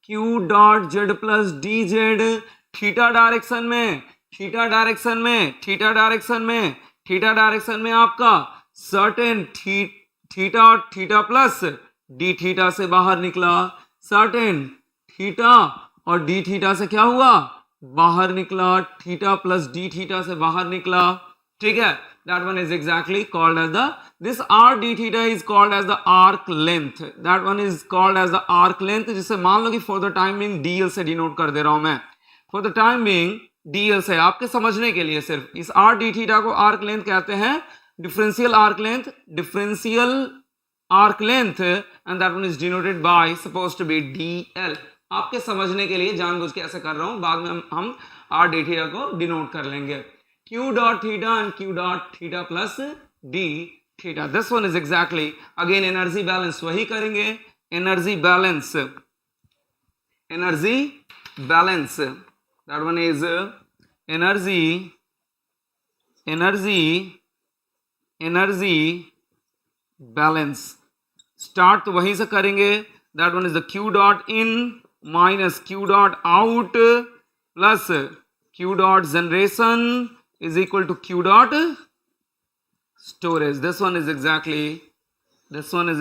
q dot Z plus D z. Theta direction में, theta direction में, थीटा डायरेक्शन में, थीटा डायरेक्शन में आपका सर्टेन थीटा और थीटा प्लस डी थीटा से बाहर निकला, सर्टेन थीटा और डी थीटा से क्या हुआ, बाहर निकला, थीटा प्लस डी थीटा से बाहर निकला, ठीक है। That one is exactly called as the, this r d theta is called as the arc length, that one is called as the arc length, जिसे मान लो कि for the time being dl से डिनोट कर दे रहा हूं मैं, for the time being dl से, आपके समझने के लिए सिर्फ इस आर डी थीटा को आर्क लेंथ कहते हैं, differential arc length, differential arc length, and that one is denoted by suppose to be dl. आपके समझने के लिए जानबूझ के ऐसे कर रहा हूं, बाद में हम आर डी थीटा को डिनोट कर लेंगे, Q dot theta and Q dot theta plus d theta. This one is exactly again energy balance, वही करेंगे, energy balance, energy balance, that one is energy, energy, energy balance. Start तो वहीं से करेंगे, that one is the Q dot in minus Q dot out plus Q dot generation is equal to q dot storage. This one is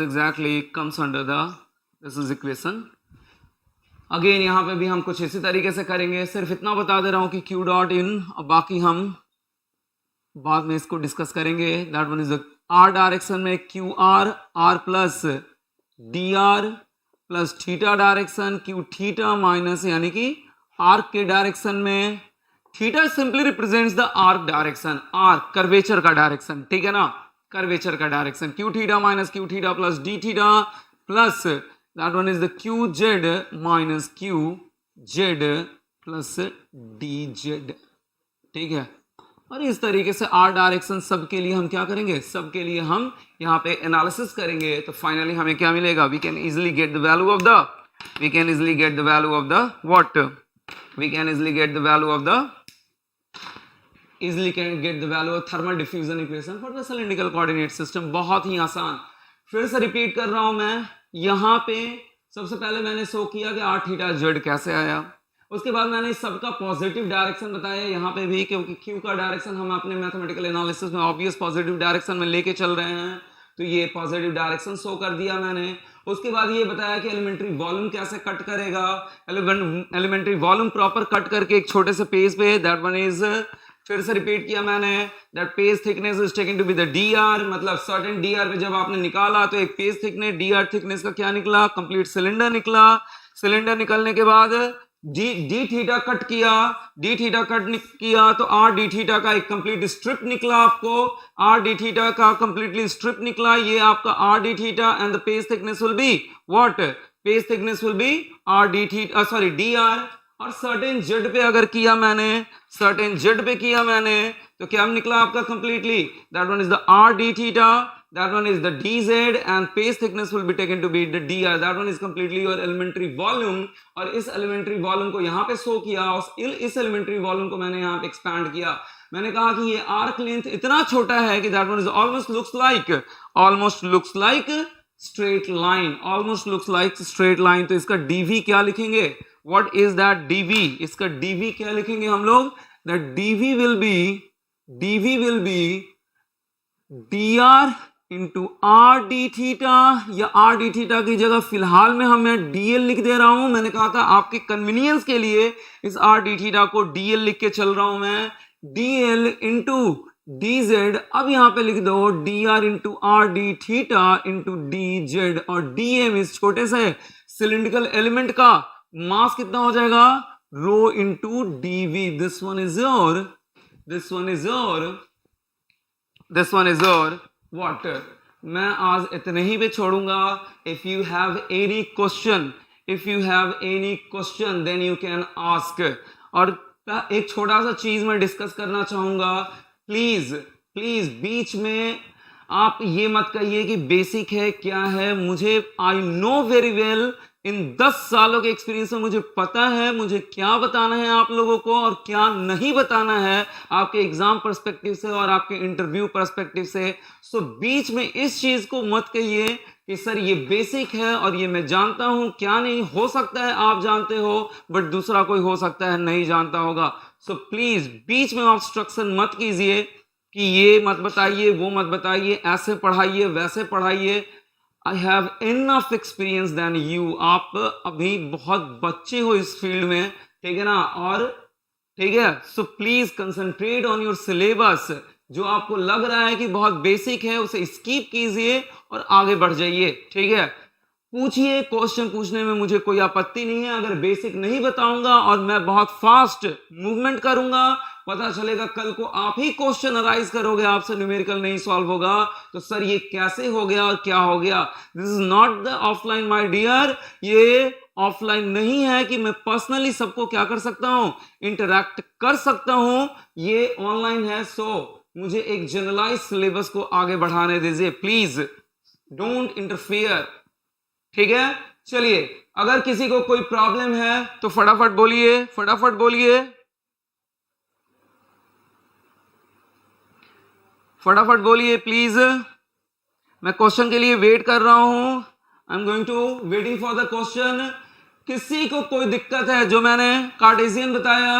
exactly comes under the, this is equation. Again यहाँ पे भी हम कुछ इसी तरीके से करेंगे, सिर्फ इतना बता दे रहा हूँ कि q डॉट इन, अब बाकी हम बाद में इसको डिस्कस करेंगे। That one is the r direction में q r, r plus d r plus theta direction q theta minus, यानी कि आर्क के डायरेक्शन में theta simply represents the arc direction, arc curvature का डायरेक्शन, ठीक है ना, कर्वेचर का direction, q theta minus q theta plus d theta plus that one is the q Z minus Q Z plus D Z, ठीक है। और इस तरीके से आर डायरेक्शन सबके लिए हम क्या करेंगे, सबके लिए हम यहाँ पे एनालिसिस करेंगे, तो फाइनली हमें क्या मिलेगा, we can easily get the value of the, we can easily get the value of the what, we can easily get the value of the, easily can get the value of thermal diffusion equation for the cylindrical coordinate system। बहुत ही आसान, फिर से repeat कर रहा हूं मैं, यहाँ पे सबसे पहले मैंने शो किया कि आर थीटा जेड कैसे आया, उसके बाद मैंने सबका पॉजिटिव डायरेक्शन बताया यहाँ पे भी, क्योंकि क्यू का डायरेक्शन हम अपने मैथमेटिकल एनालिसिस में ऑब्वियस पॉजिटिव डायरेक्शन में लेके चल रहे हैं, तो ये पॉजिटिव डायरेक्शन शो कर दिया मैंने। उसके बाद ये बताया कि एलिमेंट्री वॉल्यूम कैसे कट करेगा, एलिमेंट्री वॉल्यूम प्रॉपर कट करके एक छोटे से पेज पे, दैट वन इज, फिर से रिपीट किया मैंने, that page thickness is taken to be the d r, मतलब सर्टेन डी आर पे जब आपने निकाला तो एक page thickness d r thickness का क्या निकला, कंप्लीट सिलेंडर निकला। सिलेंडर निकलने के बाद डी थीटा कट किया, डी थीटा कट किया तो आर डी थीटा का एक कंप्लीट स्ट्रिप निकला, आपको आर डी थीटा का कंप्लीटली स्ट्रिप निकला, ये आपका are d theta and the page thickness will be what, page thickness will be are d theta, sorry D r. और सर्टेन जेड पे अगर किया मैंने, सर्टेन जेड पे किया मैंने, तो क्या निकला आपका completely, that one is the r d theta, that one is the dz and page thickness will be taken to be the dr, that one is completely your elementary volume। और इस elementary volume को यहाँ पे show किया, इस elementary volume को मैंने यहाँ पे expand किया। मैंने कहा कि ये arc length इतना छोटा है कि that one is almost looks like straight line, almost looks like straight line। तो इसका dv क्या लिखेंगे, what is that dv, इसका dv क्या लिखेंगे हम लोग, that dv will be dv will be dr into are d theta, या आर डी थीटा की जगह फिलहाल में मैं dl लिख दे रहा हूं। मैंने कहा था आपके कन्वीनियंस के लिए इस आर डी थीटा को dl लिख के चल रहा हूं मैं, dl इंटू dz। अब यहां पे लिख दो dr into are d theta into dz, और dm इस छोटे से सिलिंड्रिकल एलिमेंट का मास कितना हो जाएगा, rho into dv। This one is your water. मैं आज इतने ही पे छोड़ूंगा। If you have any question then you can ask. और एक छोटा सा चीज मैं डिस्कस करना चाहूंगा, प्लीज बीच में आप ये मत कहिए कि बेसिक है क्या है। मुझे आई नो वेरी वेल, इन 10 सालों के एक्सपीरियंस में मुझे पता है मुझे क्या बताना है आप लोगों को और क्या नहीं बताना है आपके एग्जाम पर्सपेक्टिव से और आपके इंटरव्यू पर्सपेक्टिव से। सो बीच में इस चीज को मत कहिए कि सर ये बेसिक है और ये मैं जानता हूं, क्या नहीं हो सकता है आप जानते हो बट दूसरा कोई हो सकता है नहीं जानता होगा। सो प्लीज बीच में ऑब्स्ट्रक्शन मत कीजिए कि ये मत बताइए, वो मत बताइए, ऐसे पढ़ाइए, वैसे पढ़ाइए। I have enough experience than you. आप अभी बहुत बच्चे हो इस फील्ड में, ठीक है ना, और ठीक है। So please concentrate on your syllabus. जो आपको लग रहा है कि बहुत बेसिक है उसे स्किप कीजिए और आगे बढ़ जाइए, ठीक है। पूछिए, क्वेश्चन पूछने में मुझे कोई आपत्ति नहीं है। अगर बेसिक नहीं बताऊंगा और मैं बहुत फास्ट मूवमेंट करूंगा, पता चलेगा कल को आप ही क्वेश्चन अराइज करोगे, आपसे न्यूमेरिकल नहीं सॉल्व होगा, तो सर ये कैसे हो गया और क्या हो गया। This is not the offline my dear. ये ऑफलाइन नहीं है कि मैं पर्सनली सबको क्या कर सकता हूं, इंटरैक्ट कर सकता हूं। ये ऑनलाइन है। सो मुझे एक जनरलाइज सिलेबस को आगे बढ़ाने दीजिए, प्लीज डोंट इंटरफियर, ठीक है। चलिए, अगर किसी को कोई प्रॉब्लम है तो फटाफट बोलिए, फटाफट बोलिए प्लीज। मैं क्वेश्चन के लिए वेट कर रहा हूं। I am going to waiting for the question. किसी को कोई दिक्कत है जो मैंने कार्टेशियन बताया,